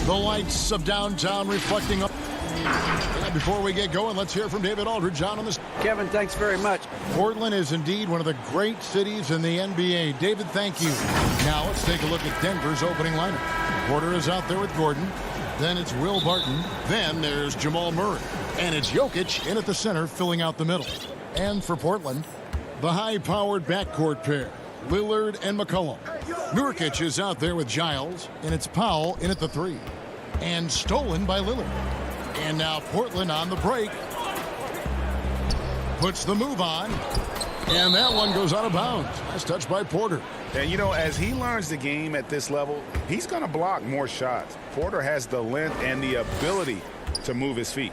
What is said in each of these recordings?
The lights of downtown reflecting up. And before we get going, let's hear from David Aldridge on this. Kevin, thanks very much. Portland is indeed one of the great cities in the NBA. David, thank you. Now let's take a look at Denver's opening lineup. Porter is out there with Gordon. Then it's Will Barton. Then there's Jamal Murray. And it's Jokic in at the center, filling out the middle. And for Portland, the high-powered backcourt pair, Lillard and McCollum. Nurkic is out there with Giles, and it's Powell in at the 3. And stolen by Lillard. And now Portland on the break. Puts the move on. And that one goes out of bounds. Nice touch by Porter. And, you know, as he learns the game at this level, he's going to block more shots. Porter has the length and the ability to move his feet.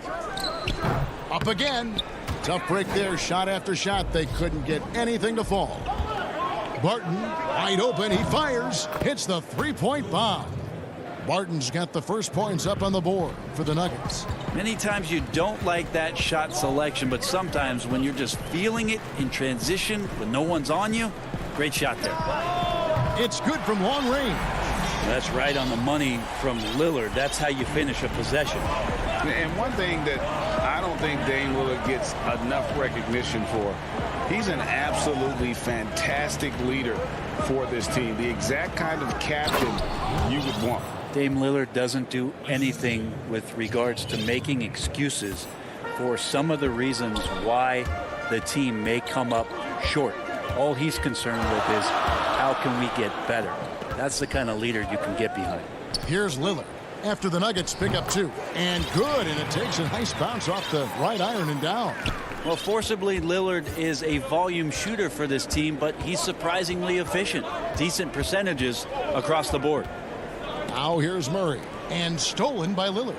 Up again. Tough break there. Shot after shot. They couldn't get anything to fall. Barton, wide open. He fires. Hits the three-point bomb. Barton's got the first points up on the board for the Nuggets. Many times you don't like that shot selection, but sometimes when you're just feeling it in transition when no one's on you, great shot there. It's good from long range. That's right on the money from Lillard. That's how you finish a possession. And one thing that I don't think Dame Lillard gets enough recognition for, he's an absolutely fantastic leader for this team. The exact kind of captain you would want. Dame Lillard doesn't do anything with regards to making excuses for some of the reasons why the team may come up short. All he's concerned with is how can we get better. That's the kind of leader you can get behind. Here's Lillard after the Nuggets pick up 2. And good, and it takes a nice bounce off the right iron and down. Well, forcibly, Lillard is a volume shooter for this team, but he's surprisingly efficient. Decent percentages across the board. Now here's Murray, and stolen by Lillard.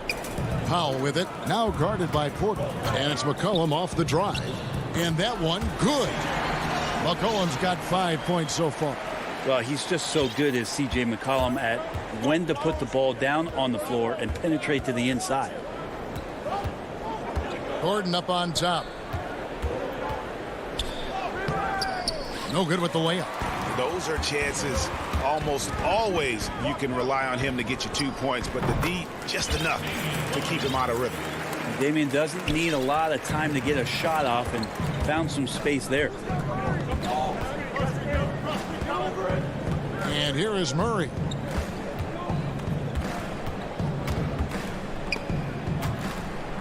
Powell with it, now guarded by Porter. And it's McCollum off the drive. And that one, good. McCollum's got 5 points so far. Well, he's just so good as C.J. McCollum at when to put the ball down on the floor and penetrate to the inside. Gordon up on top. No good with the layup. Those are chances almost always you can rely on him to get you 2 points, but the D just enough to keep him out of rhythm. Damian doesn't need a lot of time to get a shot off and found some space there. And here is Murray.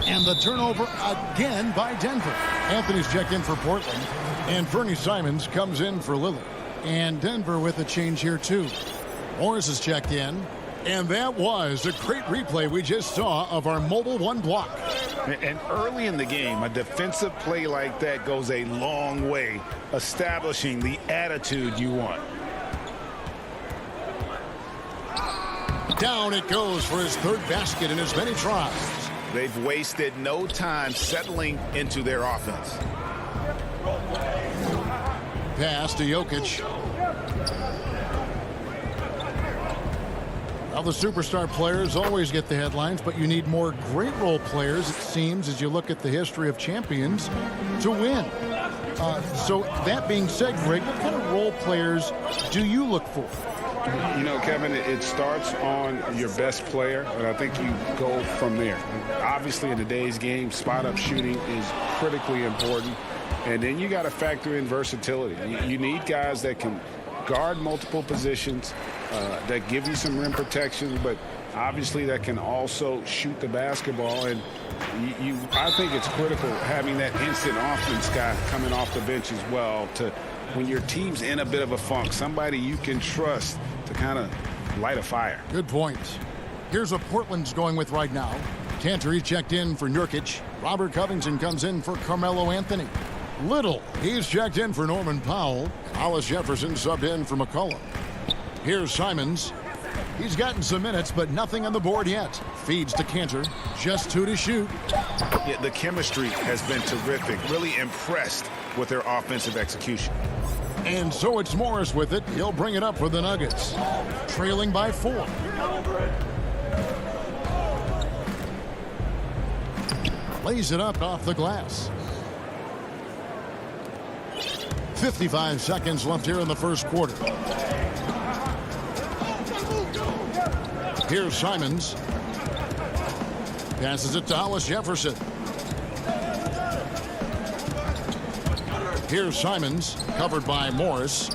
And the turnover again by Denver. Anthony's checked in for Portland. And Fernie Simons comes in for Lillard. And Denver with a change here too. Morris is checked in. And that was a great replay we just saw of our mobile one block. And early in the game, a defensive play like that goes a long way, establishing the attitude you want. Down it goes for his third basket in as many tries. They've wasted no time settling into their offense. Pass to Jokic. Well, the superstar players always get the headlines, but you need more great role players, it seems, as you look at the history of champions, to win. So that being said, Greg, what kind of role players do you look for? You know, Kevin, it starts on your best player, and I think you go from there. Obviously, in today's game, spot-up shooting is critically important, and then you got to factor in versatility. You need guys that can guard multiple positions, that give you some rim protection, but obviously that can also shoot the basketball. And I think it's critical having that instant offense guy coming off the bench as well to when your team's in a bit of a funk, somebody you can trust to kind of light a fire. Good point. Here's what Portland's going with right now. Cantor, he's checked in for Nurkic. Robert Covington comes in for Carmelo Anthony. Little, he's checked in for Norman Powell. Hollis Jefferson subbed in for McCollum. Here's Simons. He's gotten some minutes, but nothing on the board yet. Feeds to Cantor. Just 2 to shoot. Yeah, the chemistry has been terrific. Really impressed with their offensive execution. And so it's Morris with it. He'll bring it up for the Nuggets. Trailing by 4. Lays it up off the glass. 55 seconds left here in the first quarter. Here's Simons. Passes it to Hollis Jefferson. Here's Simons, covered by Morris.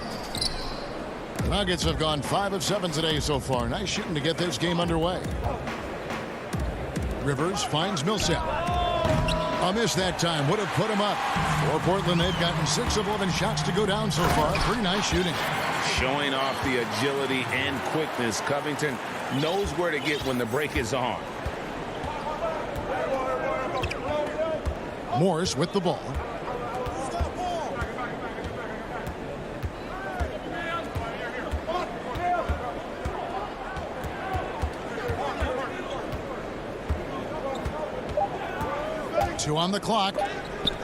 The Nuggets have gone 5 of 7 today so far. Nice shooting to get this game underway. Rivers finds Millsap. A miss that time would have put him up. For Portland, they've gotten 6 of 11 shots to go down so far. Pretty nice shooting. Showing off the agility and quickness. Covington knows where to get when the break is on. Morris with the ball. Two on the clock.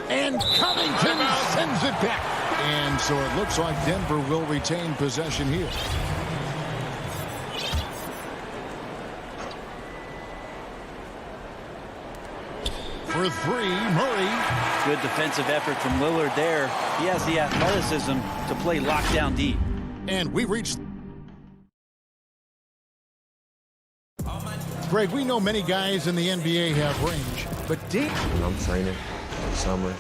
And Covington sends it back. And so it looks like Denver will retain possession here. For 3, Murray. Good defensive effort from Lillard there. He has the athleticism to play lockdown deep. And we reached. Greg, we know many guys in the NBA have range, but deep. I'm training summer.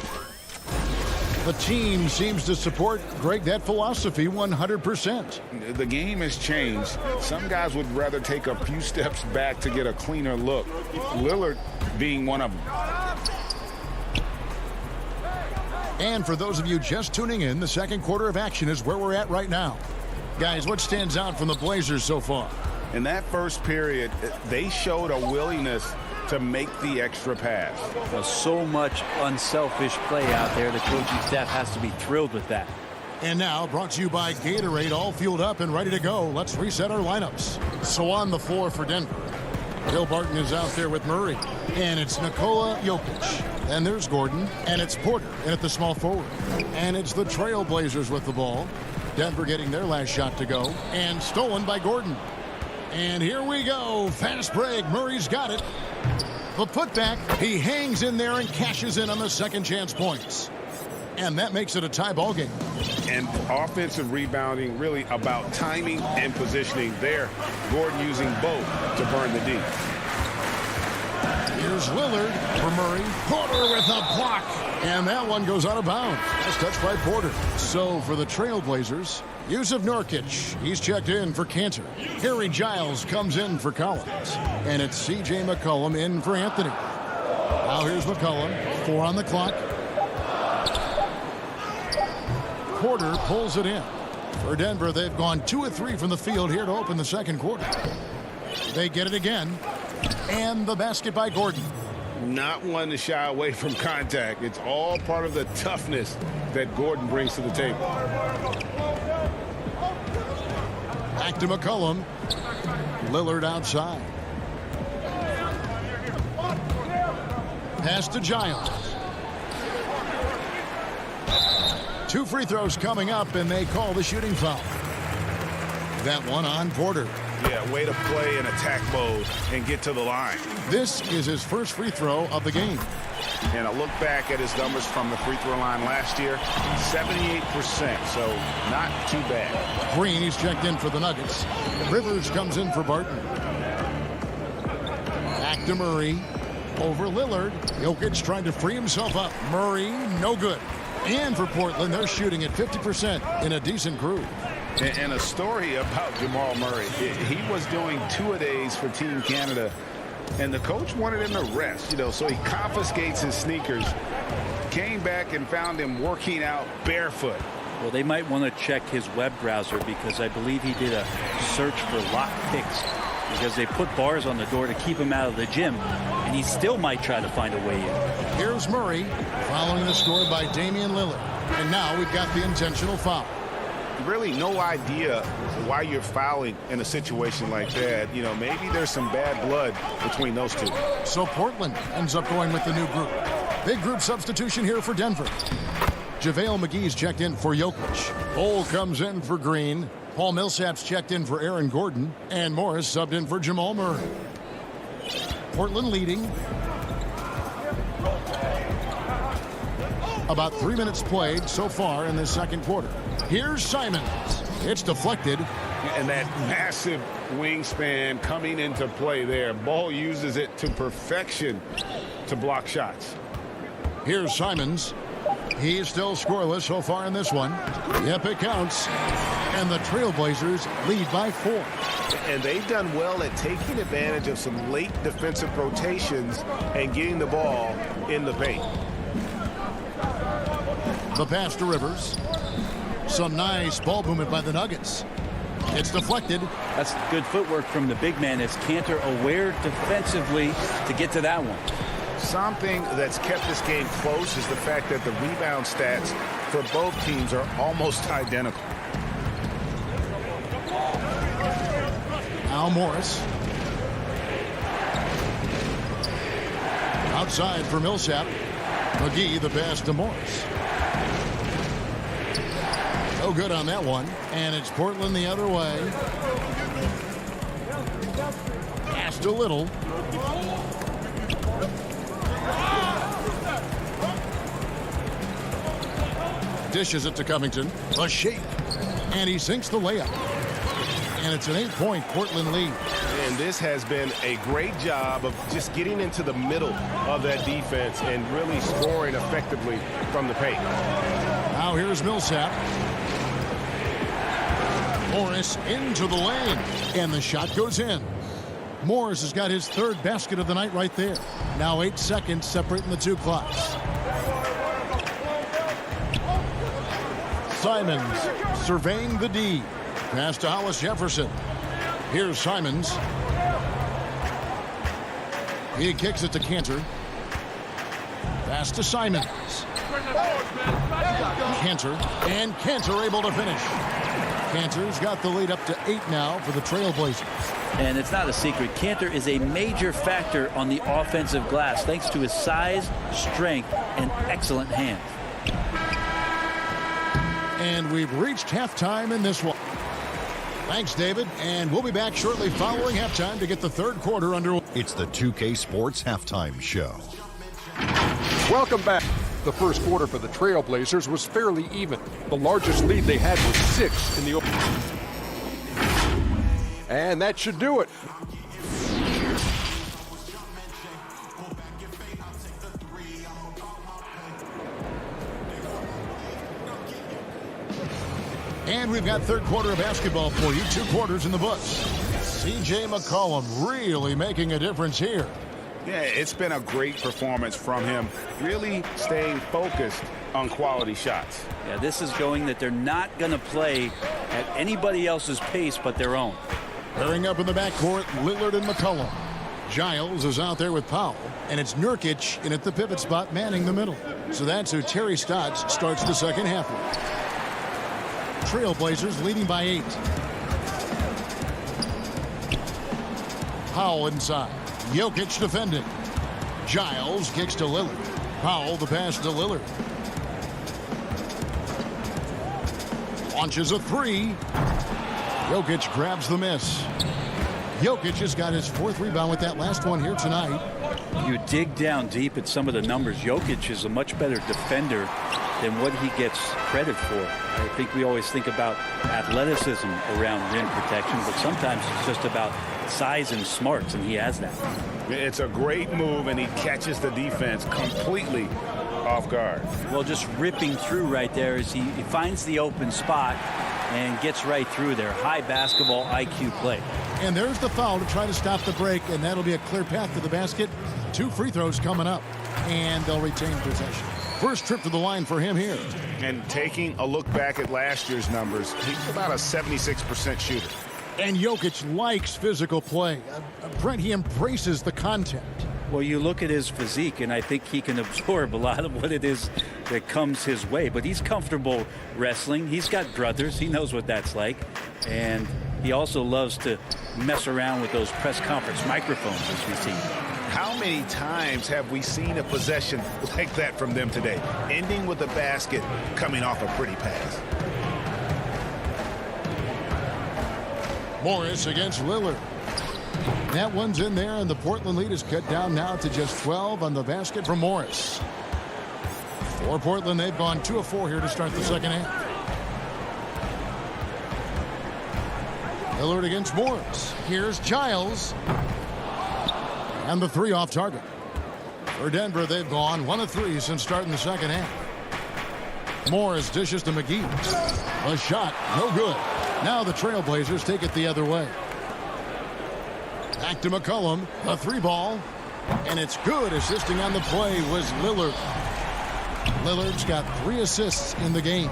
The team seems to support, Greg, that philosophy 100%. The game has changed. Some guys would rather take a few steps back to get a cleaner look. Lillard being one of them. And for those of you just tuning in, the second quarter of action is where we're at right now. Guys, what stands out from the Blazers so far? In that first period, they showed a willingness to make the extra pass. So much unselfish play out there. The coaching staff has to be thrilled with that. And now, brought to you by Gatorade, all fueled up and ready to go. Let's reset our lineups. So on the floor for Denver, Will Barton is out there with Murray. And it's Nikola Jokic. And there's Gordon. And it's Porter in at the small forward. And it's the Trailblazers with the ball. Denver getting their last shot to go. And stolen by Gordon. And here we go. Fast break. Murray's got it. The putback. He hangs in there and cashes in on the second chance points. And that makes it a tie ball game. And offensive rebounding really about timing and positioning there. Gordon using both to burn the D. Here's Lillard for Murray. Porter with a block. And that one goes out of bounds. That's touched by Porter. So for the Trailblazers, Yusuf Nurkic, he's checked in for Cantor. Harry Giles comes in for Collins. And it's C.J. McCollum in for Anthony. Now here's McCollum. 4 on the clock. Porter pulls it in. For Denver, they've gone 2 of 3 from the field here to open the second quarter. They get it again. And the basket by Gordon. Not one to shy away from contact. It's all part of the toughness that Gordon brings to the table. Back to McCollum. Lillard outside. Pass to Giles. 2 free throws coming up, and they call the shooting foul. That one on Porter. Yeah, way to play in attack mode and get to the line. This is his first free throw of the game. And a look back at his numbers from the free throw line last year, 78%, so not too bad. Green, he's checked in for the Nuggets. Rivers comes in for Barton. Back to Murray. Over Lillard. Jokic trying to free himself up. Murray, no good. And for Portland, they're shooting at 50% in a decent groove. And a story about Jamal Murray. He was doing 2-a-days for Team Canada, and the coach wanted him to rest, so he confiscates his sneakers, came back and found him working out barefoot. Well, they might want to check his web browser because I believe he did a search for lock picks because they put bars on the door to keep him out of the gym, and he still might try to find a way in. Here's Murray following the score by Damian Lillard. And now we've got the intentional foul. Really no idea why you're fouling in a situation like that. Maybe there's some bad blood between those two. So Portland ends up going with the new group. Big group substitution here for Denver. JaVale McGee's checked in for Jokic. Cole comes in for Green. Paul Millsap's checked in for Aaron Gordon. And Morris subbed in for Jamal Murray. Portland leading. About 3 minutes played so far in this second quarter. Here's Simons. It's deflected. And that massive wingspan coming into play there. Ball uses it to perfection to block shots. Here's Simons. He's still scoreless so far in this one. Yep, it counts. And the Trailblazers lead by 4. And they've done well at taking advantage of some late defensive rotations and getting the ball in the paint. The pass to Rivers. Some nice ball movement by the Nuggets. It's deflected. That's good footwork from the big man as Cantor aware defensively to get to that one. Something that's kept this game close is the fact that the rebound stats for both teams are almost identical. Al Morris. Outside for Millsap. McGee the pass to Morris. No good on that one. And it's Portland the other way. Passed a little. Dishes it to Covington. A shake. And he sinks the layup. And it's an 8-point Portland lead. And this has been a great job of just getting into the middle of that defense and really scoring effectively from the paint. Now here's Millsap. Morris into the lane. And the shot goes in. Morris has got his 3rd basket of the night right there. Now 8 seconds separating the 2 clocks. Simons surveying the D. Pass to Hollis Jefferson. Here's Simons. He kicks it to Cantor. Pass to Simons. Cantor. And Cantor able to finish. Cantor's got the lead up to 8 now for the Trailblazers. And it's not a secret. Cantor is a major factor on the offensive glass thanks to his size, strength, and excellent hands. And we've reached halftime in this one. Thanks, David. And we'll be back shortly following halftime to get the 3rd quarter underway. It's the 2K Sports Halftime Show. Welcome back. The first quarter for the Trailblazers was fairly even. The largest lead they had was 6 in the open. And that should do it. And we've got 3rd quarter of basketball for you. 2 quarters in the books. C.J. McCollum really making a difference here. Yeah, it's been a great performance from him. Really staying focused on quality shots. Yeah, this is going that they're not going to play at anybody else's pace but their own. Pairing up in the backcourt, Lillard and McCollum. Giles is out there with Powell, and it's Nurkic in at the pivot spot manning the middle. So that's who Terry Stotts starts the second half with. Trailblazers leading by 8. Powell inside. Jokic defending. Giles kicks to Lillard. Powell the pass to Lillard. Launches a 3. Jokic grabs the miss. Jokic has got his 4th rebound with that last one here tonight. You dig down deep at some of the numbers. Jokic is a much better defender than what he gets credit for. I think we always think about athleticism around rim protection, but sometimes it's just about size and smarts, and he has that. It's a great move, and he catches the defense completely off guard. Well, just ripping through right there as he finds the open spot and gets right through there. High basketball IQ play. And there's the foul to try to stop the break, and that'll be a clear path to the basket. 2 free throws coming up, and they'll retain possession. First trip to the line for him here. And taking a look back at last year's numbers, he's about a 76% shooter. And Jokic likes physical play. Brent, he embraces the contact. Well, you look at his physique, and I think he can absorb a lot of what it is that comes his way. But he's comfortable wrestling. He's got brothers. He knows what that's like. And he also loves to mess around with those press conference microphones, as we see. How many times have we seen a possession like that from them today, ending with a basket coming off a pretty pass? Morris against Lillard. That one's in there, and the Portland lead is cut down now to just 12 on the basket from Morris. For Portland, they've gone 2 of 4 here to start the second half. Lillard against Morris. Here's Giles. And the three off target. For Denver, they've gone 1 of 3 since starting the second half. Morris dishes to McGee. A shot, no good. Now the Trailblazers take it the other way. Back to McCollum, a 3-ball. And it's good. Assisting on the play was Lillard. Lillard's got 3 assists in the game.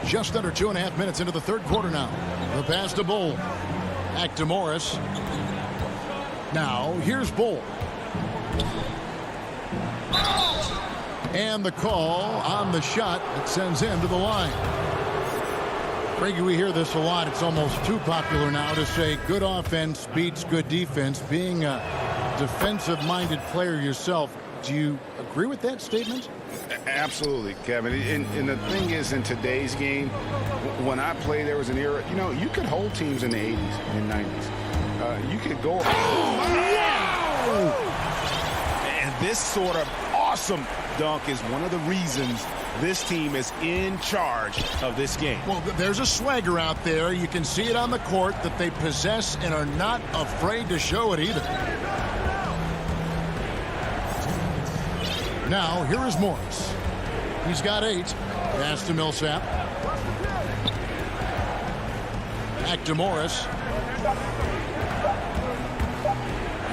Just under 2.5 minutes into the third quarter now. The pass to Bull. Back to Morris. Now here's Bull. And the call on the shot that sends him to the line. Frankie, we hear this a lot. It's almost too popular now to say good offense beats good defense. Being a defensive-minded player yourself, do you agree with that statement? Absolutely, Kevin. And the thing is, in today's game, when I play, there was an era, you could hold teams in the 80s and 90s. You could go. And this sort of awesome dunk is one of the reasons this team is in charge of this game. Well, there's a swagger out there. You can see it on the court that they possess and are not afraid to show it either. Now, here is Morris. He's got 8. Pass to Millsap. Back to Morris.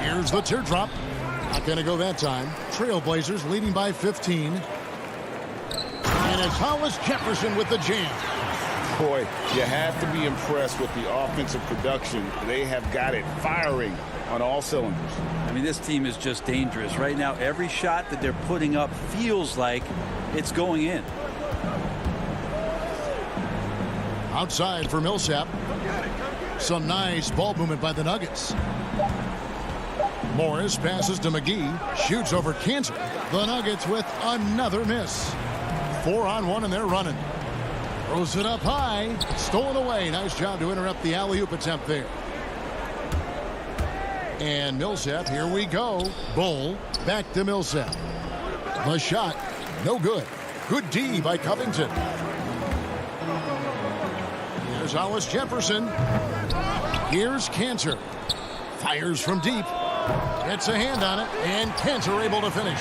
Here's the teardrop. Not going to go that time. Trailblazers leading by 15. And it's Hollis Jefferson with the jam. Boy, you have to be impressed with the offensive production. They have got it firing on all cylinders. I mean, this team is just dangerous. Right now, every shot that they're putting up feels like it's going in. Outside for Millsap. Some nice ball movement by the Nuggets. Morris passes to McGee. Shoots over Cantor. The Nuggets with another miss. 4-on-1 and they're running. Throws it up high. Stolen away. Nice job to interrupt the alley-oop attempt there. And Millsap, here we go. Bull, back to Millsap. The shot, no good. Good D by Covington. Here's Hollis Jefferson. Here's Cantor. Fires from deep. Gets a hand on it, and Cantor able to finish.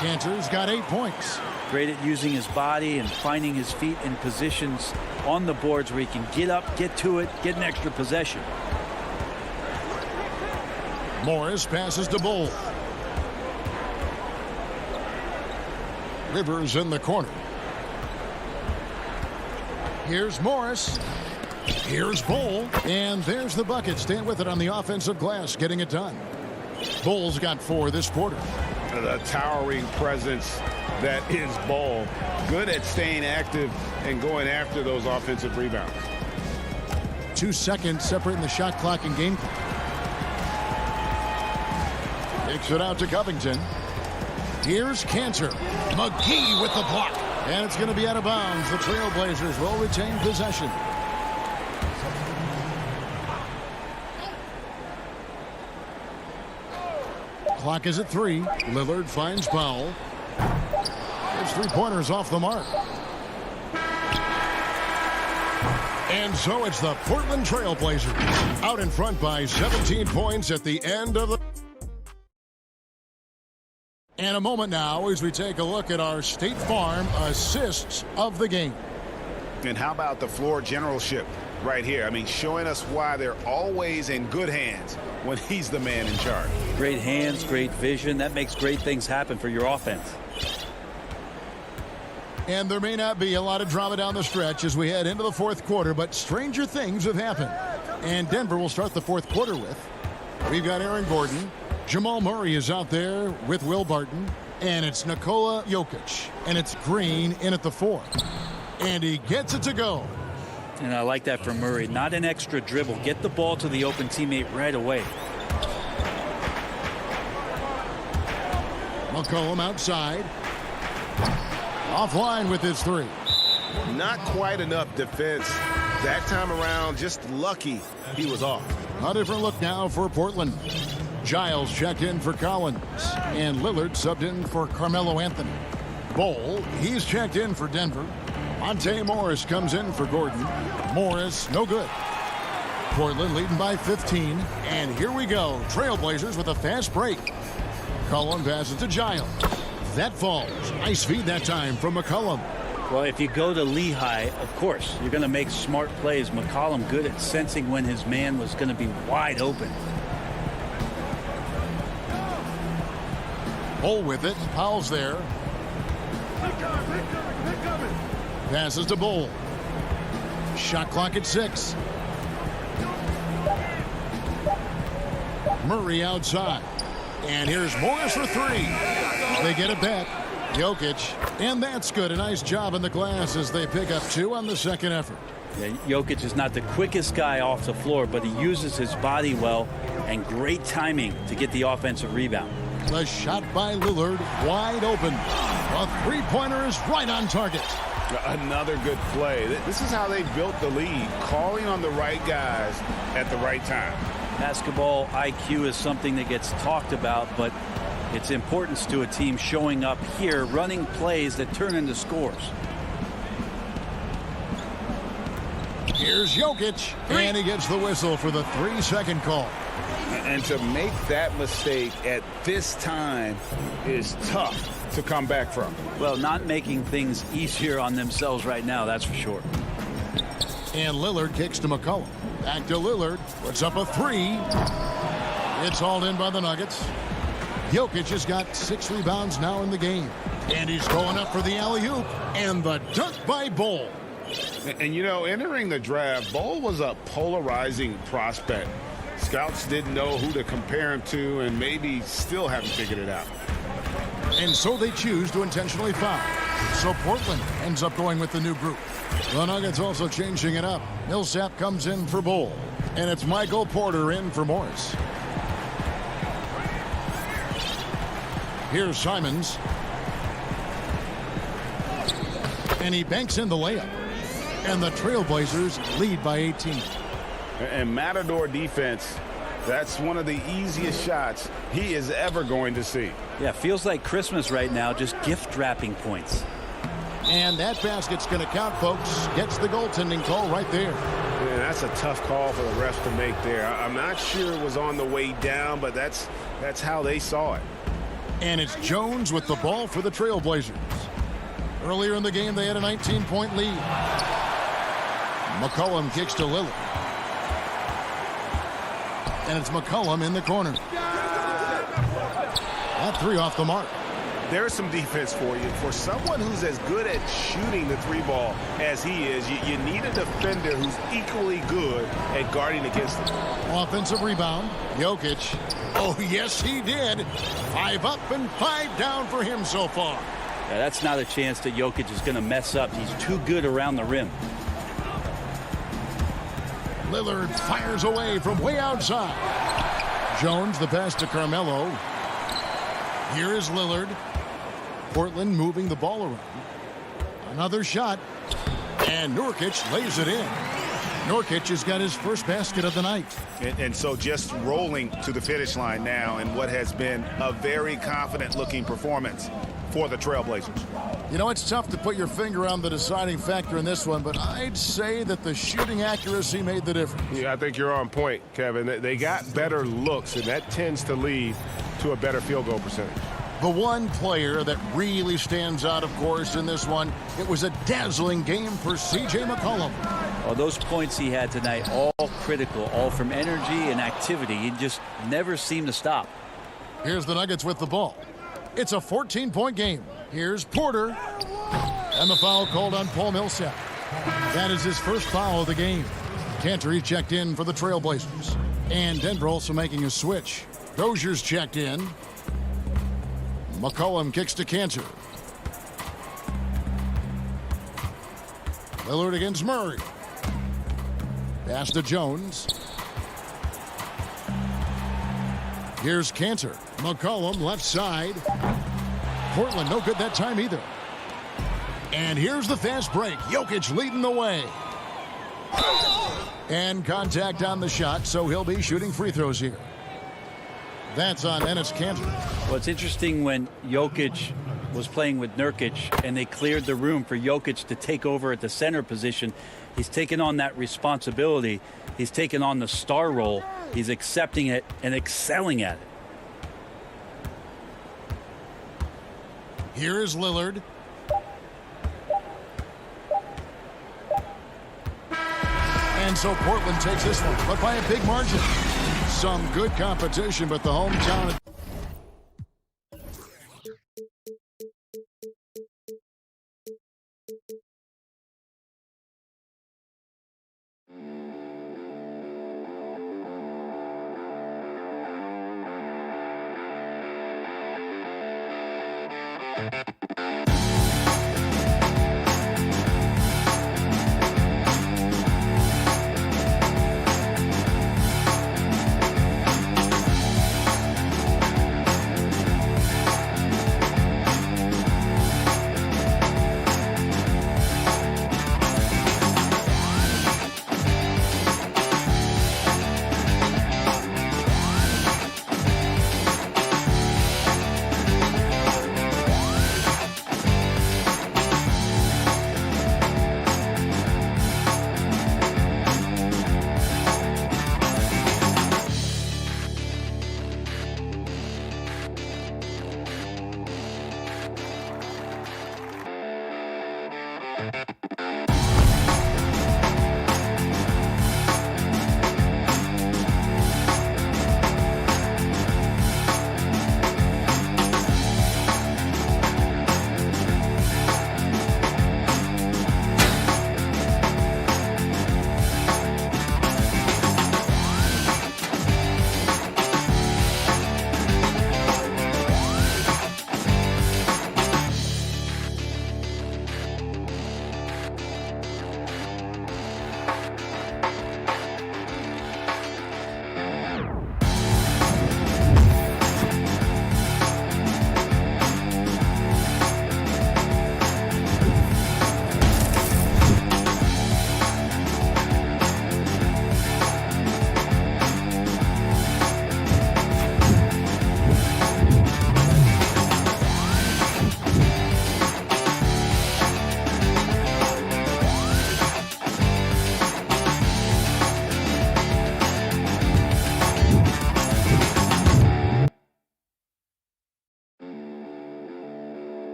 Cantor's got 8 points. Great at using his body and finding his feet in positions on the boards where he can get up, get to it, get an extra possession. Morris passes to Bull. Rivers in the corner. Here's Morris. Here's Bull. And there's the bucket. Stand with it on the offensive glass, getting it done. Bull's got 4 this quarter. The towering presence that is Bull. Good at staying active and going after those offensive rebounds. 2 seconds separating the shot clock and game clock. Takes it out to Covington. Here's Cantor. McGee with the block. And it's going to be out of bounds. The Trailblazers will retain possession. Clock is at 3. Lillard finds Powell. His 3-pointers off the mark. And so it's the Portland Trailblazers out in front by 17 points at the end of the... And a moment now as we take a look at our State Farm assists of the game. And how about the floor generalship right here? I mean, showing us why they're always in good hands when he's the man in charge. Great hands, great vision. That makes great things happen for your offense. And there may not be a lot of drama down the stretch as we head into the fourth quarter, but stranger things have happened. And Denver will start the fourth quarter with. We've got Aaron Gordon. Jamal Murray is out there with Will Barton. And it's Nikola Jokic. And it's Green in at the 4. And he gets it to go. And I like that from Murray. Not an extra dribble. Get the ball to the open teammate right away. McCollum outside. Offline with his 3. Not quite enough defense. That time around, just lucky he was off. A different look now for Portland. Giles checked in for Collins. And Lillard subbed in for Carmelo Anthony. Bull, he's checked in for Denver. Monte Morris comes in for Gordon. Morris, no good. Portland leading by 15. And here we go. Trailblazers with a fast break. McCollum passes to Giles. That falls. Nice feed that time from McCollum. Well, if you go to Lehigh, of course, you're going to make smart plays. McCollum good at sensing when his man was going to be wide open. Bull with it. Powell's there. Passes to Bull. Shot clock at 6. Murray outside. And here's Morris for 3. They get it back. Jokic. And that's good. A nice job in the glass as they pick up 2 on the second effort. Yeah, Jokic is not the quickest guy off the floor, but he uses his body well and great timing to get the offensive rebound. The shot by Lillard wide open. A three-pointer is right on target. Another good play. This is how they built the lead, calling on the right guys at the right time. Basketball IQ is something that gets talked about, but its importance to a team showing up here, running plays that turn into scores. Here's Jokic, and he gets the whistle for the 3-second call. And to make that mistake at this time is tough to come back from. Well, not making things easier on themselves right now, that's for sure. And Lillard kicks to McCollum. Back to Lillard. Puts up a 3. It's hauled in by the Nuggets. Jokic has got 6 rebounds now in the game. And he's going up for the alley-oop. And the dunk by Bull. And, you know, entering the draft, Bull was a polarizing prospect. Scouts didn't know who to compare him to and maybe still haven't figured it out. And so they choose to intentionally foul. So Portland ends up going with the new group. The Nuggets also changing it up. Millsap comes in for Bull. And it's Michael Porter in for Morris. Here's Simons. And he banks in the layup. And the Trailblazers lead by 18. And Matador defense, that's one of the easiest shots he is ever going to see. Yeah, feels like Christmas right now, just gift wrapping points. And that basket's going to count, folks. Gets the goaltending call right there. Yeah, that's a tough call for the refs to make there. I'm not sure it was on the way down, but that's how they saw it. And it's Jones with the ball for the Trailblazers. Earlier in the game, they had a 19-point lead. McCollum kicks to Lillard. And it's McCollum in the corner. That 3 off the mark. There's some defense for you. For someone who's as good at shooting the 3-ball as he is, you need a defender who's equally good at guarding against it. Offensive rebound. Jokic. Oh, yes, he did. 5 up and 5 down for him so far. Yeah, that's not a chance that Jokic is going to mess up. He's too good around the rim. Lillard fires away from way outside. Jones, the pass to Carmelo. Here is Lillard. Portland moving the ball around. Another shot. And Nurkic lays it in. Nurkic has got his first basket of the night. And so just rolling to the finish line now in what has been a very confident-looking performance for the Trailblazers. You know, it's tough to put your finger on the deciding factor in this one, but I'd say that the shooting accuracy made the difference. Yeah, I think you're on point, Kevin. They got better looks, and that tends to lead to a better field goal percentage. The one player that really stands out, of course, in this one, it was a dazzling game for C.J. McCollum. Well, those points he had tonight, all critical, all from energy and activity. He just never seemed to stop. Here's the Nuggets with the ball. It's a 14-point game. Here's Porter. And the foul called on Paul Millsap. That is his first foul of the game. Cantor checked in for the Trailblazers. And Denver also making a switch. Dozier's checked in. McCollum kicks to Cantor. Lillard against Murray. Pass to Jones. Here's Cantor. McCollum left side. Portland no good that time either. And here's the fast break. Jokic leading the way. And contact on the shot, so he'll be shooting free throws here. That's on Enes Kanter. Well, it's interesting when Jokic was playing with Nurkic, and they cleared the room for Jokic to take over at the center position. He's taken on that responsibility. He's taken on the star role. He's accepting it and excelling at it. Here is Lillard. And so Portland takes this one, but by a big margin. Some good competition, but the hometown...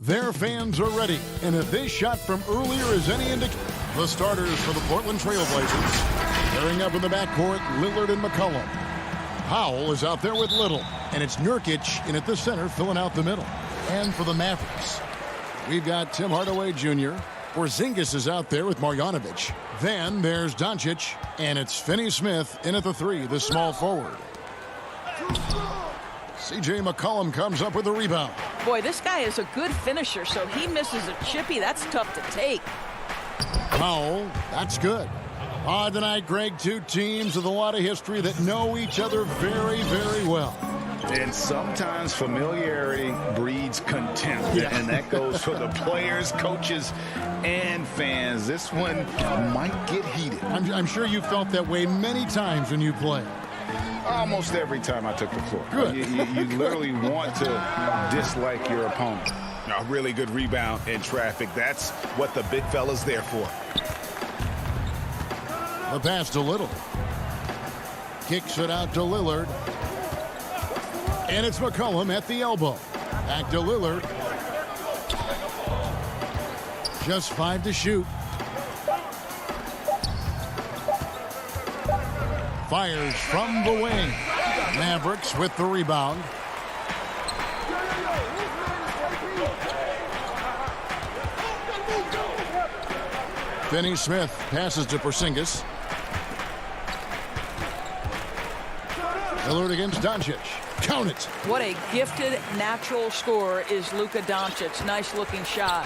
Their fans are ready, and if this shot from earlier is any indication, the starters for the Portland Trail Blazers. Pairing up in the backcourt, Lillard and McCollum. Powell is out there with Little, and it's Nurkic in at the center filling out the middle. And for the Mavericks, we've got Tim Hardaway Jr. Porzingis is out there with Marjanovic. Then there's Doncic, and it's Finney-Smith in at the 3, the small forward. C.J. McCollum comes up with the rebound. Boy, this guy is a good finisher, so he misses a chippy. That's tough to take. Powell, that's good. Tonight, Greg, two teams with a lot of history that know each other very, very well. And sometimes familiarity breeds contempt, and that goes for the players, coaches, and fans. This one might get heated. I'm sure you felt that way many times when you play. Almost every time I took the floor. Good. You literally want to dislike your opponent. A really good rebound in traffic. That's what the big fella's there for. The pass to Little. Kicks it out to Lillard. And it's McCollum at the elbow. Back to Lillard. Just 5 to shoot. Fires from the wing. Mavericks with the rebound. Finney-Smith passes to Porzingis. Lillard against Doncic. Count it. What a gifted natural scorer is Luka Doncic. Nice looking shot.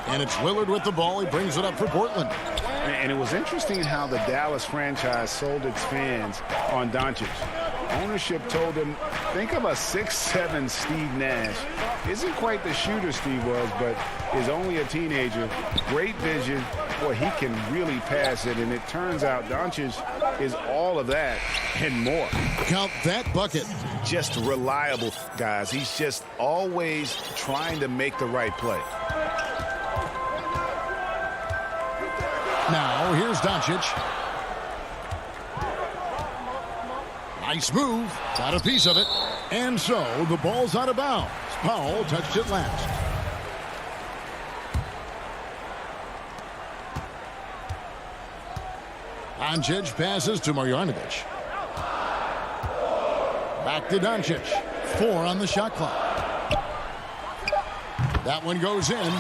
And it's Lillard with the ball. He brings it up for Portland. And it was interesting how the Dallas franchise sold its fans on Doncic. Ownership told them, think of a 6'7" Steve Nash. Isn't quite the shooter Steve was, but is only a teenager. Great vision. Boy, he can really pass it. And it turns out Doncic is all of that and more. Count that bucket. Just reliable, guys. He's just always trying to make the right play. Now, here's Doncic. Nice move. Got a piece of it. And so, the ball's out of bounds. Powell touched it last. Doncic passes to Marjanovic. Back to Doncic. 4 on the shot clock. That one goes in.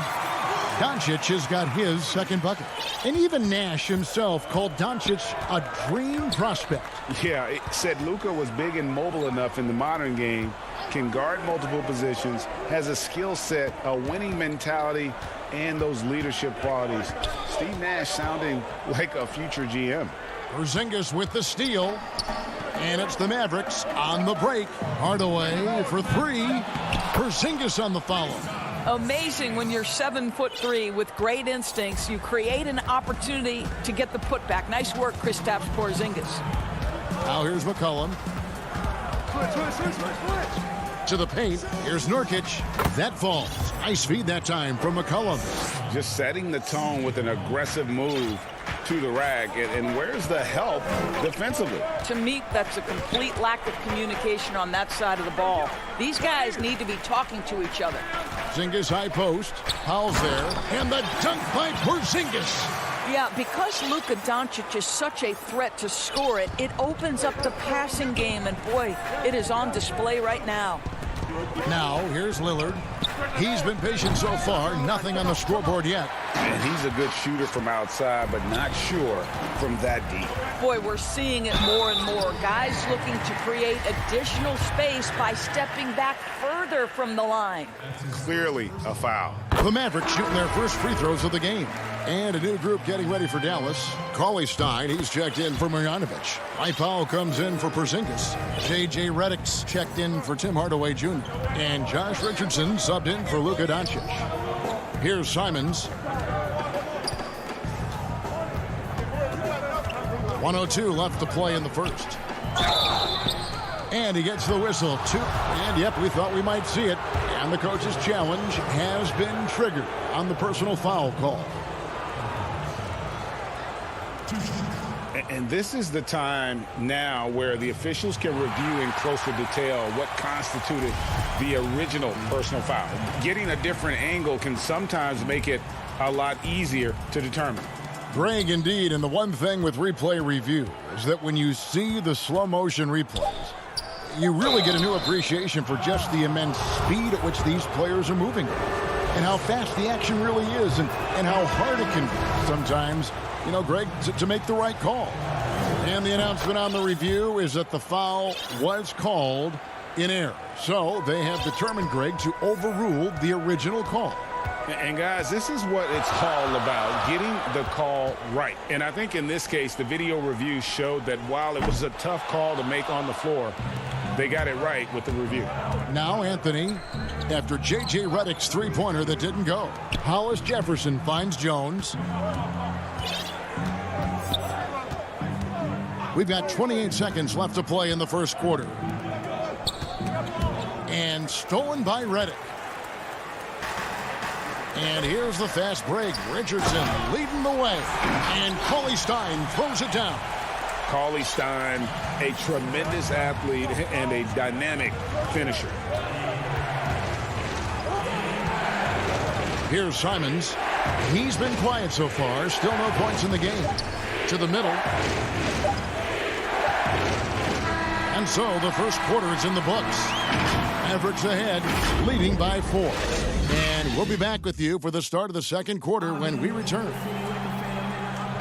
Doncic has got his second bucket. And even Nash himself called Doncic a dream prospect. Yeah, it said Luka was big and mobile enough in the modern game, can guard multiple positions, has a skill set, a winning mentality, and those leadership qualities. Steve Nash sounding like a future GM. Porzingis with the steal. And it's the Mavericks on the break. Hardaway for 3. Porzingis on the follow. Amazing when you're 7'3" with great instincts. You create an opportunity to get the putback. Nice work, Kristaps Porzingis. Now here's McCollum. To the paint. Here's Nurkic. That falls. Nice feed that time from McCollum. Just setting the tone with an aggressive move to the rack. And where's the help defensively? To me, that's a complete lack of communication on that side of the ball. These guys need to be talking to each other. Porzingis high post. Powell's there. And the dunk by Porzingis. Yeah, because Luka Doncic is such a threat to score it, it opens up the passing game. And boy, it is on display right now. Now, here's Lillard. He's been patient so far. Nothing on the scoreboard yet. And he's a good shooter from outside, but not sure from that deep. Boy, we're seeing it more and more. Guys looking to create additional space by stepping back further from the line. Clearly a foul. The Mavericks shooting their first free throws of the game. And a new group getting ready for Dallas. Cauley Stein, he's checked in for Marjanovic. Mike Powell comes in for Porzingis. J.J. Redick's checked in for Tim Hardaway Jr. And Josh Richardson subbed in for Luka Doncic. Here's Simons. 1:02 left to play in the first. And he gets the whistle. And yep, we thought we might see it. And the coach's challenge has been triggered on the personal foul call. And this is the time now where the officials can review in closer detail what constituted the original personal foul. Getting a different angle can sometimes make it a lot easier to determine. Greg, indeed, and the one thing with replay review is that when you see the slow motion replays, you really get a new appreciation for just the immense speed at which these players are moving and how fast the action really is and how hard it can be sometimes, you know, Greg, to make the right call. And the announcement on the review is that the foul was called in error. So they have determined, Greg, to overrule the original call. And guys, this is what it's all about, getting the call right. And I think in this case, the video review showed that while it was a tough call to make on the floor, they got it right with the review. Now Anthony, after J.J. Redick's three-pointer that didn't go. Hollis Jefferson finds Jones. We've got 28 seconds left to play in the first quarter. And stolen by Redick. And here's the fast break. Richardson leading the way. And Cauley Stein throws it down. Cauley Stein, a tremendous athlete and a dynamic finisher. Here's Simons. He's been quiet so far. Still no points in the game. To the middle. And so the first quarter is in the books. Mavericks ahead, leading by 4. And we'll be back with you for the start of the second quarter when we return.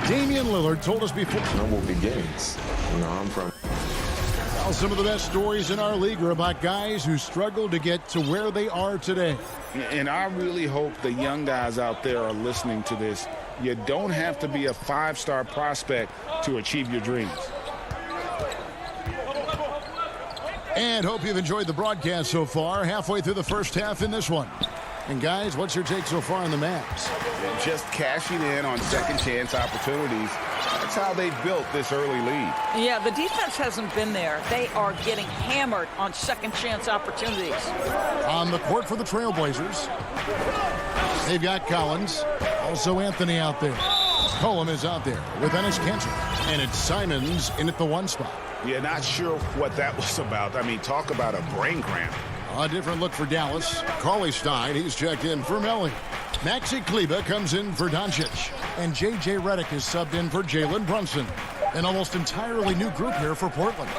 Damian Lillard told us before. Humble beginnings. You know, I'm from. Well, some of the best stories in our league are about guys who struggled to get to where they are today. And I really hope the young guys out there are listening to this. You don't have to be a 5-star prospect to achieve your dreams. And hope you've enjoyed the broadcast so far. Halfway through the first half in this one. And guys, what's your take so far on the Mavs? Just cashing in on second chance opportunities. That's how they built this early lead. Yeah, the defense hasn't been there. They are getting hammered on second chance opportunities. On the court for the Trailblazers, they've got Collins, also Anthony out there. Colum is out there with Enes Kanter. And it's Simons in at the 1 spot. Yeah, not sure what that was about. I mean, talk about a brain cramp. A different look for Dallas. Cauley Stein, he's checked in for Melly. Maxi Kleber comes in for Doncic. And J.J. Redick is subbed in for Jalen Brunson. An almost entirely new group here for Portland.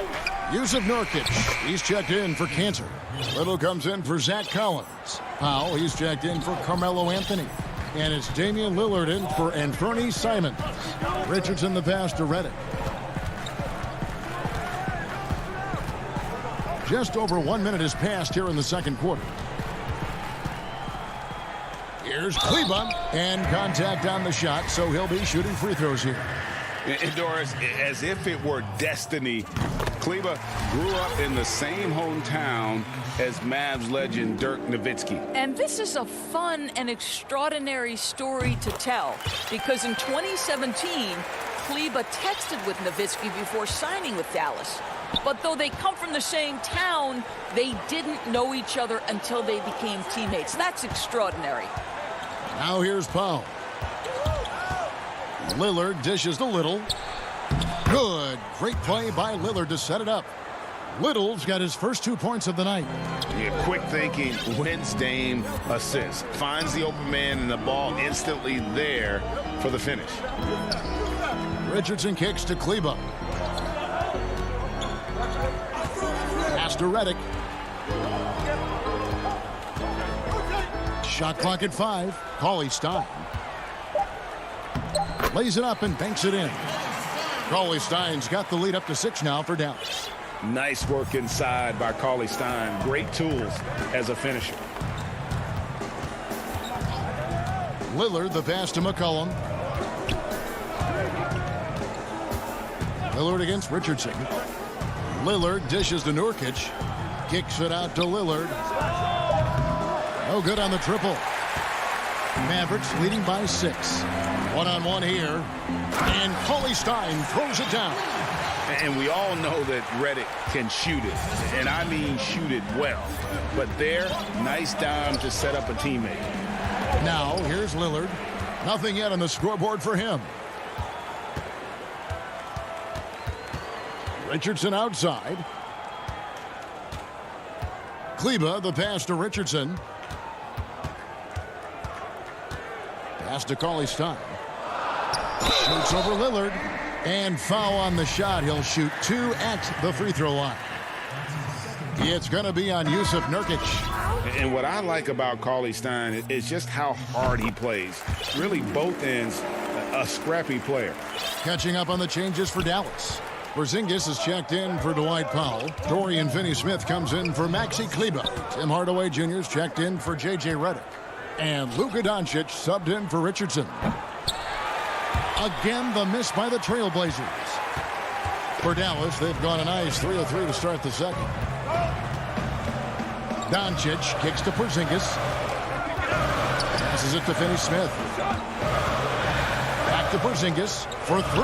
Yusuf Nurkic, he's checked in for Kanter. Little comes in for Zach Collins. Powell, he's checked in for Carmelo Anthony. And it's Damian Lillard in for Anthony Simons. Richardson the pass to Redick. Just over 1 minute has passed here in the second quarter. Here's Kleber, and contact on the shot, so he'll be shooting free throws here. And Doris, as if it were destiny, Kleber grew up in the same hometown as Mavs legend Dirk Nowitzki. And this is a fun and extraordinary story to tell, because in 2017, Kleber texted with Nowitzki before signing with Dallas. But though they come from the same town, they didn't know each other until they became teammates. That's extraordinary. Now here's Powell. Lillard dishes to Little. Good. Great play by Lillard to set it up. Little's got his first 2 points of the night. Yeah, quick thinking, wins Dame assist. Finds the open man and the ball instantly there for the finish. Richardson kicks to Kleber. Pass to Redick. Shot clock at 5. Cauley Stein lays it up and banks it in. Cauley Stein's got the lead up to 6 now for Dallas. Nice work inside by Cauley Stein. Great tools as a finisher. Lillard, the pass to McCollum. Lillard against Richardson. Lillard dishes to Nurkic. Kicks it out to Lillard. No good on the triple. Mavericks leading by 6. One-on-one here. And Cauley Stein throws it down. And we all know that Redick can shoot it. And I mean shoot it well. But there, nice dime to set up a teammate. Now, here's Lillard. Nothing yet on the scoreboard for him. Richardson outside. Kleber, the pass to Richardson. Pass to Cauley Stein. Shoots over Lillard. And foul on the shot. He'll shoot 2 at the free throw line. It's going to be on Yusuf Nurkic. And what I like about Cauley Stein is just how hard he plays. Really, both ends, a scrappy player. Catching up on the changes for Dallas. Porzingis is checked in for Dwight Powell. Dorian Finney-Smith comes in for Maxi Kleber. Tim Hardaway Jr. is checked in for J.J. Redick. And Luka Doncic subbed in for Richardson. Again, the miss by the Trailblazers. For Dallas, they've gone a nice 3 of 3 to start the second. Doncic kicks to Porzingis. Passes it to Finney-Smith. Back to Porzingis for 3.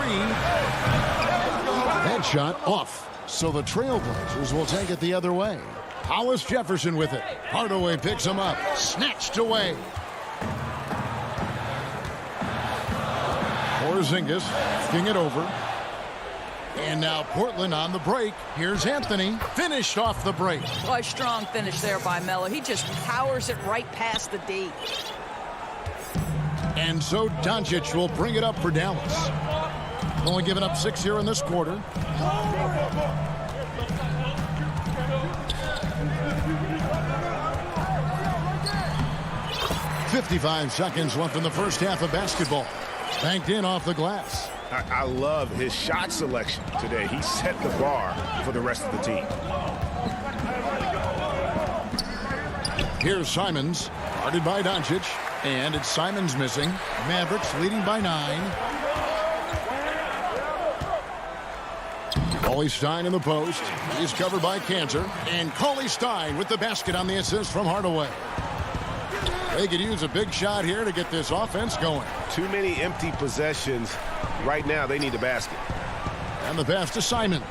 Headshot off. So the Trailblazers will take it the other way. Hollis Jefferson with it. Hardaway picks him up. Snatched away. Porzingis kicking it over. And now Portland on the break. Here's Anthony. Finished off the break. Well, a strong finish there by Melo. He just powers it right past the D. And so Doncic will bring it up for Dallas. Only giving up 6 here in this quarter. .55 seconds left in the first half of basketball. Banked in off the glass. I love his shot selection today. He set the bar for the rest of the team. Here's Simons, guarded by Doncic, and it's Simons missing. Mavericks leading by 9. Cauley Stein in the post. He's covered by Cantor, and Cauley Stein with the basket on the assist from Hardaway. They could use a big shot here to get this offense going. Too many empty possessions. Right now, they need a basket. And the pass to Simons.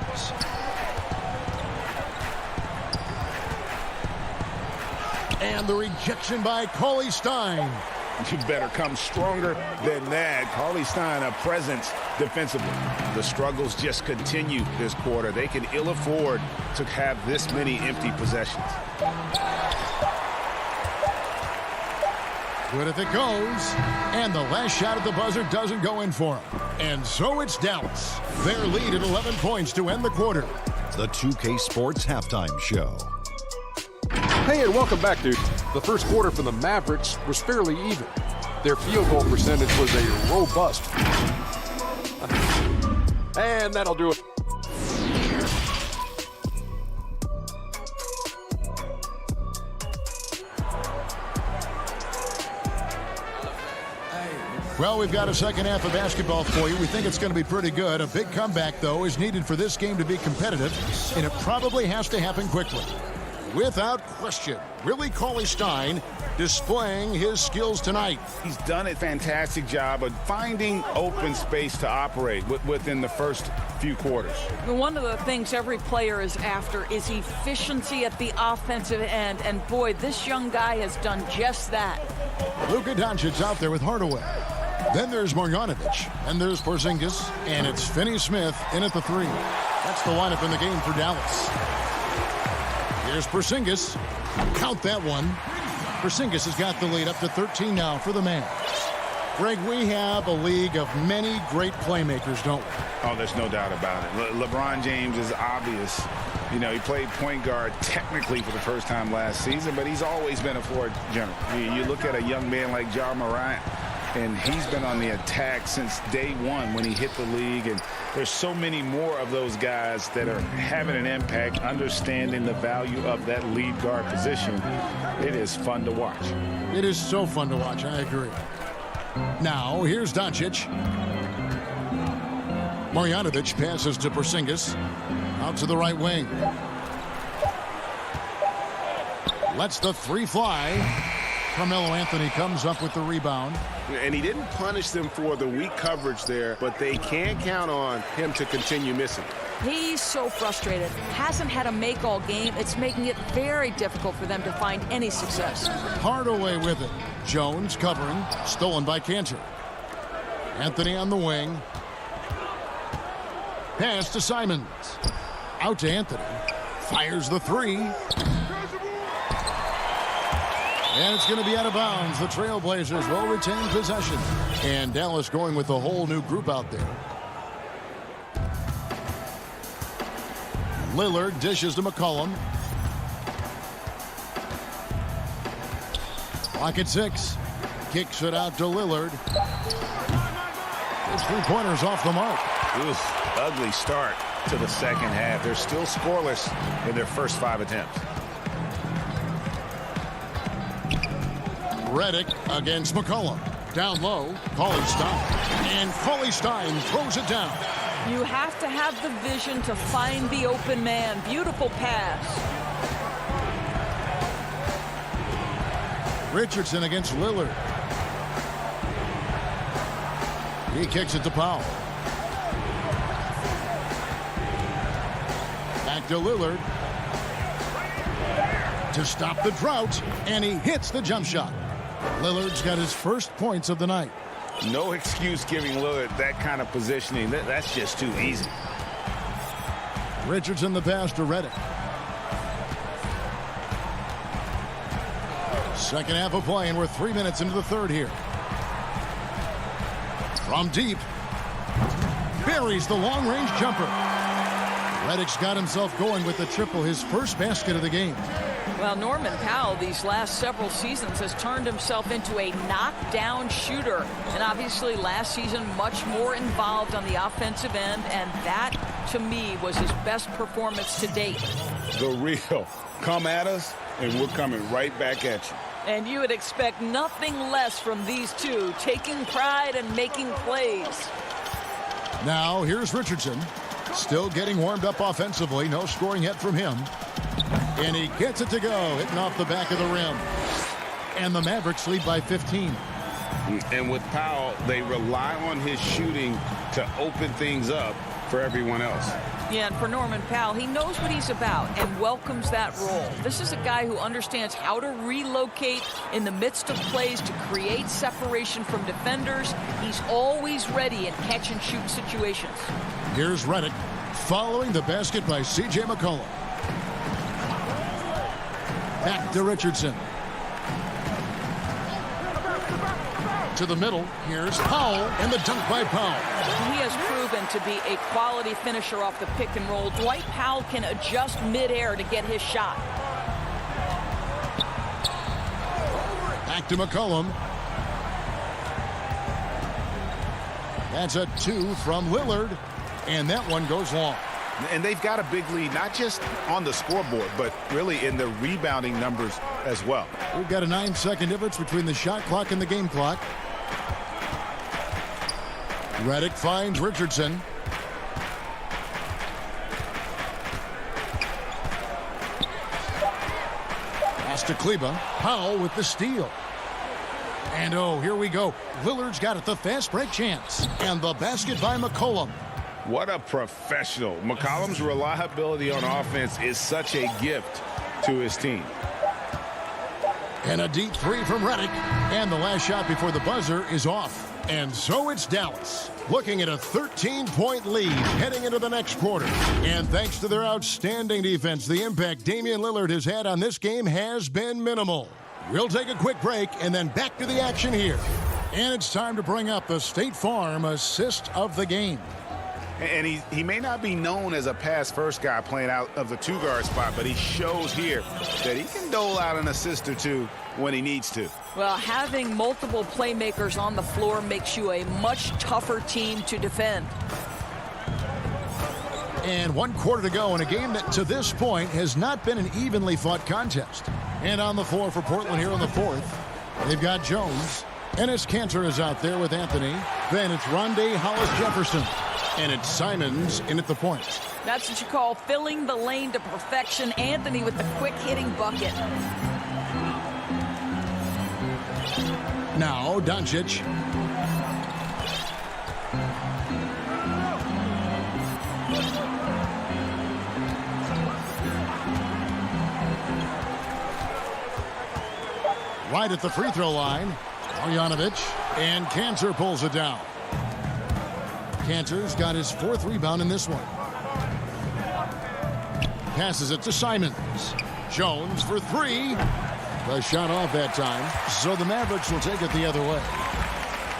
And the rejection by Cauley Stein. You better come stronger than that. Cauley Stein, a presence defensively. The struggles just continue this quarter. They can ill afford to have this many empty possessions. Good if it goes. And the last shot at the buzzer doesn't go in for him. And so it's Dallas. Their lead at 11 points to end the quarter. The 2K Sports Halftime Show. Hey, and welcome back, dude. The first quarter for the Mavericks was fairly even. Their field goal percentage was a robust. And that'll do it. Well, we've got a second half of basketball for you. We think it's going to be pretty good. A big comeback, though, is needed for this game to be competitive, and it probably has to happen quickly. Without question, Willie Cauley-Stein displaying his skills tonight. He's done a fantastic job of finding open space to operate within the first few quarters. One of the things every player is after is efficiency at the offensive end, and boy, this young guy has done just that. Luka Doncic out there with Hardaway. Then there's Marjanovic, and there's Porzingis, and it's Finney-Smith in at the 3. That's the lineup in the game for Dallas. Here's Porzingis. Count that one. Porzingis has got the lead up to 13 now for the Mavs. Greg, we have a league of many great playmakers, don't we? Oh, there's no doubt about it. LeBron James is obvious. You know, he played point guard technically for the first time last season, but he's always been a floor general. You look at a young man like Ja Morant, and he's been on the attack since day one when he hit the league. And there's so many more of those guys that are having an impact, understanding the value of that lead guard position. It is fun to watch. It is so fun to watch. I agree. Now, here's Doncic. Marjanovic passes to Porzingis. Out to the right wing. Lets the three fly. Carmelo Anthony comes up with the rebound. And he didn't punish them for the weak coverage there, but they can't count on him to continue missing. He's so frustrated. Hasn't had a make all game. It's making it very difficult for them to find any success. Hardaway with it. Jones covering. Stolen by Cantor. Anthony on the wing. Pass to Simons. Out to Anthony. Fires the three. And it's going to be out of bounds. The Trailblazers will retain possession. And Dallas going with a whole new group out there. Lillard dishes to McCollum. Clock at 6. Kicks it out to Lillard. His three-pointer's off the mark. Oof, ugly start to the second half. They're still scoreless in their first 5 attempts. Redick against McCollum. Down low, Cauley Stein. And Cauley Stein throws it down. You have to have the vision to find the open man. Beautiful pass. Richardson against Lillard. He kicks it to Powell. Back to Lillard. To stop the drought, and he hits the jump shot. Lillard's got his first points of the night. No excuse giving Lillard that kind of positioning. That's just too easy. Richardson the pass to Redick. Second half of play, and we're 3 minutes into the third here. From deep. Buries the long-range jumper. Redick's got himself going with the triple, his first basket of the game. Well, Norman Powell these last several seasons has turned himself into a knockdown shooter. And obviously last season much more involved on the offensive end. And that, to me, was his best performance to date. The real. Come at us, and we're coming right back at you. And you would expect nothing less from these two, taking pride and making plays. Now, here's Richardson. Still getting warmed up offensively. No scoring yet from him. And he gets it to go, hitting off the back of the rim. And the Mavericks lead by 15. And with Powell, they rely on his shooting to open things up for everyone else. Yeah, and for Norman Powell, he knows what he's about and welcomes that role. This is a guy who understands how to relocate in the midst of plays to create separation from defenders. He's always ready in catch-and-shoot situations. Here's Redick following the basket by C.J. McCollum. Back to Richardson. To the middle. Here's Powell, and the dunk by Powell. He has proven to be a quality finisher off the pick and roll. Dwight Powell can adjust midair to get his shot. Back to McCollum. That's a 2 from Lillard, and that one goes long. And they've got a big lead, not just on the scoreboard, but really in the rebounding numbers as well. We've got a 9-second difference between the shot clock and the game clock. Redick finds Richardson. Pass to Kleba. Powell with the steal. And oh, here we go. Lillard's got it, the fast break chance. And the basket by McCollum. What a professional. McCollum's reliability on offense is such a gift to his team. And a deep 3 from Redick. And the last shot before the buzzer is off. And so it's Dallas, looking at a 13-point lead heading into the next quarter. And thanks to their outstanding defense, the impact Damian Lillard has had on this game has been minimal. We'll take a quick break and then back to the action here. And it's time to bring up the State Farm assist of the game. And he may not be known as a pass-first guy playing out of the two-guard spot, but he shows here that he can dole out an assist or two when he needs to. Well, having multiple playmakers on the floor makes you a much tougher team to defend. And 1 quarter to go in a game that to this point has not been an evenly fought contest. And on the floor for Portland here in the fourth, they've got Jones. Enes Kanter is out there with Anthony. Then it's Rondé Hollis-Jefferson. And it's Simons in at the point. That's what you call filling the lane to perfection. Anthony with the quick hitting bucket. Now Doncic. Right at the free throw line, Marjanovic, and Kanter pulls it down. Kanter's got his 4th rebound in this one. Passes it to Simons. Jones for 3. The shot off that time, so the Mavericks will take it the other way.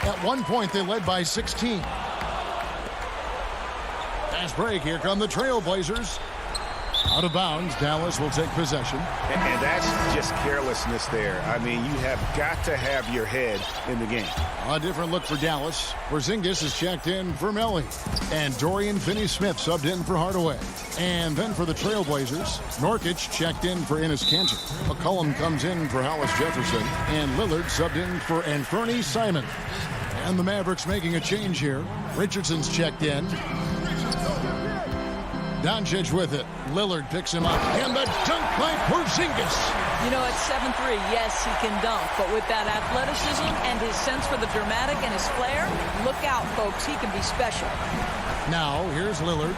At one point, they led by 16. Fast break, here come the Trailblazers. Out of bounds, Dallas will take possession. And that's just carelessness there. I mean, you have got to have your head in the game. A different look for Dallas. Porzingis is checked in for Melly. And Dorian Finney-Smith subbed in for Hardaway. And then for the Trailblazers, Nurkic checked in for Enes Kanter. McCollum comes in for Hollis-Jefferson. And Lillard subbed in for Anthony Simons. And the Mavericks making a change here. Richardson's checked in. Doncic with it. Lillard picks him up. And the dunk by Porzingis. You know, at 7'3", yes, he can dunk. But with that athleticism and his sense for the dramatic and his flair, look out, folks. He can be special. Now, here's Lillard.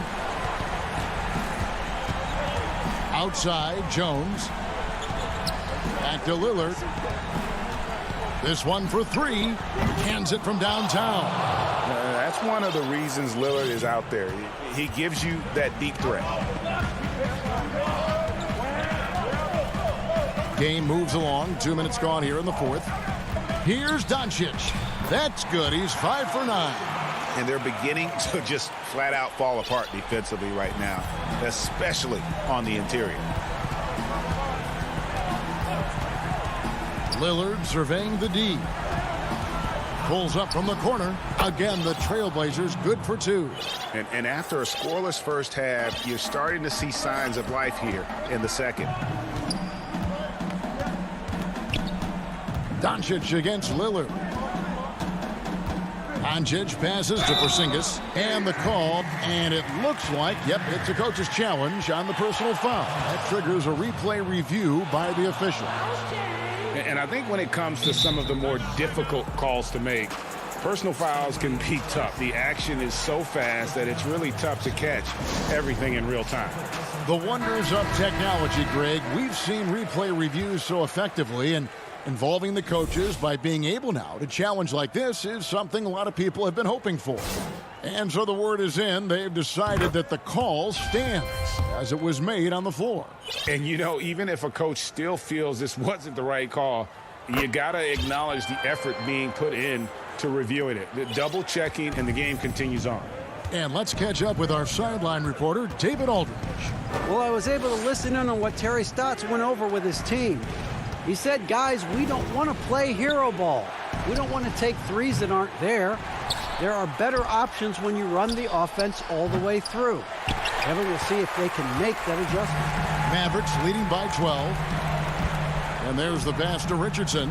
Outside, Jones. Back to Lillard. This one for 3. Hands it from downtown. That's one of the reasons Lillard is out there. He gives you that deep threat. Game moves along. 2 minutes gone here in the fourth. Here's Doncic. That's good. He's 5 for 9. And they're beginning to just flat out fall apart defensively right now, especially on the interior. Lillard surveying the D. Pulls up from the corner. Again, the Trailblazers good for 2. And after a scoreless first half, you're starting to see signs of life here in the second. Doncic against Lillard. Doncic passes to Porzingis. And the call, and it looks like, yep, it's a coach's challenge on the personal foul. That triggers a replay review by the officials. And I think when it comes to some of the more difficult calls to make, personal fouls can be tough. The action is so fast that it's really tough to catch everything in real time. The wonders of technology, Greg. We've seen replay reviews so effectively, and involving the coaches by being able now to challenge like this is something a lot of people have been hoping for. And so the word is in. They've decided that the call stands as it was made on the floor. And, you know, even if a coach still feels this wasn't the right call, you got to acknowledge the effort being put in to reviewing it. The double checking, and the game continues on. And let's catch up with our sideline reporter, David Aldridge. Well, I was able to listen in on what Terry Stotts went over with his team. He said, guys, we don't want to play hero ball. We don't want to take threes that aren't there. There are better options when you run the offense all the way through. Evan will see if they can make that adjustment. Mavericks leading by 12. And there's the pass to Richardson.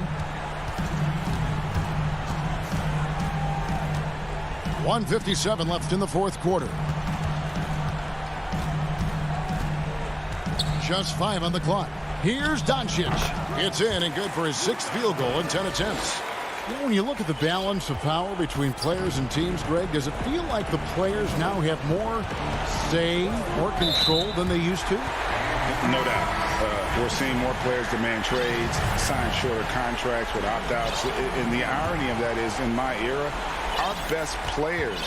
1:57 left in the fourth quarter. Just 5 on the clock. Here's Doncic. It's in and good for his 6th field goal in 10 attempts. You know, when you look at the balance of power between players and teams, Greg, does it feel like the players now have more say, more control than they used to? No doubt. We're seeing more players demand trades, sign shorter contracts with opt-outs. And the irony of that is, in my era, our best players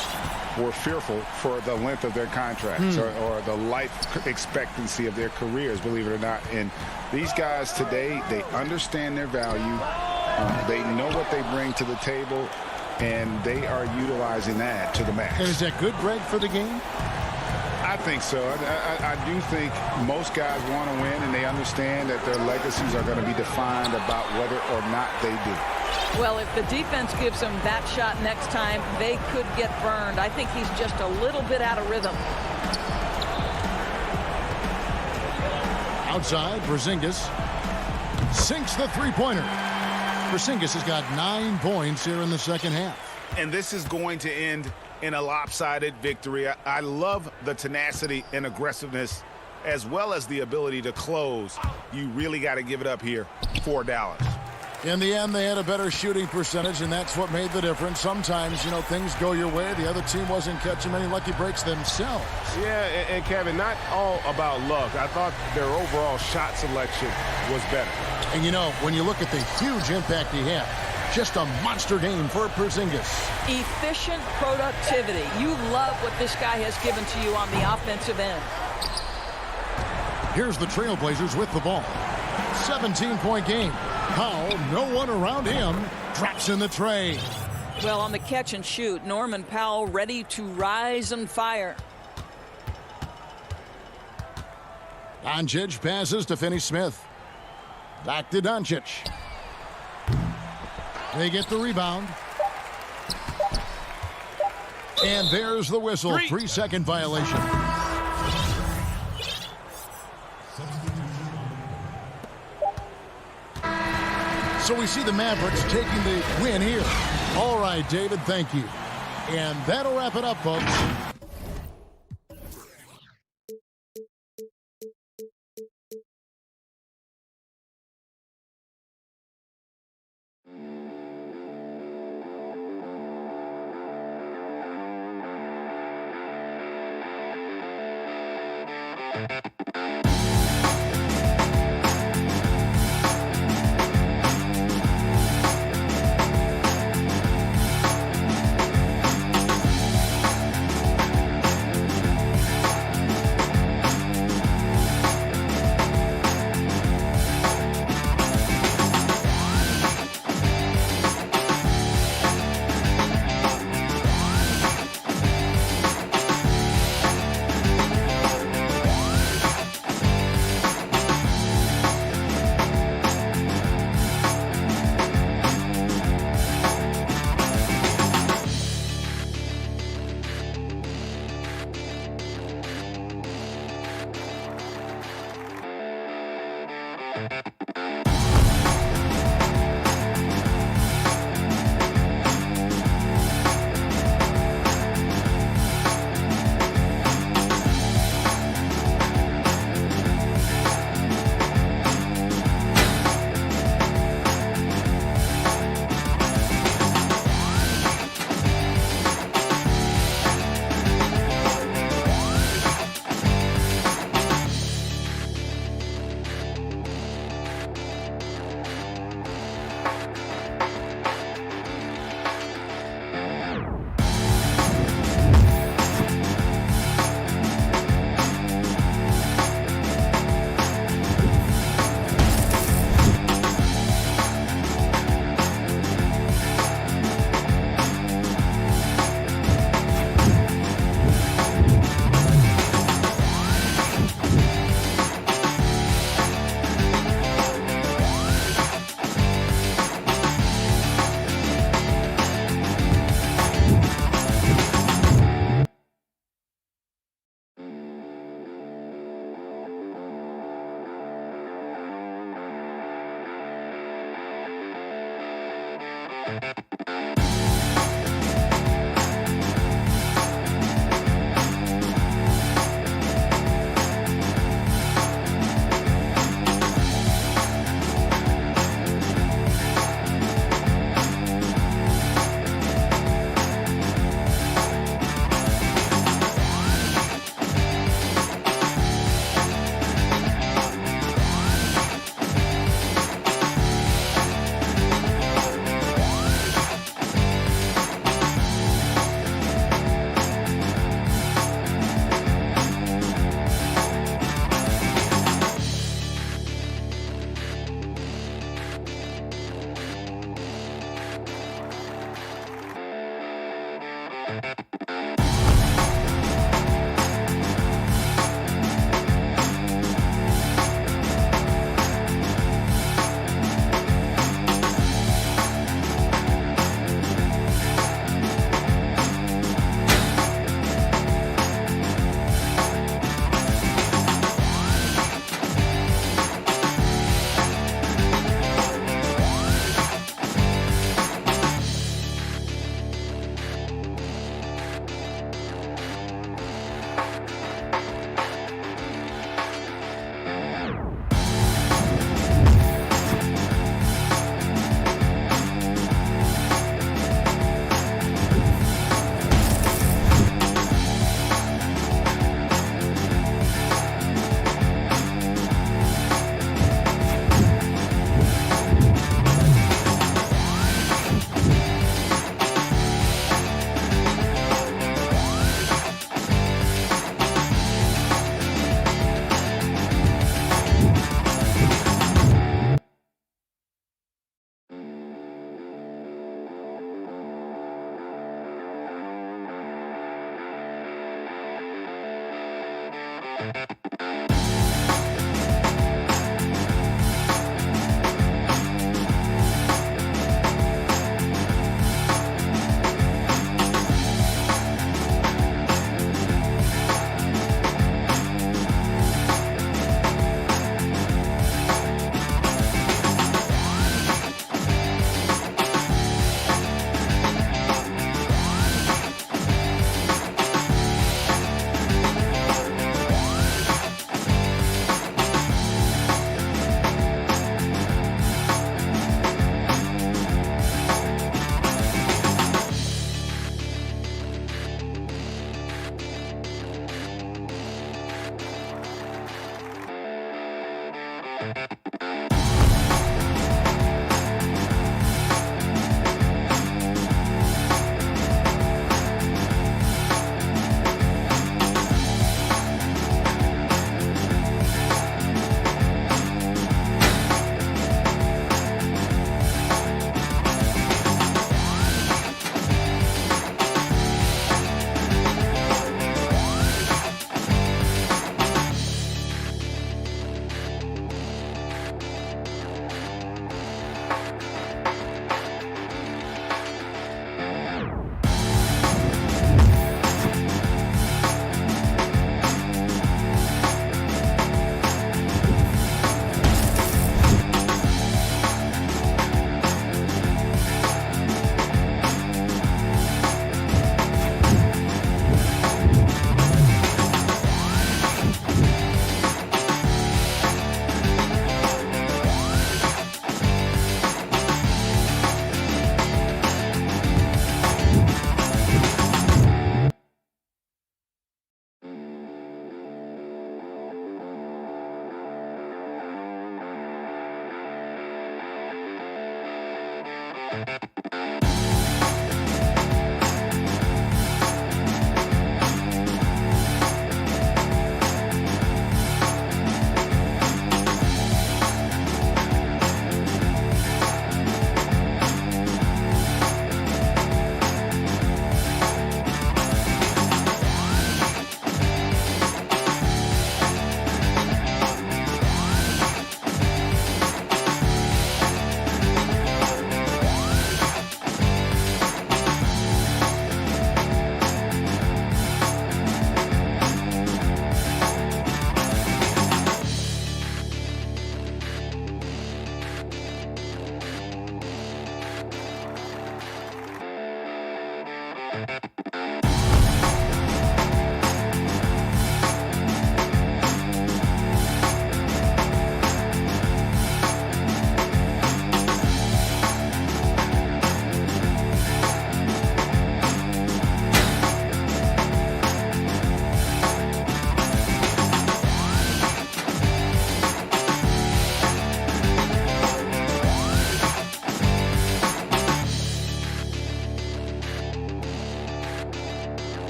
were fearful for the length of their contracts or the life expectancy of their careers, believe it or not. And these guys today, they understand their value. They know what they bring to the table. and they are utilizing that to the max. And is that good, Greg, for the game? I think so. I do think most guys want to win, and they understand that their legacies are going to be defined about whether or not they do. Well, if the defense gives them that shot next time, they could get burned. I think he's just a little bit out of rhythm. Outside, Porzingis sinks the three-pointer. Porzingis has got 9 points here in the second half. And this is going to end in a lopsided victory. I love the tenacity and aggressiveness as well as the ability to close. You really got to give it up here for Dallas. In the end, they had a better shooting percentage, and that's what made the difference. Sometimes, you know, things go your way. The other team wasn't catching many lucky breaks themselves. Yeah, and Kevin, not all about luck. I thought their overall shot selection was better. And, you know, when you look at the huge impact he had, just a monster game for Porzingis. Efficient productivity. You love what this guy has given to you on the offensive end. Here's the Trailblazers with the ball. 17-point game. Powell, no one around him, drops in the tray. Well, on the catch and shoot, Norman Powell ready to rise and fire. Doncic passes to Finney-Smith. Back to Doncic. They get the rebound. And there's the whistle. 3-second violation. So we see the Mavericks taking the win here. All right, David, thank you. And that'll wrap it up, folks.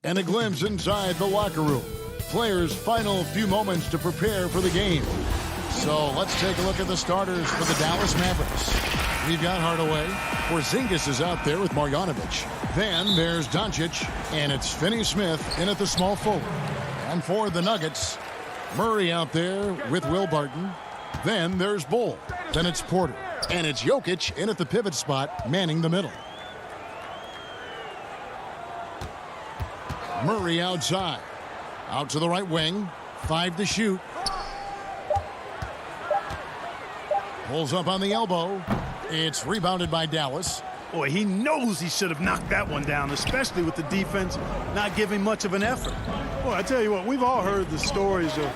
And a glimpse inside the locker room. Players' final few moments to prepare for the game. So let's take a look at the starters for the Dallas Mavericks. We've got Hardaway. Porzingis is out there with Marjanovic. Then there's Doncic, and it's Finney-Smith in at the small forward. And for the Nuggets, Murray out there with Will Barton. Then there's Bull. Then it's Porter. And it's Jokic in at the pivot spot, manning the middle. Murray outside. Out to the right wing. 5 to shoot. Pulls up on the elbow. It's rebounded by Dallas. Boy, he knows he should have knocked that one down, especially with the defense not giving much of an effort. Boy, I tell you what, we've all heard the stories of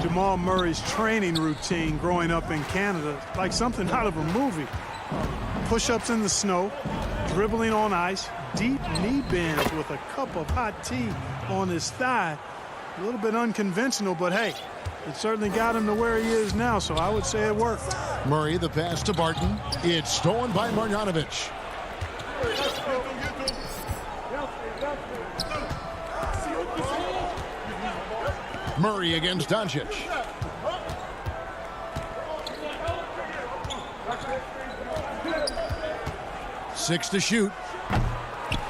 Jamal Murray's training routine growing up in Canada, like something out of a movie. Push-ups in the snow, dribbling on ice, deep knee bends with a cup of hot tea on his thigh. A little bit unconventional, but hey, it certainly got him to where he is now, so I would say it worked. Murray, the pass to Barton. It's stolen by Marjanovic. Murray against Doncic. Six to shoot.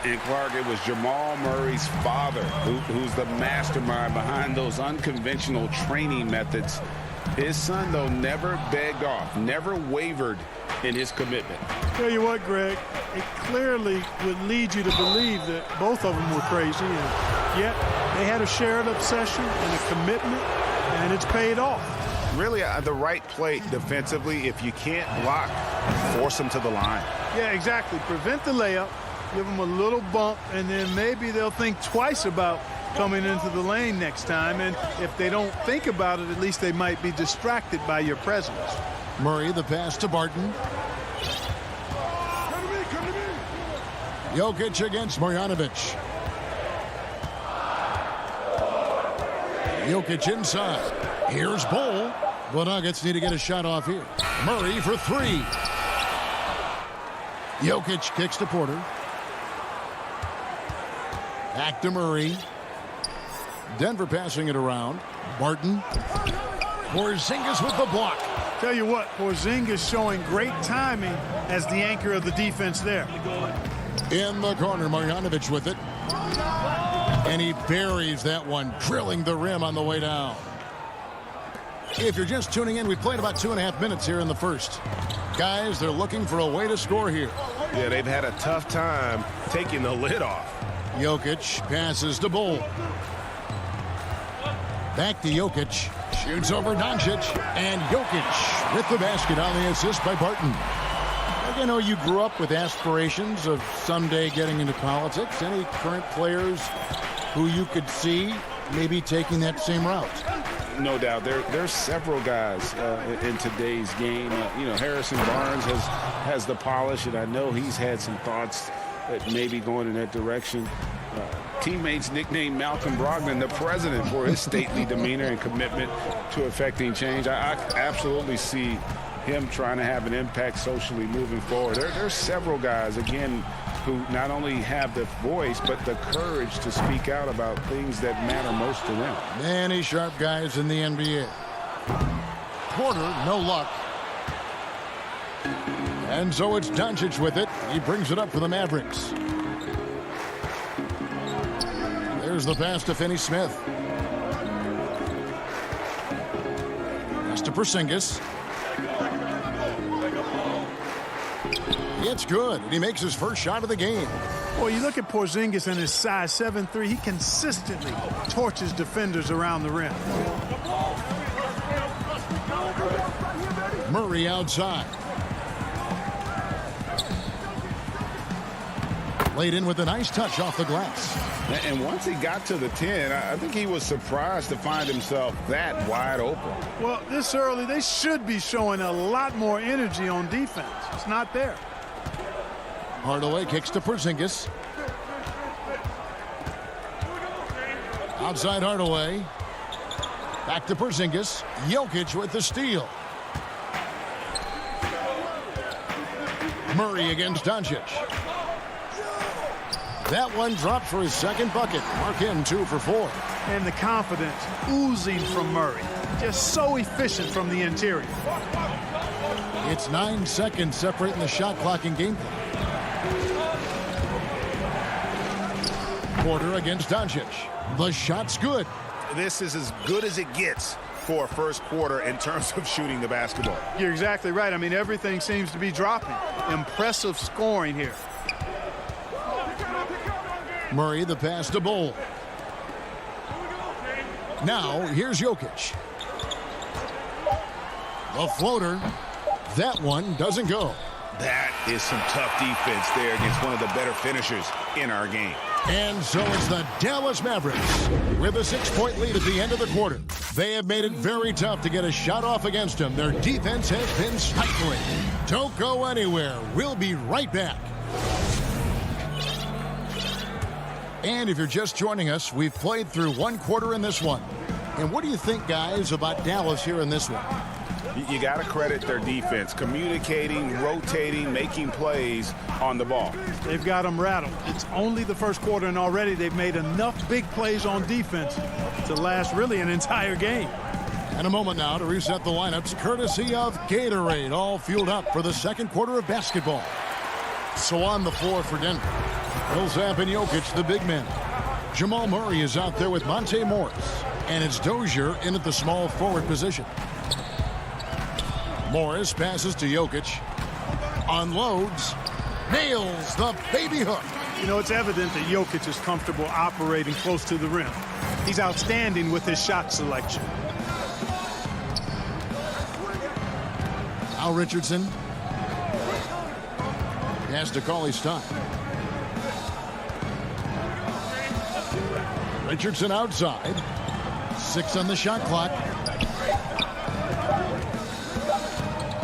And Clark, it was Jamal Murray's father who's the mastermind behind those unconventional training methods. His son, though, never begged off, never wavered in his commitment. Tell you what, Greg, it clearly would lead you to believe that both of them were crazy, and yet they had a shared obsession and a commitment, and it's paid off. Really, the right play defensively. If you can't block, force them to the line. Yeah, exactly. Prevent the layup, give them a little bump, and then maybe they'll think twice about coming into the lane next time. And if they don't think about it, at least they might be distracted by your presence. Murray, the pass to Barton. Jokic against Marjanovic. Jokic inside. Here's Bull. The Nuggets need to get a shot off here. Murray for 3. Jokic kicks to Porter. Back to Murray. Denver passing it around. Barton. Porzingis with the block. Tell you what, Porzingis showing great timing as the anchor of the defense there. In the corner, Marjanovic with it. And he buries that one, drilling the rim on the way down. If you're just tuning in, we've played about 2.5 minutes here in the first. Guys, they're looking for a way to score here. Yeah, they've had a tough time taking the lid off. Jokic passes to Bull. Back to Jokic. Shoots over Doncic. And Jokic with the basket on the assist by Barton. I know you grew up with aspirations of someday getting into politics. Any current players who you could see maybe taking that same route? No doubt. There's several guys in today's game. Harrison Barnes has the polish, and I know he's had some thoughts that maybe going in that direction. Teammates nicknamed Malcolm Brogdon the president for his stately demeanor and commitment to effecting change. I absolutely see him trying to have an impact socially moving forward. There's several guys, again, who not only have the voice, but the courage to speak out about things that matter most to them. Many sharp guys in the NBA. Porter, no luck. And so it's Doncic with it. He brings it up for the Mavericks. There's the pass to Finney-Smith. Pass to Porzingis. It's good, and he makes his first shot of the game. Well, you look at Porzingis and his size 7'3", he consistently torches defenders around the rim. Murray outside. Laid in with a nice touch off the glass. And once he got to the 10, I think he was surprised to find himself that wide open. Well, this early, they should be showing a lot more energy on defense. It's not there. Hardaway kicks to Porzingis. Outside Hardaway. Back to Porzingis. Jokic with the steal. Murray against Doncic. That one dropped for his second bucket. Mark him 2 for 4. And the confidence oozing from Murray. Just so efficient from the interior. It's 9 seconds separating the shot clock and game clock. Porter against Doncic. The shot's good. This is as good as it gets for a first quarter in terms of shooting the basketball. You're exactly right. I mean, everything seems to be dropping. Impressive scoring here. Murray the pass to Bull. Now here's Jokic. The floater. That one doesn't go. That is some tough defense there against one of the better finishers in our game. And so it's the Dallas Mavericks with a 6-point lead at the end of the quarter. They have made it very tough to get a shot off against them. Their defense has been stifling. Don't go anywhere. We'll be right back. And if you're just joining us, we've played through 1 quarter in this one. And what do you think, guys, about Dallas here in this one? You got to credit their defense, communicating, rotating, making plays on the ball. They've got them rattled. It's only the first quarter, and already they've made enough big plays on defense to last really an entire game. And a moment now to reset the lineups, courtesy of Gatorade, all fueled up for the second quarter of basketball. So on the floor for Denver, Millsap and Jokic, the big men. Jamal Murray is out there with Monte Morris, and it's Dozier in at the small forward position. Morris passes to Jokic, unloads, nails the baby hook. You know, it's evident that Jokic is comfortable operating close to the rim. He's outstanding with his shot selection. Al Richardson has to call his time. Richardson outside. 6 on the shot clock.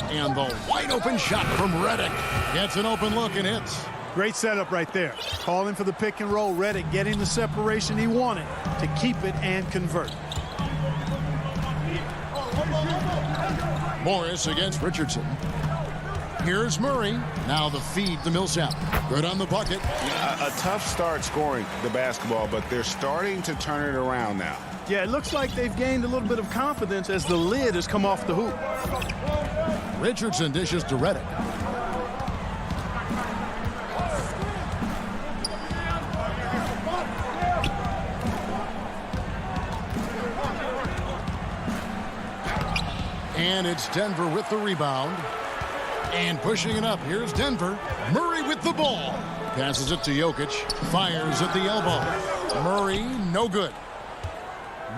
And the wide open shot from Redick. Gets an open look and hits. Great setup right there. Calling for the pick and roll. Redick getting the separation he wanted to keep it and convert. Morris against Richardson. Here's Murray. Now the feed to Millsap. Good on the bucket. A tough start scoring the basketball, but they're starting to turn it around now. Yeah, it looks like they've gained a little bit of confidence as the lid has come off the hoop. Richardson dishes to Redick. And it's Denver with the rebound. And pushing it up, here's Denver. Murray with the ball. Passes it to Jokic. Fires at the elbow. Murray, no good.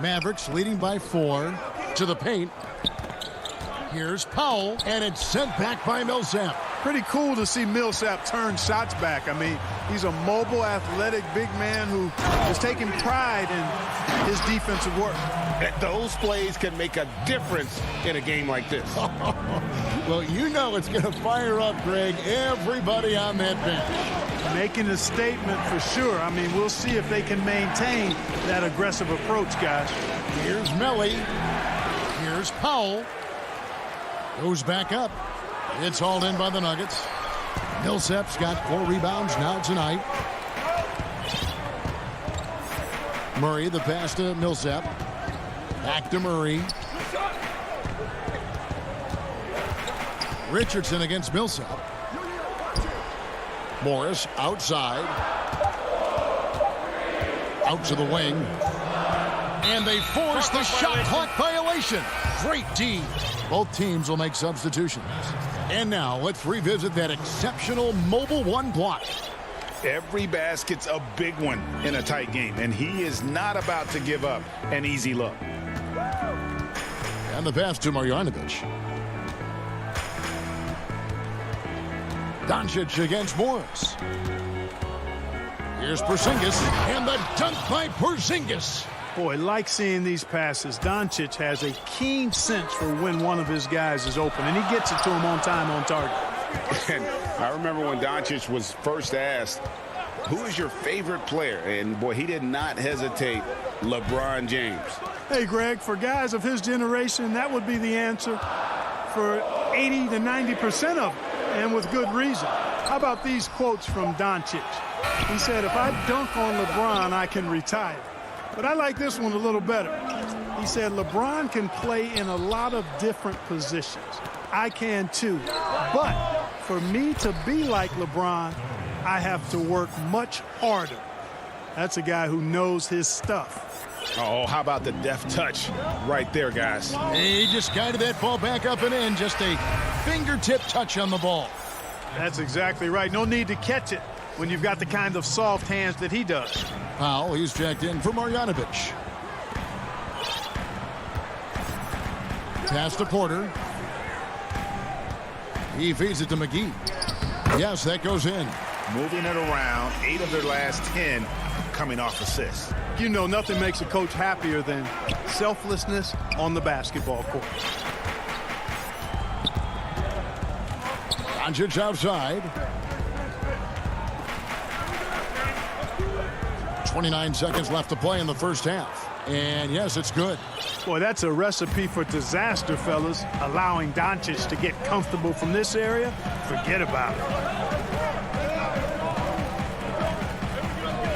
Mavericks leading by 4 to the paint. Here's Powell, and it's sent back by Millsap. Pretty cool to see Millsap turn shots back. I mean, he's a mobile, athletic, big man who is taking pride in his defensive work. Those plays can make a difference in a game like this. Well, you know it's going to fire up, Greg, everybody on that bench. Making a statement for sure. I mean, we'll see if they can maintain that aggressive approach, guys. Here's Melly. Here's Powell. Goes back up. It's hauled in by the Nuggets. Millsap's got 4 rebounds now tonight. Murray, the pass to Millsap. Back to Murray. Richardson against Millsap. Morris outside. Out to the wing. And they force the shot clock violation. Great D. Both teams will make substitutions. And now let's revisit that exceptional Mobile One block. Every basket's a big one in a tight game, and he is not about to give up an easy look. And the pass to Marjanovic. Doncic against Morris. Here's Porzingis, and the dunk by Porzingis. Boy, like seeing these passes. Doncic has a keen sense for when one of his guys is open, and he gets it to him on time, on target. And I remember when Doncic was first asked, who is your favorite player? And, boy, he did not hesitate. LeBron James. Hey, Greg, for guys of his generation, that would be the answer for 80 to 90% of them. and with good reason. How about these quotes from Doncic? He said, if I dunk on LeBron, I can retire. But I like this one a little better. He said, LeBron can play in a lot of different positions. I can too. But for me to be like LeBron, I have to work much harder. That's a guy who knows his stuff. Oh, how about the deft touch right there, guys? He just guided that ball back up and in. Just a fingertip touch on the ball. That's exactly right. No need to catch it when you've got the kind of soft hands that he does. Powell, he's checked in for Marjanovic. Pass to Porter. He feeds it to McGee. Yes, that goes in. Moving it around, 8 of their last 10 coming off assists. You know, nothing makes a coach happier than selflessness on the basketball court. Doncic outside. 29 seconds left to play in the first half. And yes, it's good. Boy, that's a recipe for disaster, fellas. Allowing Doncic to get comfortable from this area, forget about it.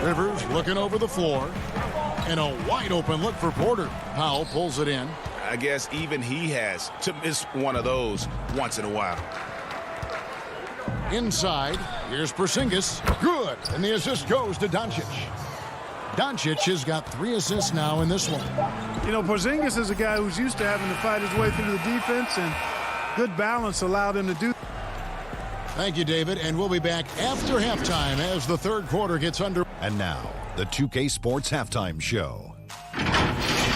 Rivers looking over the floor. And a wide open look for Porter. Powell pulls it in. I guess even he has to miss one of those once in a while. Inside, here's Porzingis. Good. And the assist goes to Doncic. Doncic has got 3 assists now in this one. You know, Porzingis is a guy who's used to having to fight his way through the defense, and good balance allowed him to do. Thank you, David. And we'll be back after halftime as the third quarter gets under. And now, the 2K Sports Halftime Show.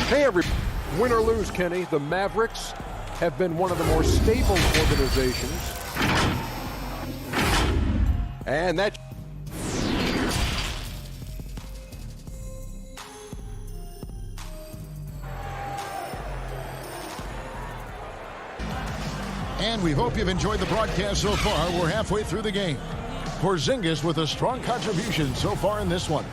Hey, everybody. Win or lose, Kenny, the Mavericks have been one of the more stable organizations. And that... And we hope you've enjoyed the broadcast so far. We're halfway through the game. Porzingis with a strong contribution so far in this one.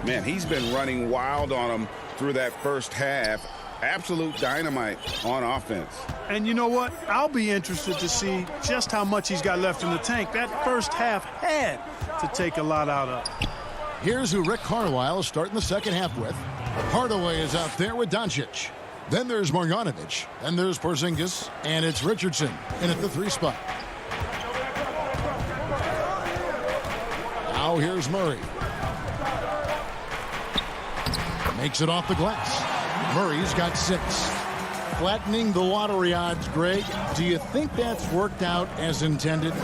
Man, he's been running wild on him through that first half. Absolute dynamite on offense. And you know what? I'll be interested to see just how much he's got left in the tank. That first half had to take a lot out of. Here's who Rick Carlisle is starting the second half with. Hardaway is out there with Doncic. Then there's Marjanovic. Then there's Porzingis. And it's Richardson in at the 3 spot. Now here's Murray. Makes it off the glass. Murray's got 6. Flattening the lottery odds, Greg. Do you think that's worked out as intended?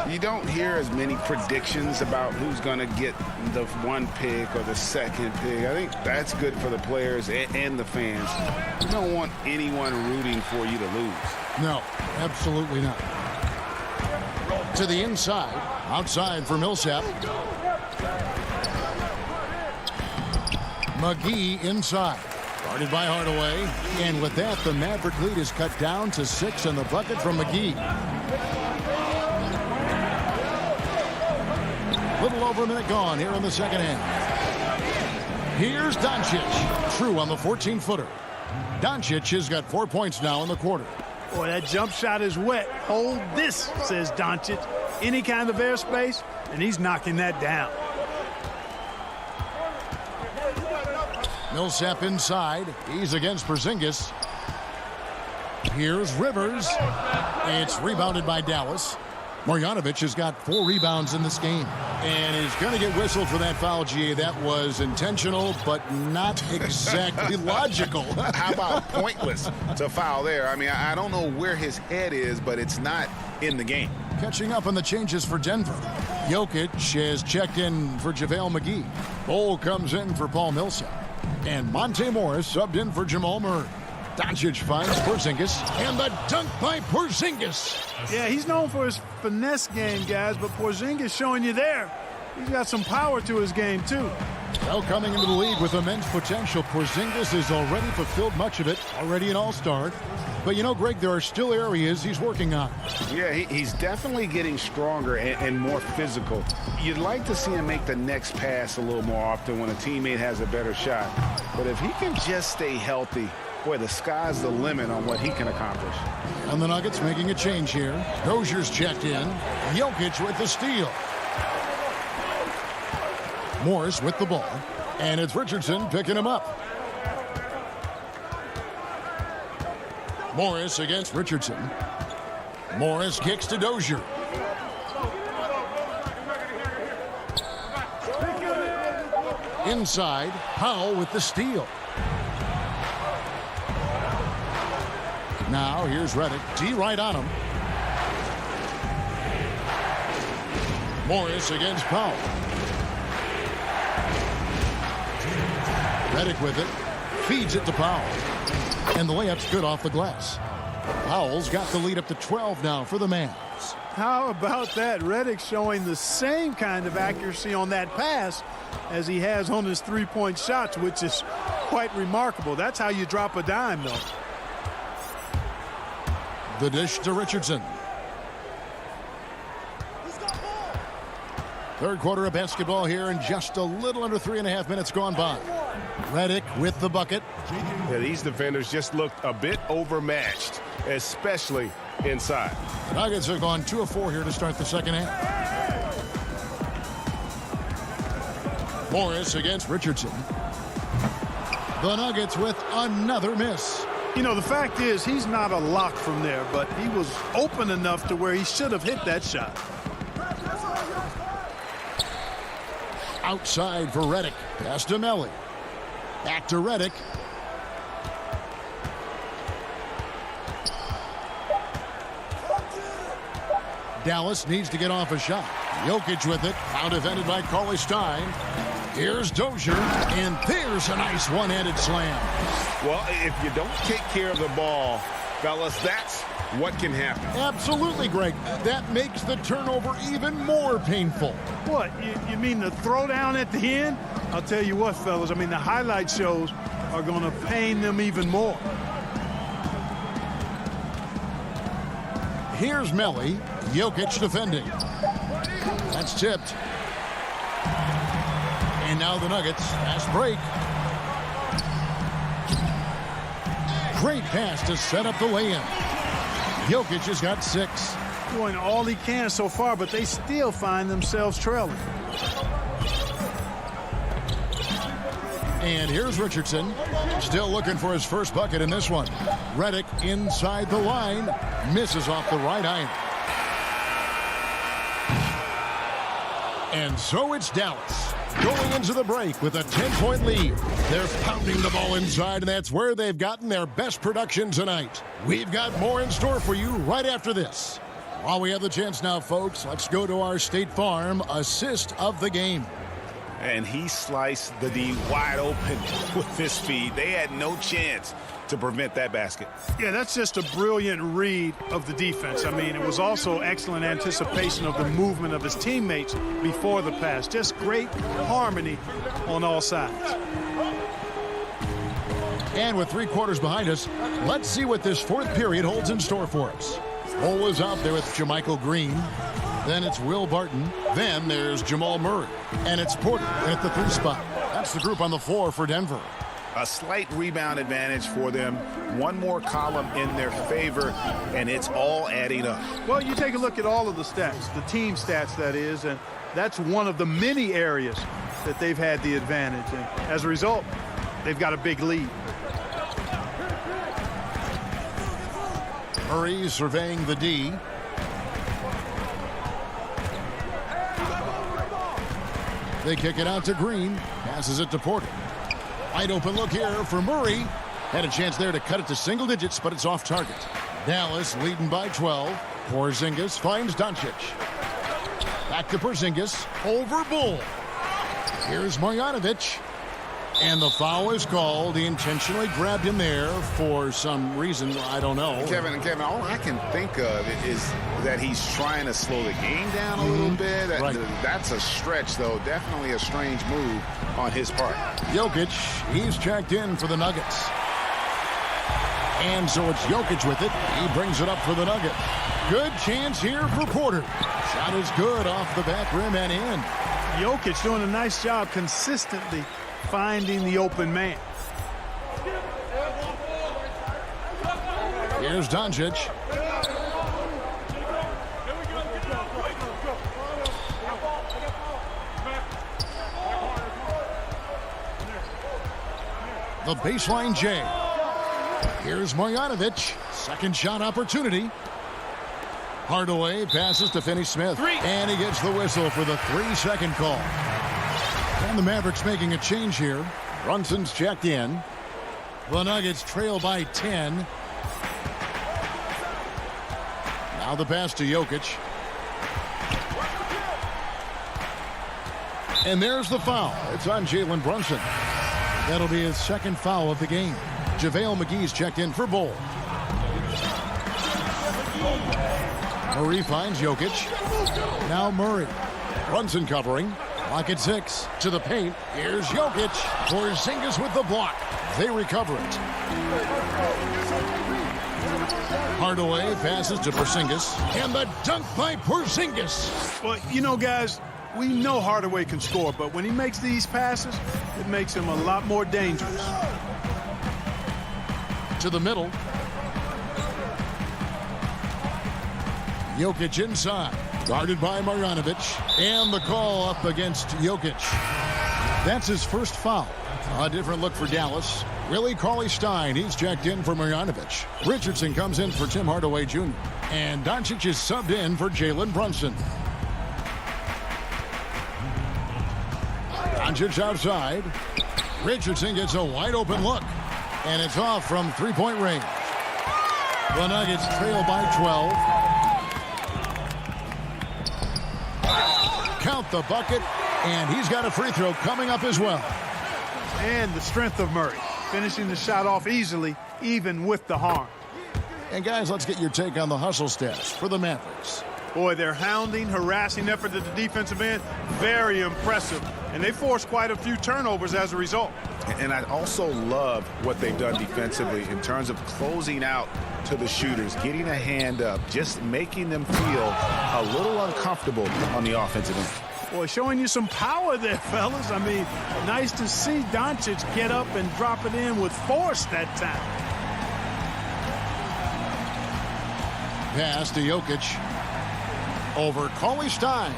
You don't hear as many predictions about who's going to get the 1 pick or the 2nd pick. I think that's good for the players and the fans. You don't want anyone rooting for you to lose. No, absolutely not. To the inside. Outside for Millsap. McGee inside. Guarded by Hardaway. And with that, the Maverick lead is cut down to 6 in the bucket from McGee. Little over a minute gone here in the second half. Here's Doncic. True on the 14-footer. Doncic has got 4 points now in the quarter. Boy, that jump shot is wet. Hold this, says Doncic. Any kind of airspace, and he's knocking that down. Millsap inside. He's against Porzingis. Here's Rivers. It's rebounded by Dallas. Marjanovic has got 4 rebounds in this game. And is going to get whistled for that foul, GA. That was intentional, but not exactly logical. How about pointless to foul there? I mean, I don't know where his head is, but it's not in the game. Catching up on the changes for Denver. Jokic has checked in for JaVale McGee. Cole comes in for Paul Millsap. And Monte Morris subbed in for Jamal Murray. Doncic finds Porzingis, and the dunk by Porzingis. Yeah, he's known for his finesse game, guys, but Porzingis showing you there. He's got some power to his game, too. Well, coming into the league with immense potential, Porzingis has already fulfilled much of it, already an all-star. But, you know, Greg, there are still areas he's working on. Yeah, he's definitely getting stronger and more physical. You'd like to see him make the next pass a little more often when a teammate has a better shot. But if he can just stay healthy, boy, the sky's the limit on what he can accomplish. And the Nuggets making a change here. Dozier's checked in. Jokic with the steal. Morris with the ball. And it's Richardson picking him up. Morris against Richardson. Morris kicks to Dozier. Inside, Powell with the steal. Now here's Redick. D right on him. Morris against Powell. Redick with it. Feeds it to Powell. And the layup's good off the glass. Powell's got the lead up to 12 now for the Mavs. How about that? Redick showing the same kind of accuracy on that pass as he has on his three-point shots, which is quite remarkable. That's how you drop a dime, though. The dish to Richardson. Third quarter of basketball here, and just a little under 3.5 minutes gone by. Redick with the bucket. Yeah, these defenders just looked a bit overmatched, especially inside. Nuggets have gone 2 of 4 here to start the second half. Morris against Richardson. The Nuggets with another miss. You know, the fact is he's not a lock from there, but he was open enough to where he should have hit that shot. Outside for Redick. Pass to Melly. Back to Redick. Dallas needs to get off a shot. Jokic with it. Now defended by Cauley Stein. Here's Dozier, and there's a nice one-handed slam. Well, if you don't take care of the ball, fellas, that's what can happen. Absolutely, Greg. That makes the turnover even more painful. What, you mean the throwdown at the end? I'll tell you what, fellas, I mean, the highlight shows are going to pain them even more. Here's Melly. Jokic defending. That's tipped. And now the Nuggets. Fast break. Great pass to set up the lay-in. Jokic has got 6. Doing all he can so far, but they still find themselves trailing. And here's Richardson. Still looking for his first bucket in this one. Redick inside the line. Misses off the right iron. And so it's Dallas going into the break with a 10-point lead. They're pounding the ball inside, and that's where they've gotten their best production tonight. We've got more in store for you right after this. While we have the chance now, folks, let's go to our State Farm assist of the game. And he sliced the D wide open with his feed. They had no chance to prevent that basket. Yeah, that's just a brilliant read of the defense. I mean, it was also excellent anticipation of the movement of his teammates before the pass. Just great harmony on all sides. And with 3 quarters behind us, let's see what this fourth period holds in store for us. Cole is out there with Jermichael Green. Then it's Will Barton. Then there's Jamal Murray. And it's Porter at the 3 spot. That's the group on the floor for Denver. A slight rebound advantage for them. One more column in their favor, and it's all adding up. Well, you take a look at all of the stats, the team stats, that is, and that's one of the many areas that they've had the advantage. And as a result, they've got a big lead. Murray surveying the D. They kick it out to Green. Passes it to Porter. Wide open look here for Murray. Had a chance there to cut it to single digits, but it's off target. Dallas leading by 12. Porzingis finds Doncic. Back to Porzingis. Over Bull. Here's Marjanovic. And the foul is called. He intentionally grabbed him there for some reason. I don't know. Kevin, all I can think of is that he's trying to slow the game down a little bit. Right. That's a stretch, though. Definitely a strange move on his part. Jokic, he's checked in for the Nuggets. And so it's Jokic with it. He brings it up for the Nuggets. Good chance here for Porter. Shot is good off the back rim and in. Jokic doing a nice job consistently finding the open man. Here's Doncic. The baseline J. Here's Marjanovic. Second shot opportunity. Hardaway passes to Finney-Smith. And he gets the whistle for the 3-second call. And the Mavericks making a change here. Brunson's checked in. The Nuggets trail by 10. Now the pass to Jokic. And there's the foul. It's on Jalen Brunson. That'll be his second foul of the game. JaVale McGee's checked in for Bull. Murray finds Jokic. Now Murray. Brunson covering. Clock at 6. To the paint. Here's Jokic. Porzingis with the block. They recover it. Hardaway passes to Porzingis. And the dunk by Porzingis. Well, you know, guys, we know Hardaway can score, but when he makes these passes, it makes him a lot more dangerous. To the middle. Jokic inside. Guarded by Marjanovic. And the call up against Jokic. That's his first foul. A different look for Dallas. Willie Cauley-Stein, he's checked in for Marjanovic. Richardson comes in for Tim Hardaway Jr. And Doncic is subbed in for Jalen Brunson. Doncic outside. Richardson gets a wide open look. And it's off from three-point range. The Nuggets trail by 12. Count the bucket. And he's got a free throw coming up as well. And the strength of Murray, finishing the shot off easily, even with the harm. And guys, let's get your take on the hustle stats for the Mavericks. Boy, their hounding, harassing effort at the defensive end, very impressive. And they forced quite a few turnovers as a result. And I also love what they've done defensively in terms of closing out to the shooters, getting a hand up, just making them feel a little uncomfortable on the offensive end. Boy, showing you some power there, fellas. I mean, nice to see Doncic get up and drop it in with force that time. Pass to Jokic. Over Cauley-Stein.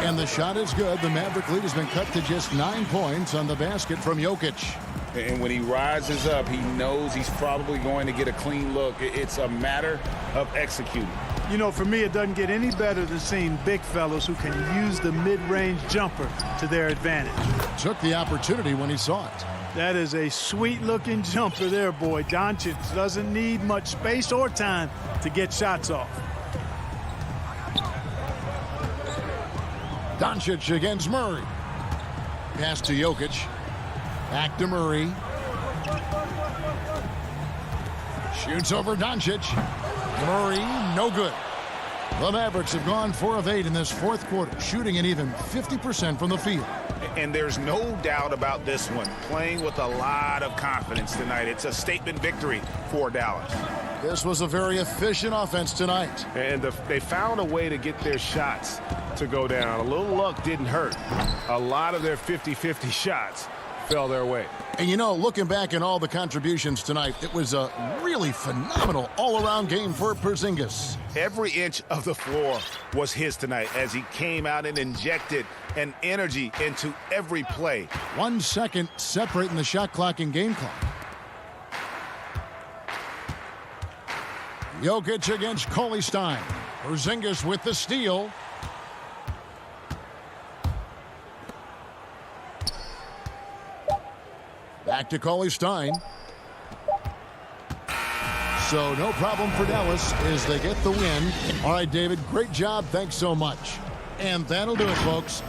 And the shot is good. The Maverick lead has been cut to just 9 points on the basket from Jokic. And when he rises up, he knows he's probably going to get a clean look. It's a matter of executing. You know, for me, it doesn't get any better than seeing big fellas who can use the mid-range jumper to their advantage. Took the opportunity when he saw it. That is a sweet-looking jumper there, boy. Doncic doesn't need much space or time to get shots off. Doncic against Murray. Pass to Jokic. Back to Murray. Shoots over Doncic. Murray, no good. The Mavericks have gone 4 of 8 in this fourth quarter, shooting an even 50% from the field. And there's no doubt about this one. Playing with a lot of confidence tonight. It's a statement victory for Dallas. This was a very efficient offense tonight. And they found a way to get their shots to go down. A little luck didn't hurt. A lot of their 50-50 shots fell their way. And you know, looking back at all the contributions tonight, it was a really phenomenal all-around game for Porzingis. Every inch of the floor was his tonight as he came out and injected an energy into every play. 1 second separating the shot clock and game clock. Jokic against Cauley-Stein. Porzingis with the steal. Back to Cauley-Stein. So no problem for Dallas as they get the win. All right, David, great job. Thanks so much. And that'll do it, folks.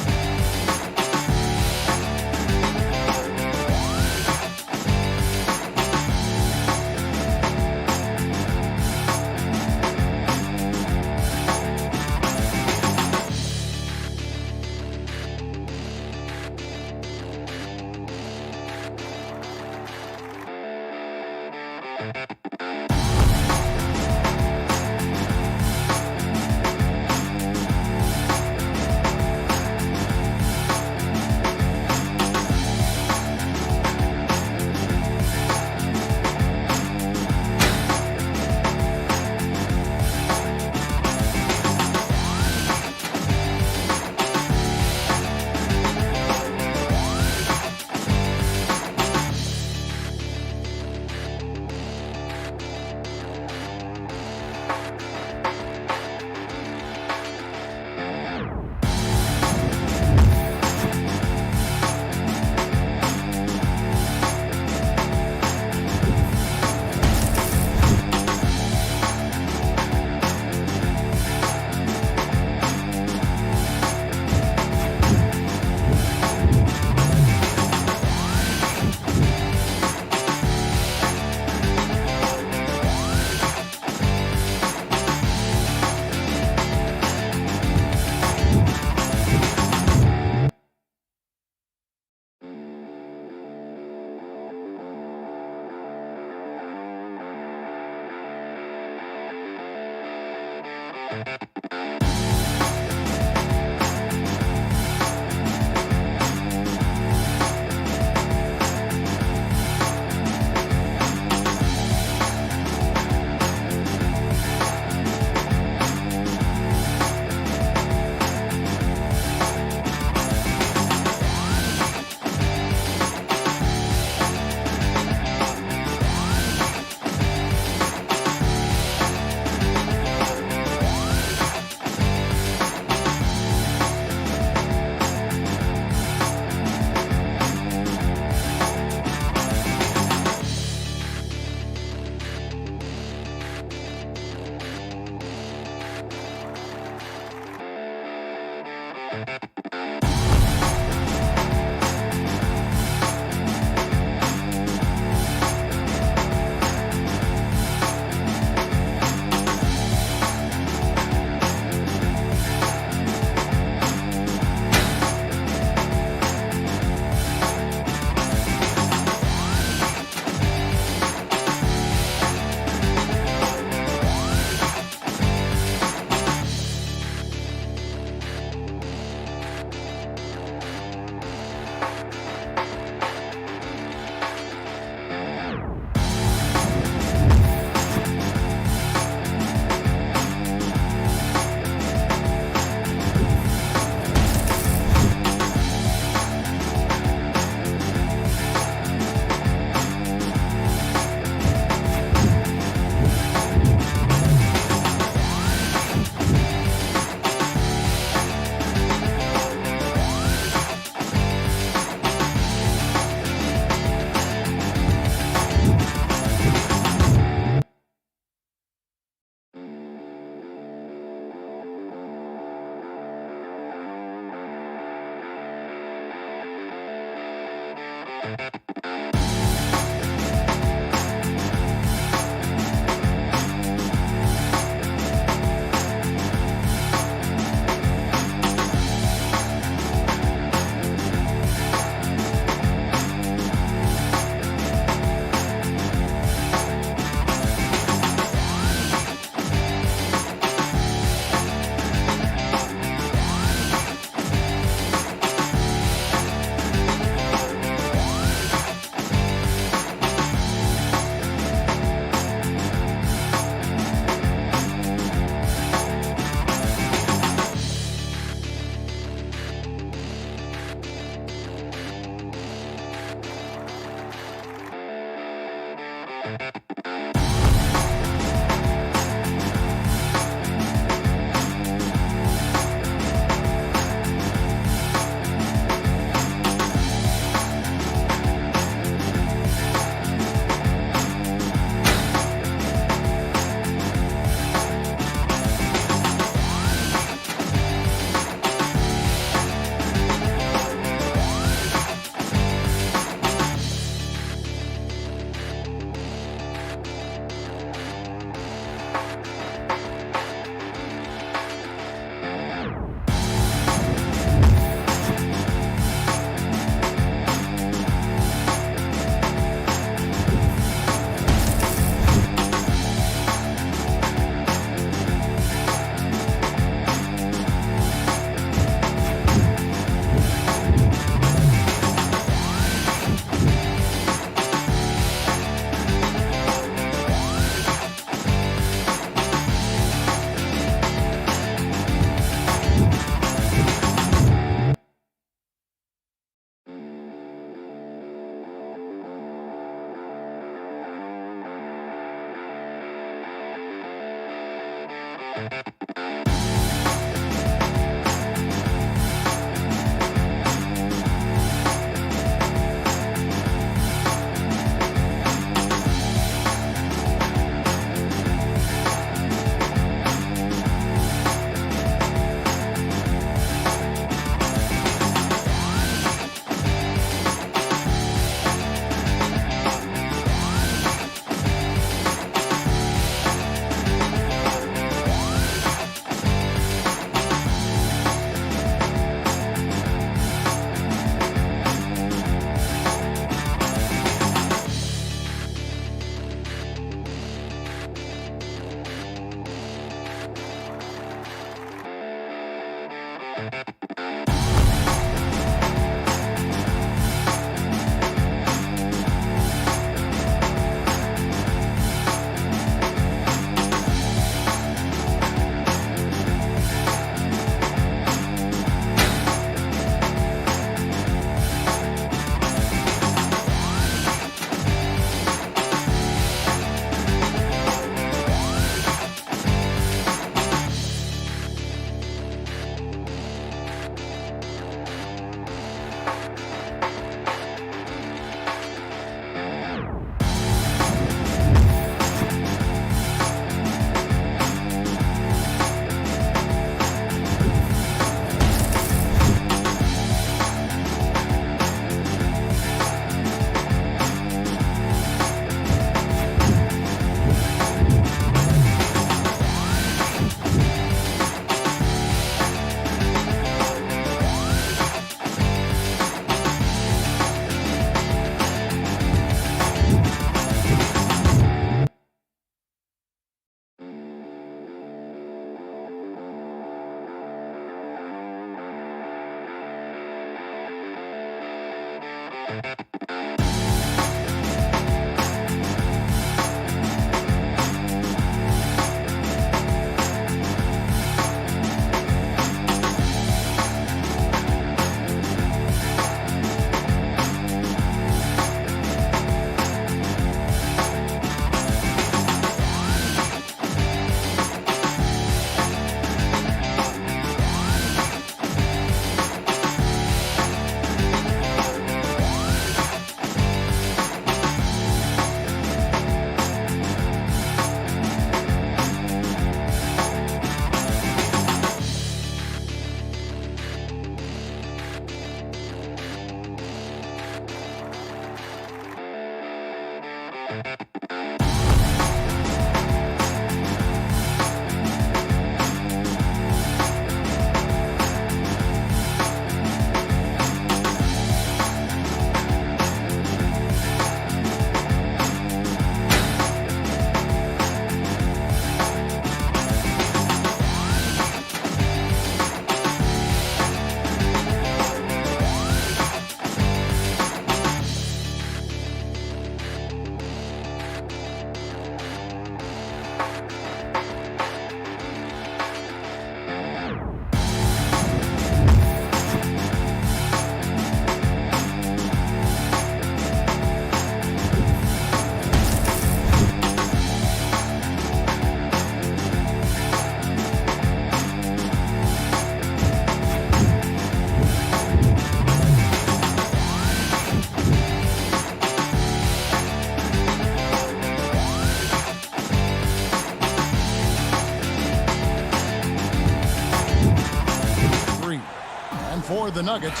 For the Nuggets,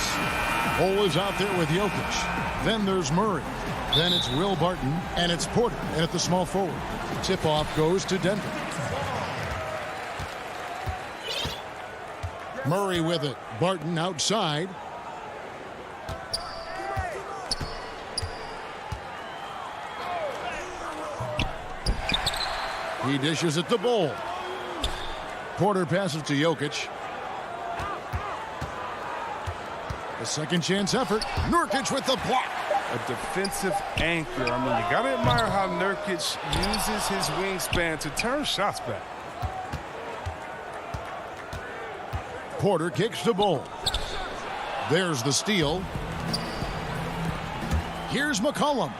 Cole is out there with Jokic. Then there's Murray. Then it's Will Barton, and it's Porter. And at the small forward, tip-off goes to Denver. Murray with it. Barton outside. He dishes it to Bol. Porter passes to Jokic. A second chance effort. Nurkic with the block. A defensive anchor. I mean, you got to admire how Nurkic uses his wingspan to turn shots back. Porter kicks to Bol. There's the steal. Here's McCollum.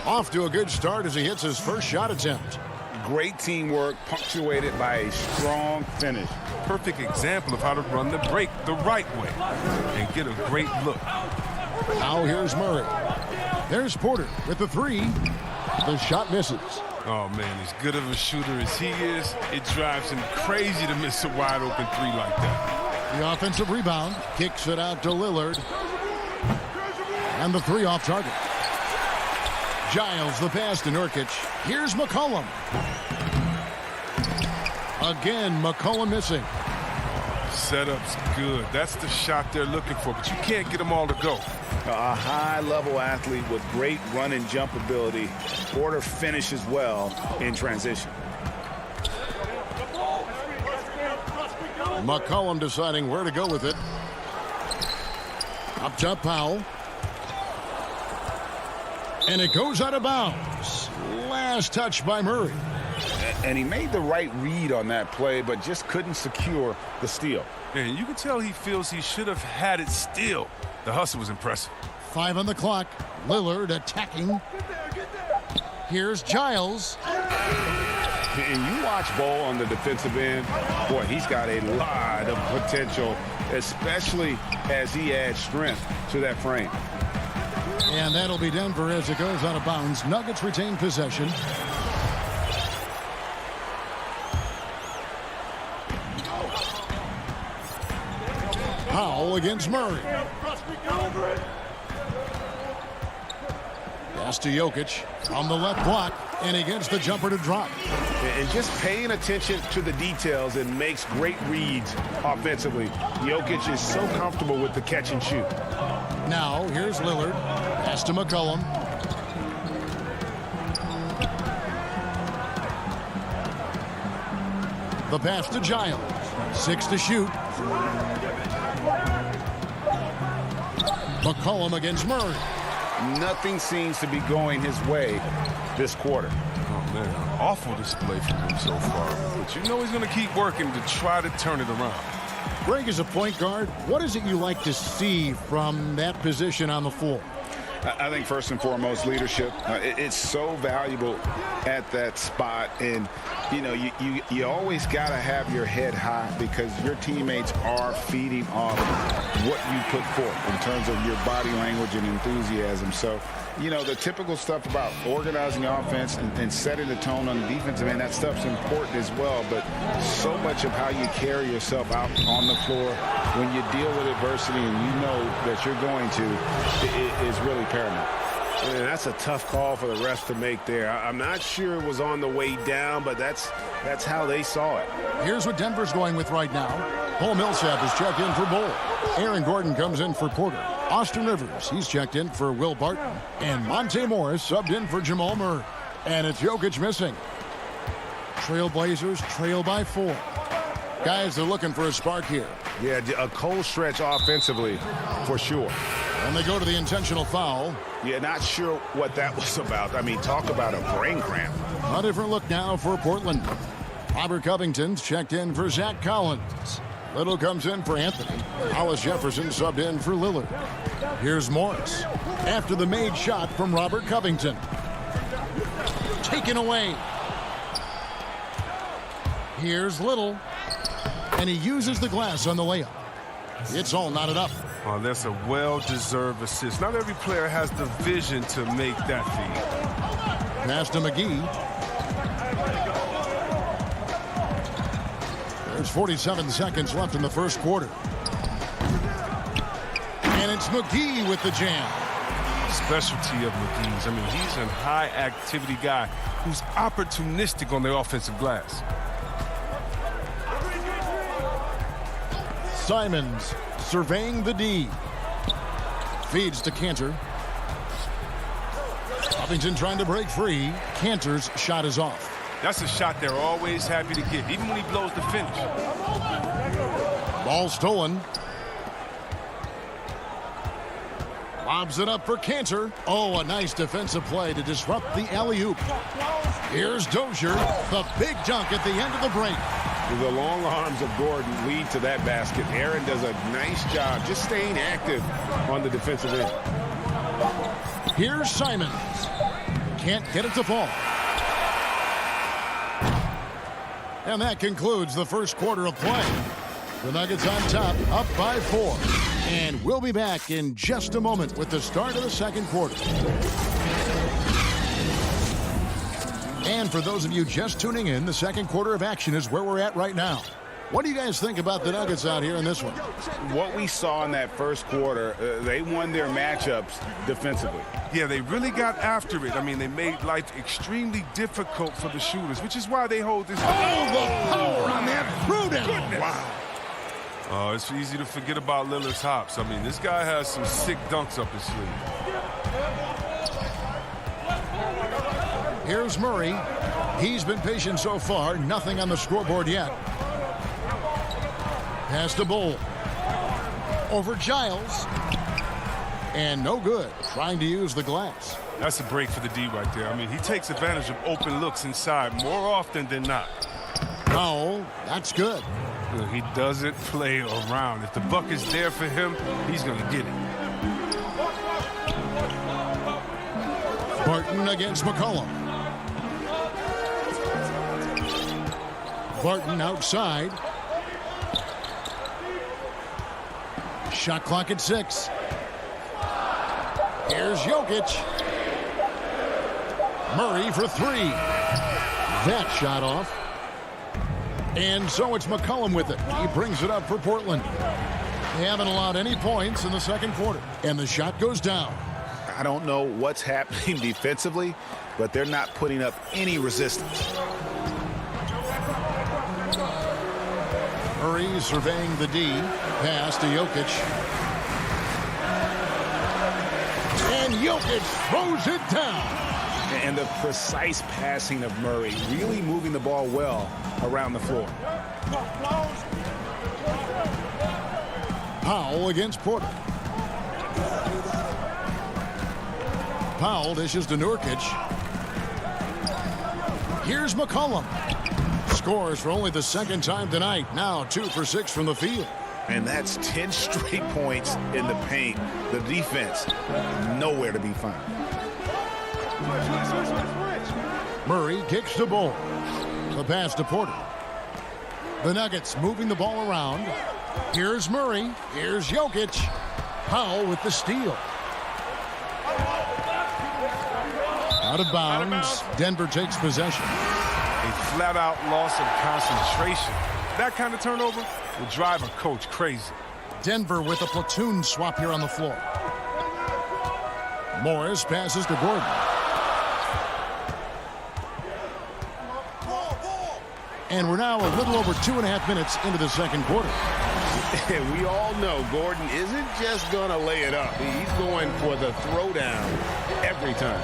Off to a good start as he hits his first shot attempt. Great teamwork punctuated by a strong finish. Perfect example of how to run the break the right way and get a great look. Now here's Murray. There's Porter with the three. The shot misses. Oh, man, as good of a shooter as he is, it drives him crazy to miss a wide-open three like that. The offensive rebound kicks it out to Lillard. And the three off target. Giles the pass to Nurkic. Here's McCollum. Again, McCollum missing. Setup's good. That's the shot they're looking for, but you can't get them all to go. A high-level athlete with great run and jump ability. Porter finishes well in transition. McCollum deciding where to go with it. Up top, Powell. And it goes out of bounds. Last touch by Murray. And he made the right read on that play, but just couldn't secure the steal. And you can tell he feels he should have had it still. The hustle was impressive. 5 on the clock. Lillard attacking. Here's Giles. And you watch Ball on the defensive end. Boy, he's got a lot of potential, especially as he adds strength to that frame. And that'll be Denver as it goes out of bounds. Nuggets retain possession. Powell against Murray. Pass to Jokic on the left block, and he gets the jumper to drop. And just paying attention to the details and makes great reads offensively. Jokic is so comfortable with the catch and shoot. Now here's Lillard. Pass to McCollum. The pass to Giles. 6 to shoot. McCollum against Murray. Nothing seems to be going his way this quarter. Oh, man, awful display from him so far. But you know he's going to keep working to try to turn it around. Greg, is a point guard, what is it you like to see from that position on the floor? I think first and foremost, leadership. It's so valuable at that spot. And, you know, you always got to have your head high because your teammates are feeding off what you put forth in terms of your body language and enthusiasm. So, you know, the typical stuff about organizing the offense and setting the tone on the defensive end, that stuff's important as well. But so much of how you carry yourself out on the floor when you deal with adversity and you know that you're going to is really paramount. And that's a tough call for the refs to make there. I'm not sure it was on the way down, but that's how they saw it. Here's what Denver's going with right now. Paul Millsap is checked in for Bull. Aaron Gordon comes in for Porter. Austin Rivers, he's checked in for Will Barton. And Monte Morris subbed in for Jamal Murray. And it's Jokic missing. Trailblazers trail by 4. Guys, they're looking for a spark here. Yeah, a cold stretch offensively, for sure. And they go to the intentional foul. Yeah, not sure what that was about. I mean, talk about a brain cramp. A different look now for Portland. Robert Covington's checked in for Zach Collins. Little comes in for Anthony. Hollis Jefferson subbed in for Lillard. Here's Morris. After the made shot from Robert Covington. Taken away. Here's Little. And he uses the glass on the layup. It's all knotted up. Oh, that's a well-deserved assist. Not every player has the vision to make that feed. Pass to McGee. There's 47 seconds left in the first quarter. And it's McGee with the jam. Specialty of McGee's. I mean, he's a high-activity guy who's opportunistic on the offensive glass. Simons surveying the D. Feeds to Cantor. Covington trying to break free. Cantor's shot is off. That's a shot they're always happy to get, even when he blows the finish. Ball stolen. Lobs it up for Cantor. Oh, a nice defensive play to disrupt the alley-oop. Here's Dozier. The big dunk at the end of the break. The long arms of Gordon lead to that basket. Aaron does a nice job just staying active on the defensive end. Here's Simons. Can't get it to fall. And that concludes the first quarter of play. The Nuggets on top, up by 4. And we'll be back in just a moment with the start of the second quarter. And for those of you just tuning in, the second quarter of action is where we're at right now. What do you guys think about the Nuggets out here in this one? What we saw in that first quarter, they won their matchups defensively. Yeah, they really got after it. I mean, they made life extremely difficult for the shooters, which is why they hold this. Oh, the power on that throwdown. Wow. Oh, it's easy to forget about Lillard's hops. I mean, this guy has some sick dunks up his sleeve. Here's Murray. He's been patient so far. Nothing on the scoreboard yet. Pass to Bull. Over Giles. And no good. Trying to use the glass. That's a break for the D right there. I mean, he takes advantage of open looks inside more often than not. Foul. That's good. Look, he doesn't play around. If the buck is there for him, he's going to get it. Barton against McCollum. Barton outside. Shot clock at 6. Here's Jokic. Murray for 3. That shot off. And so it's McCollum with it. He brings it up for Portland. They haven't allowed any points in the second quarter. And the shot goes down. I don't know what's happening defensively, but they're not putting up any resistance. Murray surveying the D. Pass to Jokic. And Jokic throws it down. And the precise passing of Murray, really moving the ball well around the floor. Powell against Porter. Powell dishes to Nurkic. Here's McCollum. Scores for only the second time tonight. Now 2 for 6 from the field. And that's 10 straight points in the paint. The defense, nowhere to be found. Murray kicks the ball. The pass to Porter. The Nuggets moving the ball around. Here's Murray. Here's Jokic. Powell with the steal. Out of bounds. Denver takes possession. A flat-out loss of concentration. That kind of turnover will drive a coach crazy. Denver with a platoon swap here on the floor. Morris passes to Gordon. And we're now a little over 2.5 minutes into the second quarter. And we all know Gordon isn't just going to lay it up. He's going for the throwdown every time.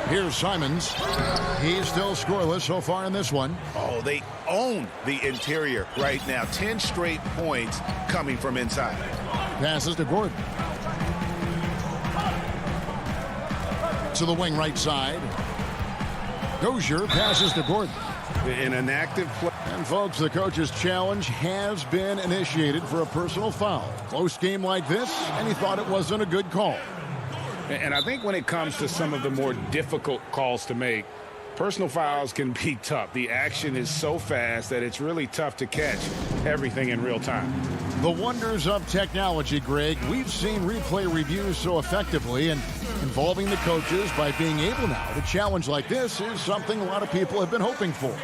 Here's Simons. He's still scoreless so far in this one. Oh, they own the interior right now. 10 straight points coming from inside. Passes to Gordon. To the wing right side. Dozier passes to Gordon. In an active play. And folks, the coach's challenge has been initiated for a personal foul. Close game like this, and he thought it wasn't a good call. And I think when it comes to some of the more difficult calls to make, personal fouls can be tough. The action is so fast that it's really tough to catch everything in real time. The wonders of technology, Greg. We've seen replay reviews so effectively, and involving the coaches by being able now to challenge like this is something a lot of people have been hoping for.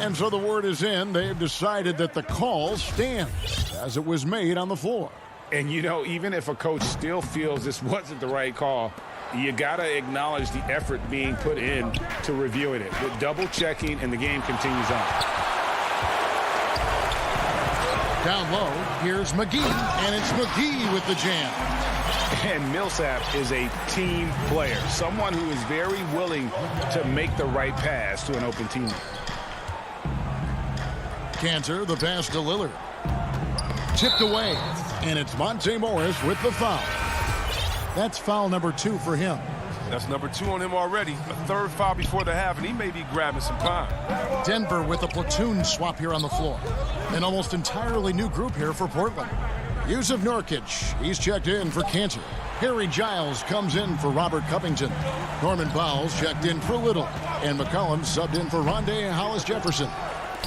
And so the word is in. They've decided that the call stands as it was made on the floor. And, you know, even if a coach still feels this wasn't the right call, you got to acknowledge the effort being put in to reviewing it. With double checking, and the game continues on. Down low, here's McGee, and it's McGee with the jam. And Millsap is a team player, someone who is very willing to make the right pass to an open teammate. Cantor, the pass to Lillard. Tipped away, and it's Monte Morris with the foul. That's foul number 2 for him. That's number 2 on him already. A third foul before the half, and he may be grabbing some time. Denver with a platoon swap here on the floor. An almost entirely new group here for Portland. Yusuf Nurkic, he's checked in for Cantor. Harry Giles comes in for Robert Covington. Norman Powell's checked in for Little. And McCollum subbed in for Rondé Hollis-Jefferson.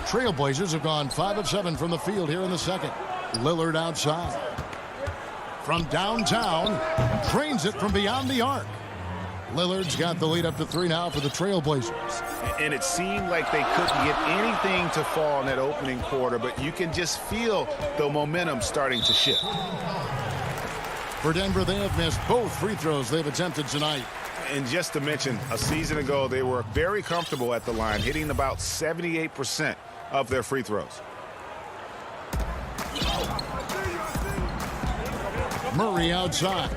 Trailblazers have gone 5 of 7 from the field here in the second. Lillard outside. From downtown, drains it from beyond the arc. Lillard's got the lead up to 3 now for the Trailblazers. And it seemed like they couldn't get anything to fall in that opening quarter, but you can just feel the momentum starting to shift. For Denver, they have missed both free throws they've attempted tonight. And just to mention, a season ago, they were very comfortable at the line, hitting about 78% of their free throws. Murray outside.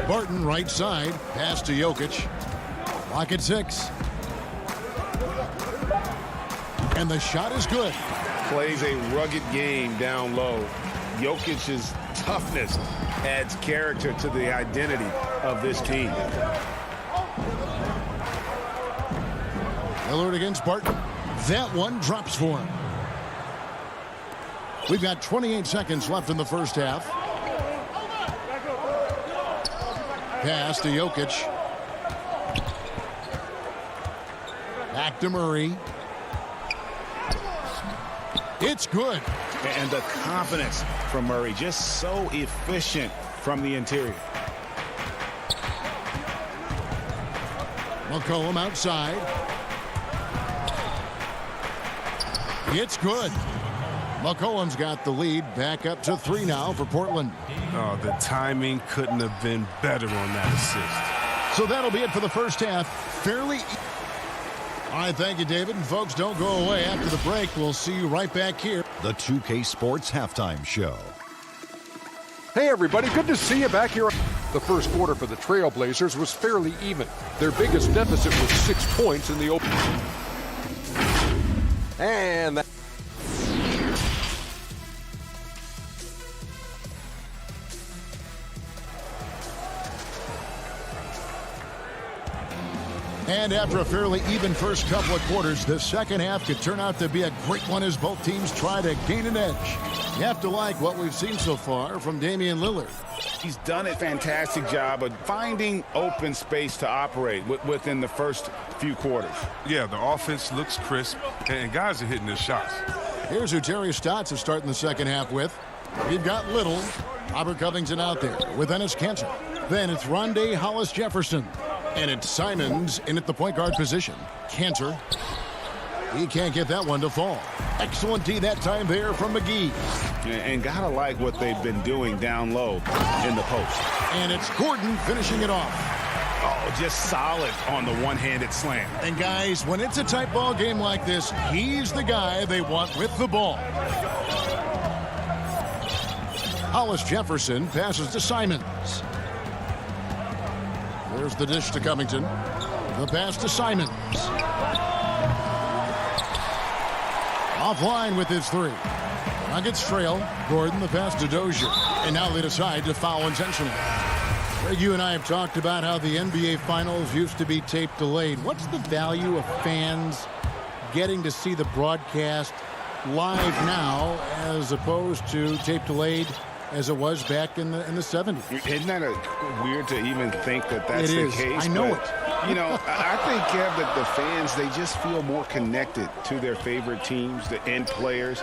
Barton right side. Pass to Jokic. Lock at 6. And the shot is good. Plays a rugged game down low. Jokic's toughness adds character to the identity of this team. Lillard against Barton. That one drops for him. We've got 28 seconds left in the first half. Pass to Jokic. Back to Murray. It's good. And the confidence from Murray, just so efficient from the interior. McCollum outside. It's good. McCollum's got the lead back up to 3 now for Portland. Oh, the timing couldn't have been better on that assist. So that'll be it for the first half. Fairly. All right, thank you, David. And folks, don't go away. After the break, we'll see you right back here. The 2K Sports Halftime Show. Hey, everybody. Good to see you back here. The first quarter for the Trailblazers was fairly even. Their biggest deficit was 6 points in the open. And that. And after a fairly even first couple of quarters, the second half could turn out to be a great one as both teams try to gain an edge. You have to like what we've seen so far from Damian Lillard. He's done a fantastic job of finding open space to operate within the first few quarters. Yeah, the offense looks crisp, and guys are hitting their shots. Here's who Terry Stotts is starting the second half with. We've got Little, Robert Covington out there with Enes Kanter. Then it's Rondé Hollis-Jefferson. And it's Simons in at the point guard position. Kanter. He can't get that one to fall. Excellent D that time there from McGee. And gotta like what they've been doing down low in the post. And it's Gordon finishing it off. Oh, just solid on the one-handed slam. And guys, when it's a tight ball game like this, he's the guy they want with the ball. Hollis-Jefferson passes to Simons. There's the dish to Covington. The pass to Simons. Offline with his 3. Nuggets trail. Gordon, the pass to Dozier. And now they decide to foul intentionally. Greg, you and I have talked about how the NBA Finals used to be tape delayed. What's the value of fans getting to see the broadcast live now as opposed to tape delayed as it was back in the 70s? Isn't that weird to even think that that's the case? I know it. You know, I think, Kev, that the fans, they just feel more connected to their favorite teams, the end players.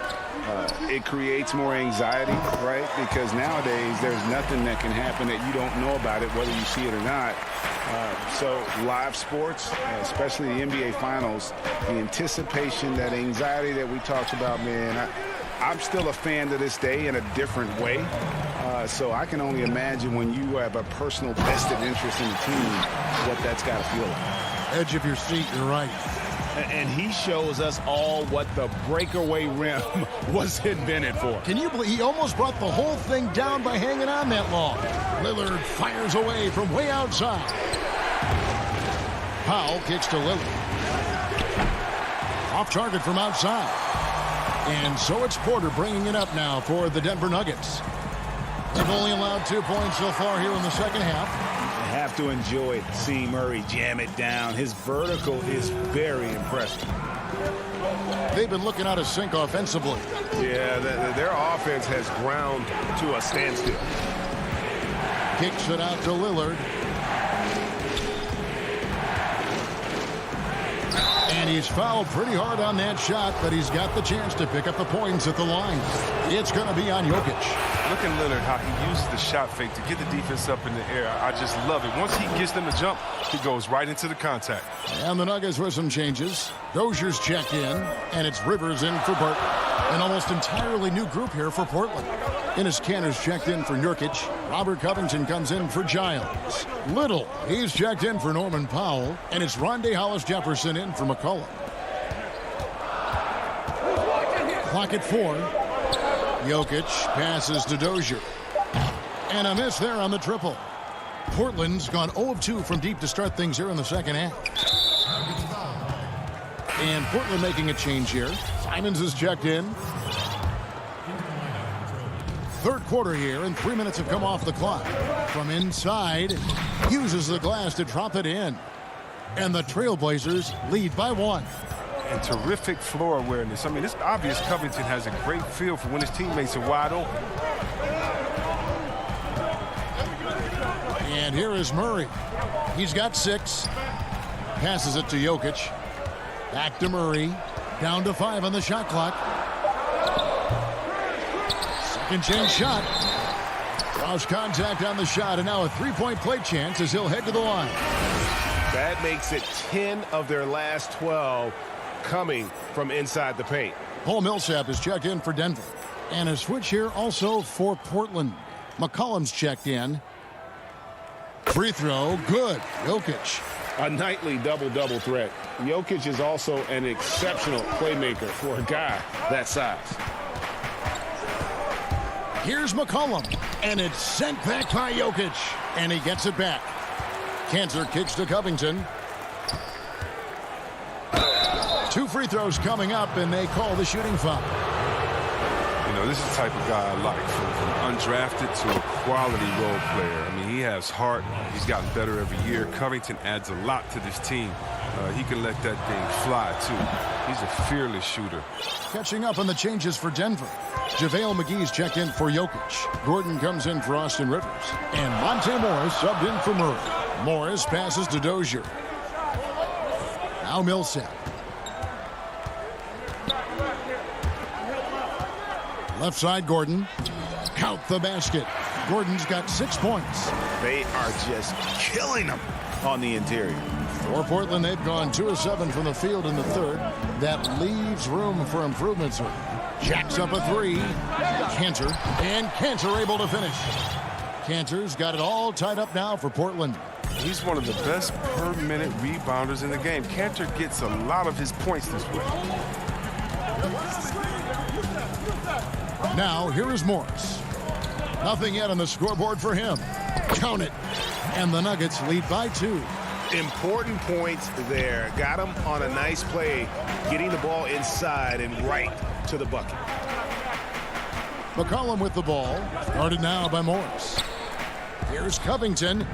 It creates more anxiety, right? Because nowadays there's nothing that can happen that you don't know about it, whether you see it or not. So live sports, especially the NBA Finals, the anticipation, that anxiety that we talked about, man, I'm still a fan to this day in a different way. So I can only imagine when you have a personal vested interest in the team, what that's got to feel like. Edge of your seat, you're right. And he shows us all what the breakaway rim was invented for. Can you believe he almost brought the whole thing down by hanging on that long? Lillard fires away from way outside. Powell kicks to Lillard. Off target from outside. And so it's Porter bringing it up now for the Denver Nuggets. They've only allowed 2 points so far here in the second half. I have to enjoy seeing Murray jam it down. His vertical is very impressive. They've been looking out of sync offensively. Yeah, their offense has ground to a standstill. Kicks it out to Lillard. And he's fouled pretty hard on that shot, but he's got the chance to pick up the points at the line. It's going to be on Jokic. Look at Lillard, how he uses the shot fake to get the defense up in the air. I just love it. Once he gets them to jump, he goes right into the contact. And the Nuggets with some changes. Dozier's checked in, and it's Rivers in for Burton. An almost entirely new group here for Portland. Enes Kanter's checked in for Nurkic. Robert Covington comes in for Giles. Little, he's checked in for Norman Powell. And it's Rondae Hollis-Jefferson in for McCollum. Clock at 4. Jokic passes to Dozier. And a miss there on the triple. Portland's gone 0 of 2 from deep to start things here in the second half. And Portland making a change here. Simons is checked in. Third quarter here, and 3 minutes have come off the clock. From inside, uses the glass to drop it in. And the Trailblazers lead by 1. And terrific floor awareness. I mean, it's obvious Covington has a great feel for when his teammates are wide open. And here is Murray. He's got 6. Passes it to Jokic. Back to Murray. Down to 5 on the shot clock. Second chance shot. Draws contact on the shot, and now a three-point play chance as he'll head to the line. That makes it 10 of their last 12 coming from inside the paint. Paul Millsap is checked in for Denver. And a switch here also for Portland. McCollum's checked in. Free throw, good. Jokic. A nightly double-double threat. Jokic is also an exceptional playmaker for a guy that size. Here's McCollum, and it's sent back by Jokic, and he gets it back. Kanter kicks to Covington. 2 free throws coming up, and they call the shooting foul. You know, this is the type of guy I like, from undrafted to a quality role player. I mean, he has heart. He's gotten better every year. Covington adds a lot to this team. He can let that thing fly, too. He's a fearless shooter. Catching up on the changes for Denver. JaVale McGee's checked in for Jokic. Gordon comes in for Austin Rivers. And Monte Morris subbed in for Murray. Morris passes to Dozier. Now Millsap. Left side, Gordon. Count the basket. Gordon's got 6 points. They are just killing them on the interior. For Portland, they've gone 2 of 7 from the field in the third. That leaves room for improvement, sir. Jacks up a 3. Kanter. And Kanter able to finish. Kanter's got it all tied up now for Portland. He's one of the best per-minute rebounders in the game. Kanter gets a lot of his points this way. Now, here is Morris. Nothing yet on the scoreboard for him. Count it. And the Nuggets lead by 2. Important points there. Got him on a nice play, getting the ball inside and right to the bucket. McCollum with the ball. Guarded now by Morris. Here's Covington.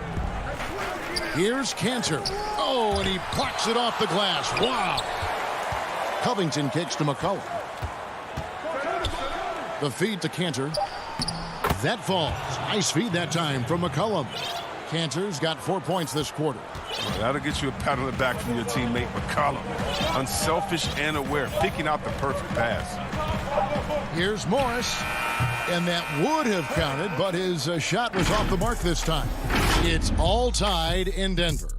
Here's Kanter. Oh, and he plucks it off the glass. Wow. Covington kicks to McCollum. The feed to Kanter. That falls. Nice feed that time from McCollum. Kanter's got 4 points this quarter. Well, that'll get you a pat on the back from your teammate McCollum. Unselfish and aware, picking out the perfect pass. Here's Morris. And that would have counted, but his shot was off the mark this time. It's all tied in Denver.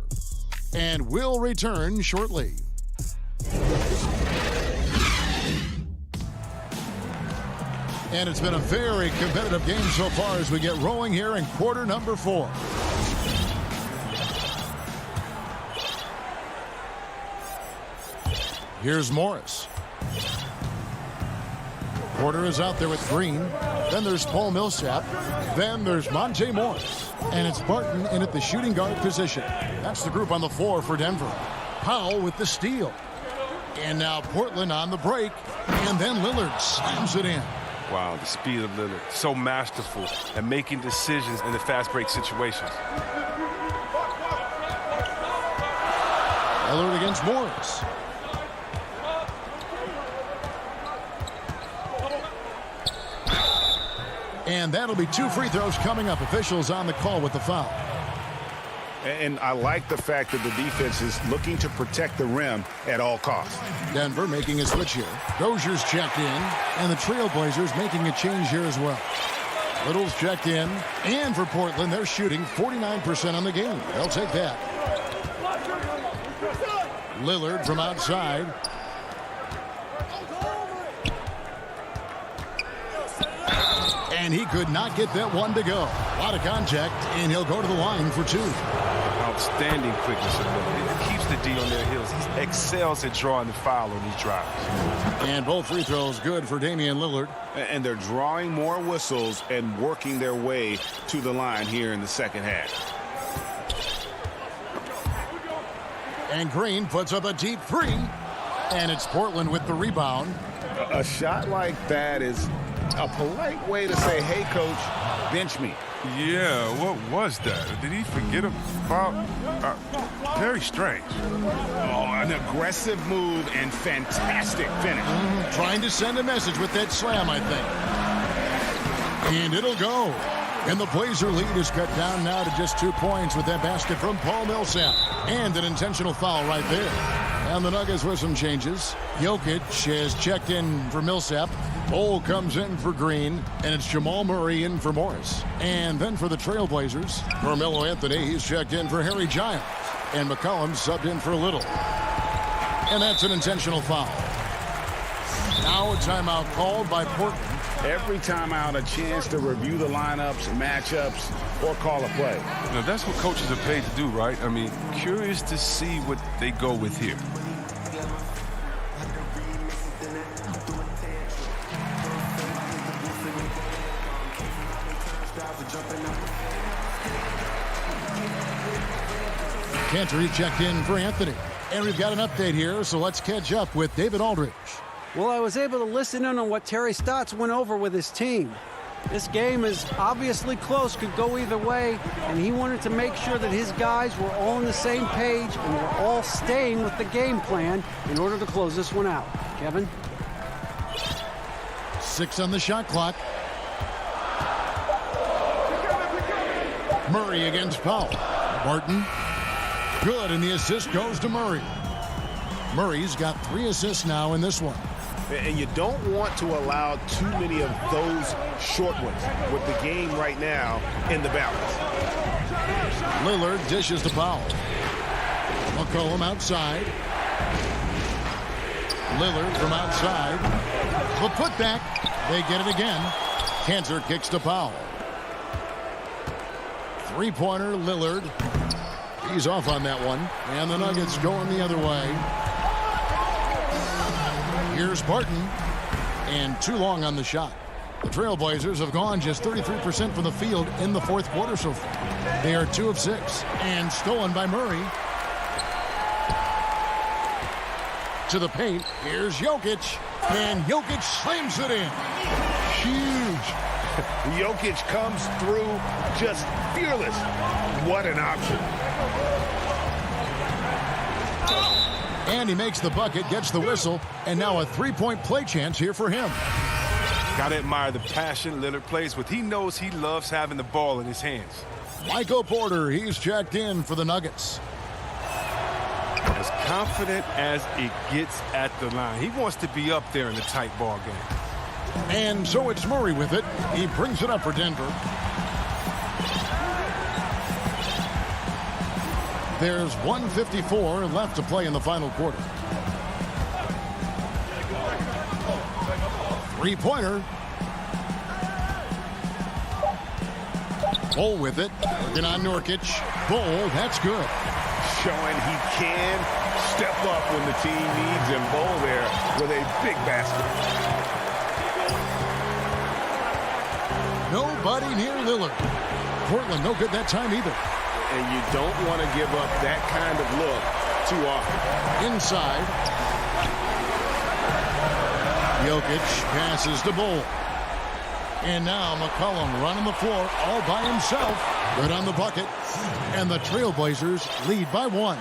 And we'll return shortly. And it's been a very competitive game so far as we get rolling here in quarter number 4. Here's Morris. Porter is out there with Green. Then there's Paul Millsap. Then there's Monte Morris. And it's Barton in at the shooting guard position. That's the group on the floor for Denver. Powell with the steal. And now Portland on the break. And then Lillard slams it in. Wow, the speed of Lillard. So masterful at making decisions in the fast break situations. Lillard against Morris. And that'll be 2 free throws coming up. Officials on the call with the foul. And I like the fact that the defense is looking to protect the rim at all costs. Denver making a switch here. Dozier's checked in, and the Trailblazers making a change here as well. Little's checked in, and for Portland, they're shooting 49% on the game. They'll take that. Lillard from outside. And he could not get that one to go. A lot of contact, and he'll go to the line for 2. Outstanding quickness ability. It keeps the D on their heels. He excels at drawing the foul on these drives. And both free throws good for Damian Lillard. And they're drawing more whistles and working their way to the line here in the second half. And Green puts up a deep 3. And it's Portland with the rebound. A shot like that is a polite way to say, hey, coach, bench me. Yeah, what was that? Did he forget about? Very strange. Oh, an aggressive move and fantastic finish. Trying to send a message with that slam, I think. And it'll go. And the Blazer lead is cut down now to just 2 points with that basket from Paul Millsap. And an intentional foul right there. And the Nuggets with some changes. Jokic has checked in for Millsap. Bol comes in for Green, and it's Jamal Murray in for Morris. And then for the Trailblazers, Carmelo Anthony, he's checked in for Harry Giles. And McCollum subbed in for Little. And that's an intentional foul. Now a timeout called by Portland. Every timeout, a chance to review the lineups, matchups, or call a play. Now, that's what coaches are paid to do, right? I mean, curious to see what they go with here. Cantor checked in for Anthony. And we've got an update here, so let's catch up with David Aldridge. Well, I was able to listen in on what Terry Stotts went over with his team. This game is obviously close, could go either way, and he wanted to make sure that his guys were all on the same page and were all staying with the game plan in order to close this one out. Kevin? 6 on the shot clock. Murray against Powell. Barton. Good, and the assist goes to Murray. Murray's got 3 assists now in this one. And you don't want to allow too many of those short ones with the game right now in the balance. Lillard dishes to Powell. McCollum outside. Lillard from outside. The putback. They get it again. Cantor kicks to Powell. 3-pointer Lillard. He's off on that one. And the Nuggets going the other way. Here's Barton. And too long on the shot. The Trailblazers have gone just 33% from the field in the fourth quarter so far. They are 2 of 6. And stolen by Murray. To the paint. Here's Jokic. And Jokic slams it in. Huge. Jokic comes through just fearless. What an option. And he makes the bucket, gets the whistle, and now a 3-point play chance here for him. Gotta admire the passion Lillard plays with. He knows he loves having the ball in his hands. Michael Porter, he's checked in for the Nuggets. As confident as it gets at the line. He wants to be up there in the tight ball game. And so it's Murray with it. He brings it up for Denver. There's 1:54 left to play in the final quarter. 3-pointer. Bol with it. Working on Nurkic. Bol, that's good. Showing he can step up when the team needs him. Bol there with a big basket. Nobody near Lillard. Portland no good that time either. And you don't want to give up that kind of look too often. Inside. Jokic passes to Bol. And now McCollum running the floor all by himself. Good on the bucket. And the Trailblazers lead by 1.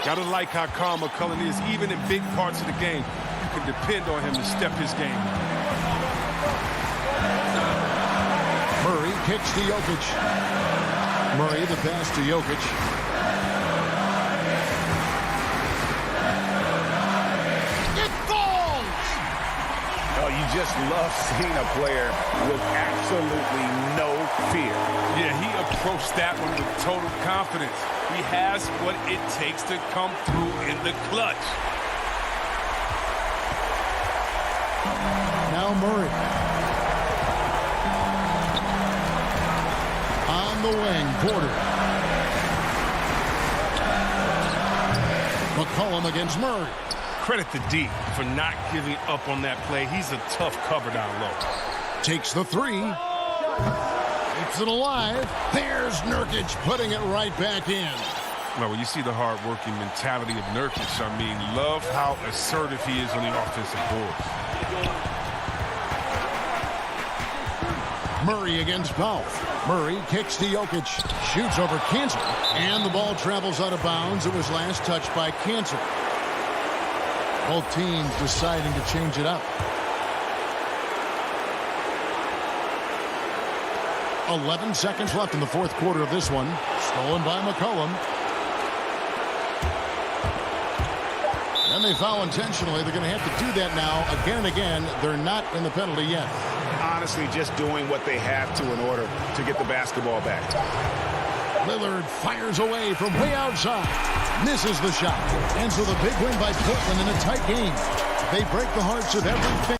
Gotta like how calm McCollum is, even in big parts of the game. You can depend on him to step his game. kicks to Jokic. Murray, the pass to Jokic. It falls! Oh, you just love seeing a player with absolutely no fear. Yeah, he approached that one with total confidence. He has what it takes to come through in the clutch. Now Murray. On the wing, Porter. McCollum against Murray. Credit to D for not giving up on that play. He's a tough cover down low. Takes the three. Keeps it alive. There's Nurkic putting it right back in. Now, when you see the hard-working mentality of Nurkic, I mean, love how assertive he is on the offensive boards. Murray against Powell. Murray kicks to Jokic. Shoots over Cantor. And the ball travels out of bounds. It was last touched by Cantor. Both teams deciding to change it up. 11 seconds left in the fourth quarter of this one. Stolen by McCollum. And they foul intentionally. They're going to have to do that now again and again. They're not in the penalty yet. Honestly, just doing what they have to in order to get the basketball back. Lillard fires away from way outside. Misses the shot. And so the big win by Portland in a tight game. They break the hearts of every fan.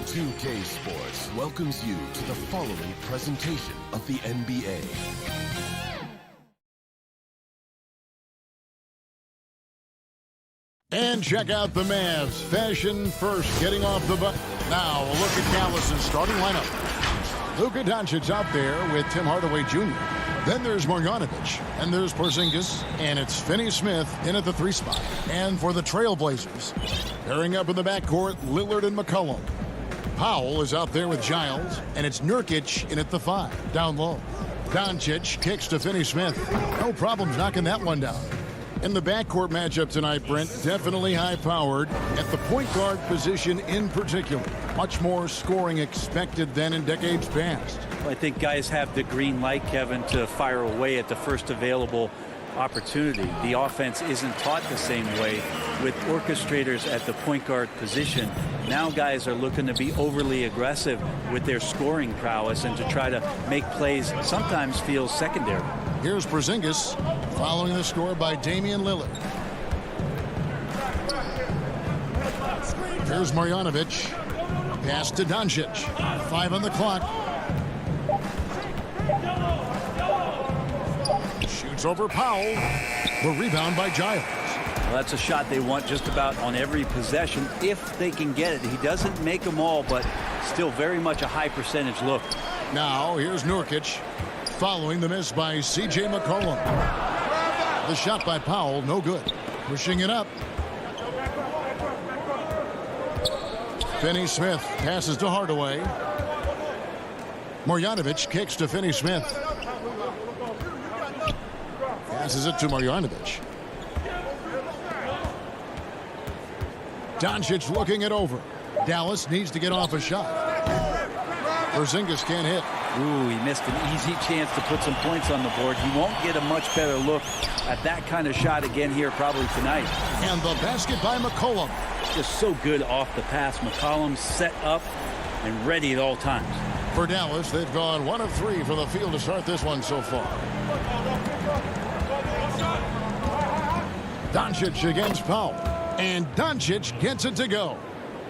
2K Sports welcomes you to the following presentation of the NBA. And check out the Mavs. Fashion first, getting off the bus. Now a look at Dallas' starting lineup. Luka Doncic out there with Tim Hardaway Jr. Then there's Marjanovic, and there's Porzingis, and it's Finney-Smith in at the 3 spot. And for the Trailblazers, pairing up in the backcourt, Lillard and McCollum. Powell is out there with Giles, and it's Nurkic in at the 5, down low. Doncic kicks to Finney-Smith. No problems knocking that one down. In the backcourt matchup tonight, Brent, definitely high-powered at the point guard position in particular. Much more scoring expected than in decades past. Well, I think guys have the green light, Kevin, to fire away at the first available opportunity. The offense isn't taught the same way with orchestrators at the point guard position. Now guys are looking to be overly aggressive with their scoring prowess and to try to make plays sometimes feel secondary. Here's Porzingis following the score by Damian Lillard. Here's Marjanovic. Pass to Doncic. 5 on the clock. Shoots over Powell. The rebound by Giles. Well, that's a shot they want just about on every possession if they can get it. He doesn't make them all, but still very much a high percentage look. Now here's Nurkic following the miss by C.J. McCollum. The shot by Powell, no good. Pushing it up. Finney-Smith passes to Hardaway. Marjanovic kicks to Finney-Smith. Passes it to Marjanovic. Doncic looking it over. Dallas needs to get off a shot. Porzingis can't hit. Ooh, he missed an easy chance to put some points on the board. He won't get a much better look at that kind of shot again here probably tonight. And the basket by McCollum. Just so good off the pass. McCollum set up and ready at all times. For Dallas, they've gone 1 of 3 from the field to start this one so far. Doncic against Powell. And Doncic gets it to go.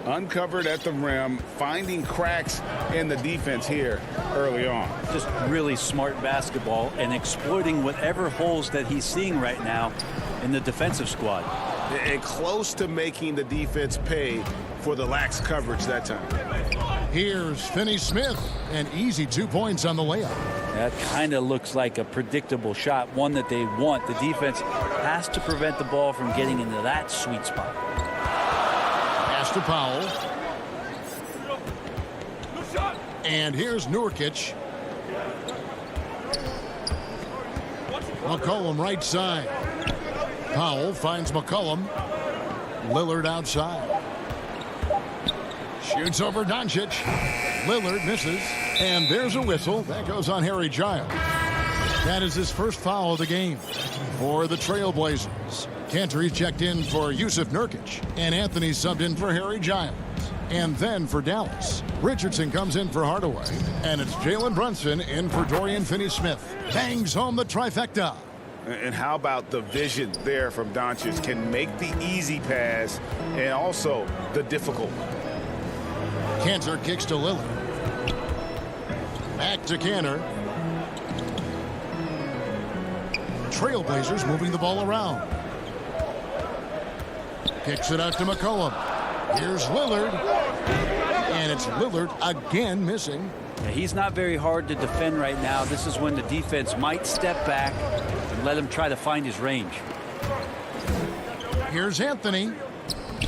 Uncovered at the rim, finding cracks in the defense here early on. Just really smart basketball and exploiting whatever holes that he's seeing right now in the defensive squad. And close to making the defense pay for the lax coverage that time. Here's Finney-Smith, an easy 2 points on the layup. That kind of looks like a predictable shot, one that they want. The defense has to prevent the ball from getting into that sweet spot. Pass to Powell. And here's Nurkic. McCollum right side. Powell finds McCollum. Lillard outside. Shoots over Doncic. Lillard misses. And there's a whistle. That goes on Harry Giles. That is his first foul of the game for the Trailblazers. Cantor checked in for Yusuf Nurkic. And Anthony subbed in for Harry Giles. And then for Dallas, Richardson comes in for Hardaway. And it's Jalen Brunson in for Dorian Finney-Smith. Bangs home the trifecta. And how about the vision there from Doncic? Can make the easy pass and also the difficult. Cantor kicks to Lillard. Back to Cantor. Trailblazers moving the ball around. Kicks it out to McCollum. Here's Lillard. And it's Lillard again missing. Yeah, he's not very hard to defend right now. This is when the defense might step back and let him try to find his range. Here's Anthony.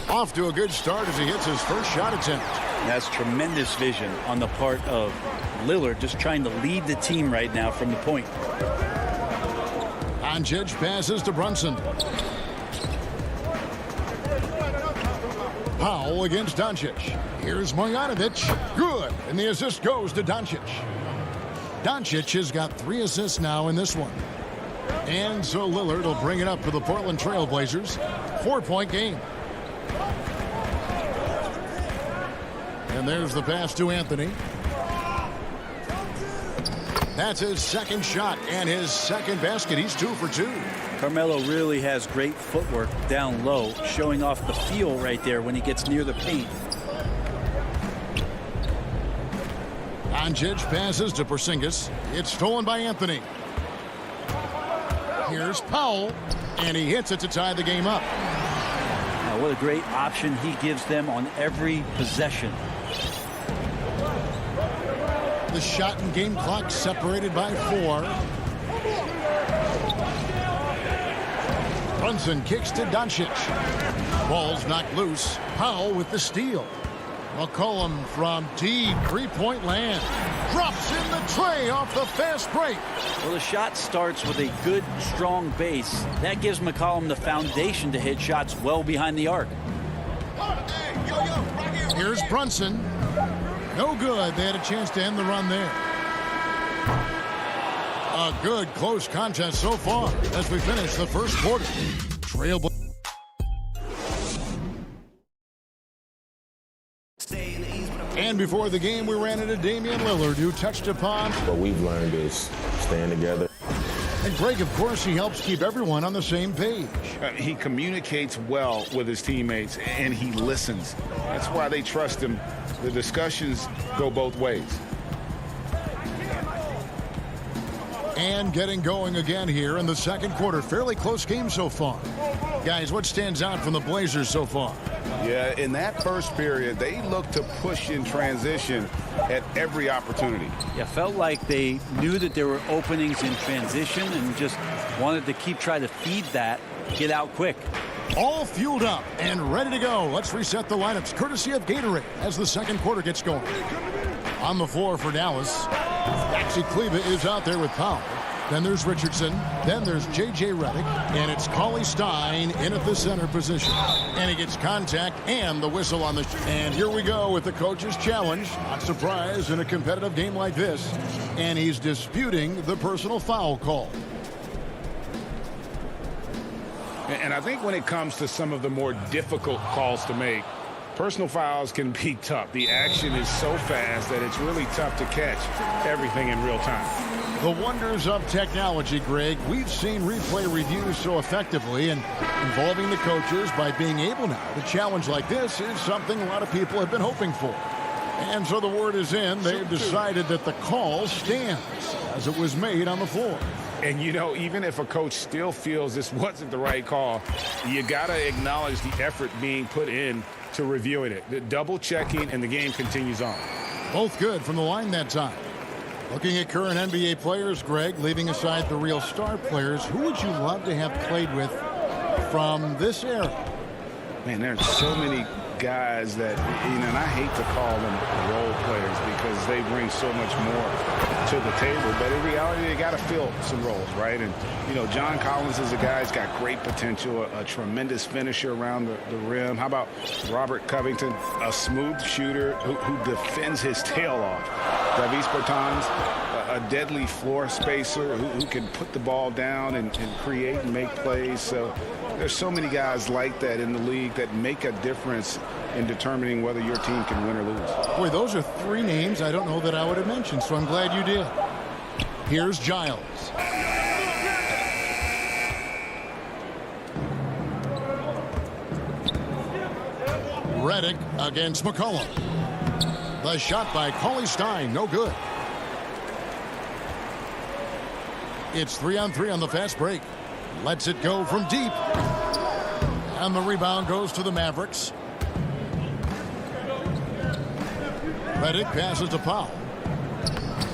Off to a good start as he hits his first shot attempt. That's tremendous vision on the part of Lillard, just trying to lead the team right now from the point. Doncic passes to Brunson. Powell against Doncic. Here's Marjanovic. Good. And the assist goes to Doncic. Doncic has got 3 assists now in this one. And so Lillard will bring it up for the Portland Trailblazers. 4-point game. And there's the pass to Anthony. That's his second shot and his second basket. He's 2 for 2. Carmelo really has great footwork down low, showing off the feel right there when he gets near the paint. Doncic passes to Porzingis. It's stolen by Anthony. Here's Powell, and he hits it to tie the game up. Now, what a great option he gives them on every possession. The shot and game clock separated by 4. Brunson kicks to Doncic. Ball's knocked loose. Powell with the steal. McCollum from deep three-point land. Drops in the tray off the fast break. Well, the shot starts with a good, strong base. That gives McCollum the foundation to hit shots well behind the arc. Here's Brunson. No good. They had a chance to end the run there. A good, close contest so far as we finish the first quarter. Trailblazers. And before the game, we ran into Damian Lillard, who touched upon. What we've learned is staying together. And Greg, of course, he helps keep everyone on the same page. He communicates well with his teammates, and he listens. That's why they trust him. The discussions go both ways. And getting going again here in the second quarter. Fairly close game so far. Guys, what stands out from the Blazers so far? Yeah, in that first period, they looked to push in transition at every opportunity. Yeah, felt like they knew that there were openings in transition and just wanted to keep trying to feed that, get out quick. All fueled up and ready to go. Let's reset the lineups courtesy of Gatorade as the second quarter gets going. On the floor for Dallas, Maxi Kleber is out there with Powell. Then there's Richardson. Then there's J.J. Redick. And it's Cauley Stein in at the center position. And he gets contact and the whistle on the... And here we go with the coach's challenge. Not surprised in a competitive game like this. And he's disputing the personal foul call. And I think when it comes to some of the more difficult calls to make, personal fouls can be tough. The action is so fast that it's really tough to catch everything in real time. The wonders of technology, Greg. We've seen replay reviews so effectively, and involving the coaches by being able now to challenge like this is something a lot of people have been hoping for. And so the word is in. They've decided that the call stands as it was made on the floor. And, you know, even if a coach still feels this wasn't the right call, you got to acknowledge the effort being put in to reviewing it. The double checking, and the game continues on. Both good from the line that time. Looking at current NBA players, Greg, leaving aside the real star players, who would you love to have played with from this era? Man, there's so many guys that, you know, and I hate to call them role players because they bring so much more to the table. But in reality, they got to fill some roles, right? And, you know, John Collins is a guy who's got great potential, a tremendous finisher around the rim. How about Robert Covington, a smooth shooter who defends his tail off? Davis Bertans, a deadly floor spacer who can put the ball down and create and make plays. So there's so many guys like that in the league that make a difference in determining whether your team can win or lose. Boy, those are three names I don't know that I would have mentioned, so I'm glad you did. Here's Giles. Redick against McCollum. The shot by Cauley Stein, no good. It's 3-on-3 on the fast break. Lets it go from deep. And the rebound goes to the Mavericks. Redick passes to Powell.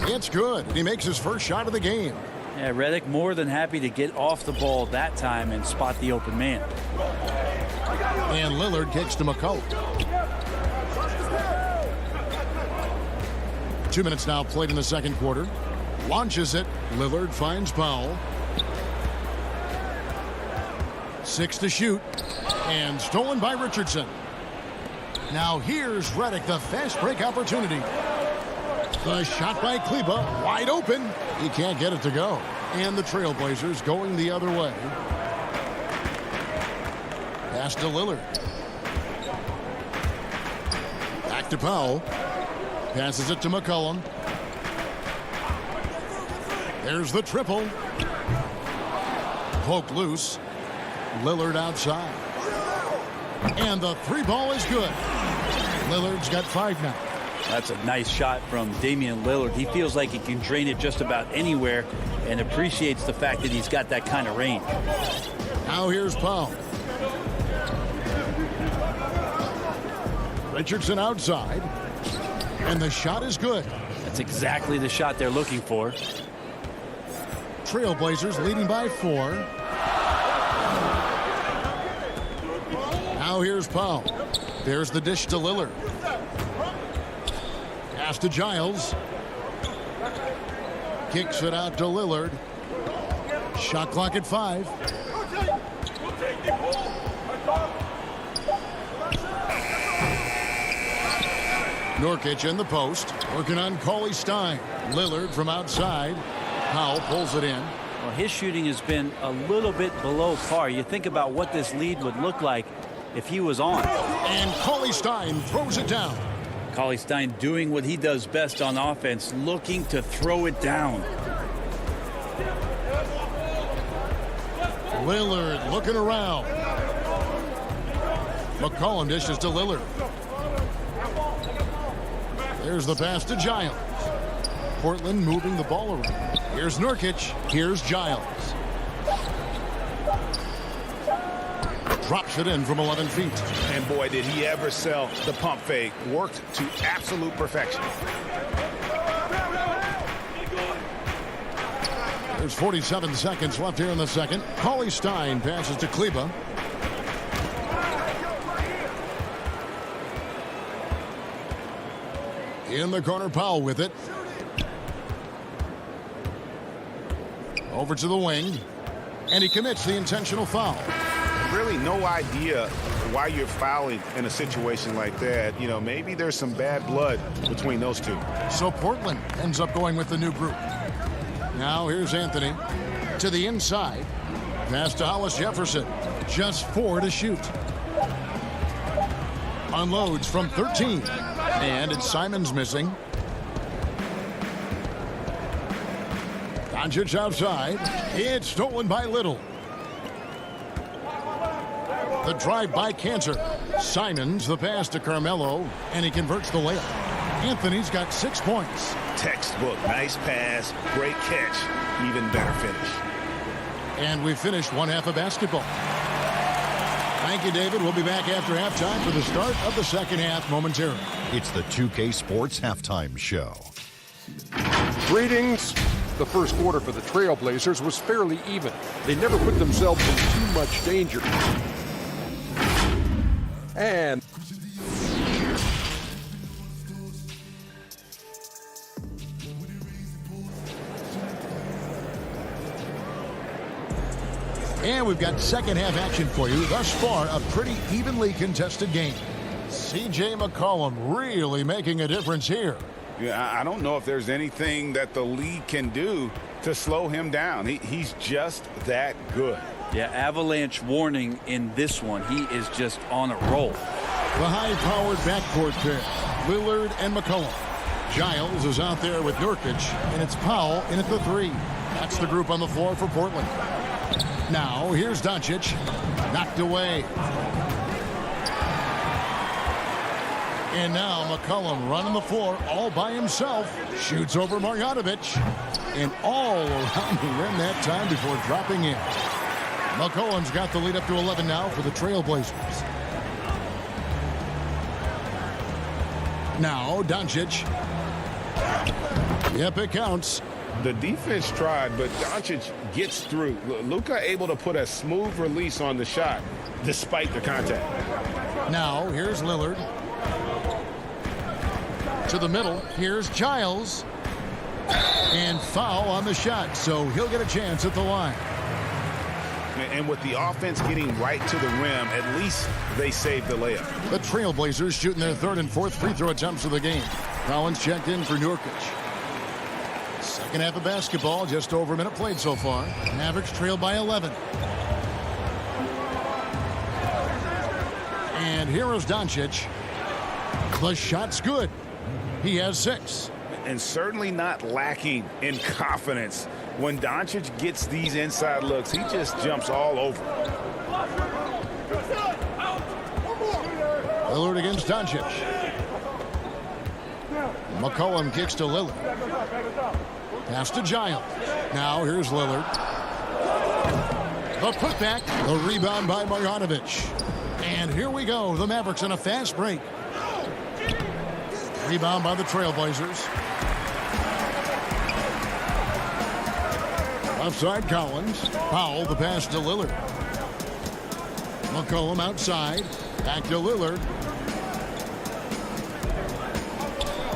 It's good. He makes his first shot of the game. Yeah, Redick more than happy to get off the ball that time and spot the open man. And Lillard kicks to McCollum. 2 minutes now played in the second quarter. Launches it. Lillard finds Powell. 6 to shoot. And stolen by Richardson. Now here's Redick, the fast break opportunity. The shot by Kleber, wide open. He can't get it to go. And the Trailblazers going the other way. Pass to Lillard. Back to Powell. Passes it to McCollum. There's the triple. Poked loose. Lillard outside. And the three ball is good. Lillard's got 5 now. That's a nice shot from Damian Lillard. He feels like he can drain it just about anywhere and appreciates the fact that he's got that kind of range. Now here's Powell. Richardson outside. And the shot is good. That's exactly the shot they're looking for. Trailblazers leading by 4. Now here's Powell. There's the dish to Lillard. Pass to Giles. Kicks it out to Lillard. Shot clock at 5. Nurkic in the post. Working on Cauley Stein. Lillard from outside. Powell pulls it in. Well, his shooting has been a little bit below par. You think about what this lead would look like if he was on. And Cauley Stein throws it down. Cauley Stein doing what he does best on offense, looking to throw it down. Lillard looking around. McCollum dishes to Lillard. There's the pass to Giles. Portland moving the ball around. Here's Nurkic. Here's Giles. Drops it in from 11 feet. And boy, did he ever sell the pump fake. Worked to absolute perfection. There's 47 seconds left here in the second. Cauley Stein passes to Kleber. In the corner, Powell with it. Over to the wing. And he commits the intentional foul. Really no idea why you're fouling in a situation like that. You know, maybe there's some bad blood between those two. So Portland ends up going with the new group. Now here's Anthony to the inside. Pass to Hollis Jefferson. Just 4 to shoot. Unloads from 13. And it's Simons missing. Doncic outside. It's stolen by Little. The drive by Cancer. Simons the pass to Carmelo. And he converts the layup. Anthony's got 6 points. Textbook. Nice pass. Great catch. Even better finish. And we finished one half of basketball. Thank you, David. We'll be back after halftime for the start of the second half momentarily. It's the 2K Sports Halftime Show. Greetings. The first quarter for the Trailblazers was fairly even. They never put themselves in too much danger. And we've got second half action for you. Thus far, a pretty evenly contested game. C.J. McCollum really making a difference here. Yeah, I don't know if there's anything that the league can do to slow him down. He's just that good. Yeah, avalanche warning in this one. He is just on a roll. The high-powered backcourt pair, Lillard and McCollum. Giles is out there with Nurkic, and it's Powell in at the 3. That's the group on the floor for Portland. Now, here's Doncic. Knocked away. And now McCollum running the floor all by himself. Shoots over Marjanovic. And all around the rim that time before dropping in. McCollum's got the lead up to 11 now for the Trailblazers. Now, Doncic. Yep, it counts. The defense tried, but Doncic gets through. Luka able to put a smooth release on the shot despite the contact. Now, here's Lillard. To the middle. Here's Giles. And foul on the shot, so he'll get a chance at the line. And with the offense getting right to the rim, at least they saved the layup. The Trailblazers shooting their third and fourth free throw attempts of the game. Collins checked in for Nurkic. Second half of basketball, just over a minute played so far. Mavericks trail by 11. And here is Doncic. The shot's good. He has 6. And certainly not lacking in confidence. When Doncic gets these inside looks, he just jumps all over. Lillard against Doncic. McCollum kicks to Lillard. Pass to Giles. Now here's Lillard. The putback. The rebound by Marjanovic. And here we go. The Mavericks on a fast break. Rebound by the Trailblazers. Offside Collins. Powell the pass to Lillard. McCollum outside. Back to Lillard.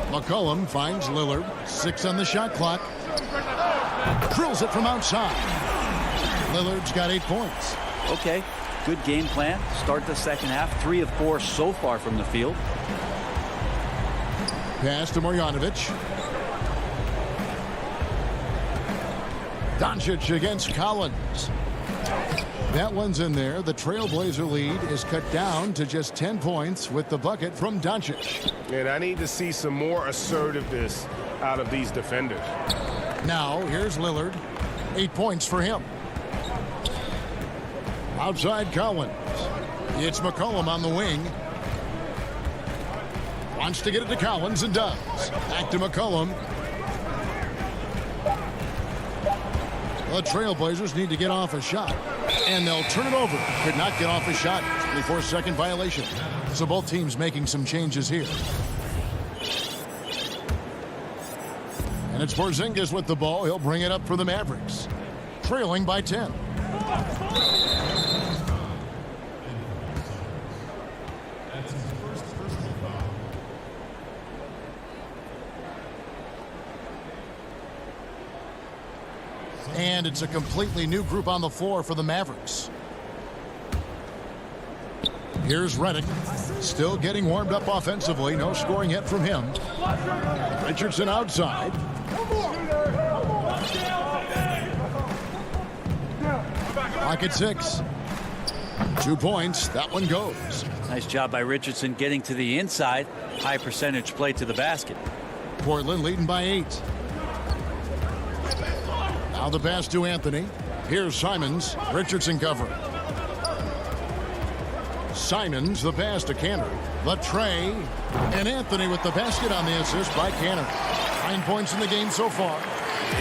McCollum finds Lillard. 6 on the shot clock. Drills it from outside. Lillard's got 8 points. Okay, good game plan. Start the second half. 3 of 4 so far from the field. Pass to Marjanovic. Doncic against Collins. That one's in there. The Trailblazer lead is cut down to just 10 points with the bucket from Doncic. And I need to see some more assertiveness out of these defenders. Now, here's Lillard. 8 points for him. Outside Collins. It's McCollum on the wing. Wants to get it to Collins and does. Back to McCollum. The Trailblazers need to get off a shot, and they'll turn it over. Could not get off a shot. 24-second violation. So both teams making some changes here. And it's Porzingis with the ball. He'll bring it up for the Mavericks. Trailing by 10. And it's a completely new group on the floor for the Mavericks. Here's Redick. Still getting warmed up offensively. No scoring yet from him. Richardson outside. Clock at 6. 2 points. That one goes. Nice job by Richardson getting to the inside. High percentage play to the basket. Portland leading by 8. Now the pass to Anthony. Here's Simons. Richardson covering. Simons the pass to Canner. The tray. And Anthony with the basket on the assist by Canner. 9 points in the game so far.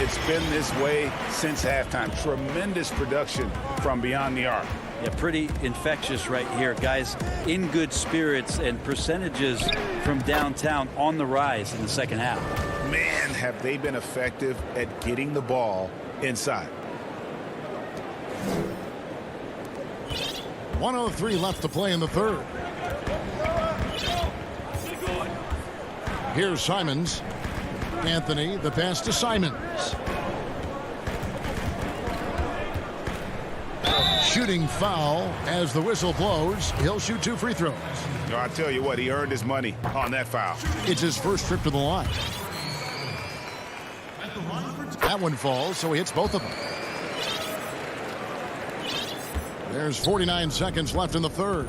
It's been this way since halftime. Tremendous production from beyond the arc. Yeah, pretty infectious right here. Guys in good spirits, and percentages from downtown on the rise in the second half. Man, have they been effective at getting the ball inside. 1:03 left to play in the third. Here's Simons. Anthony, the pass to Simons. Shooting foul as the whistle blows. He'll shoot 2 free throws. No, I tell you what, he earned his money on that foul. It's his first trip to the line. That one falls, so he hits both of them. There's 49 seconds left in the third.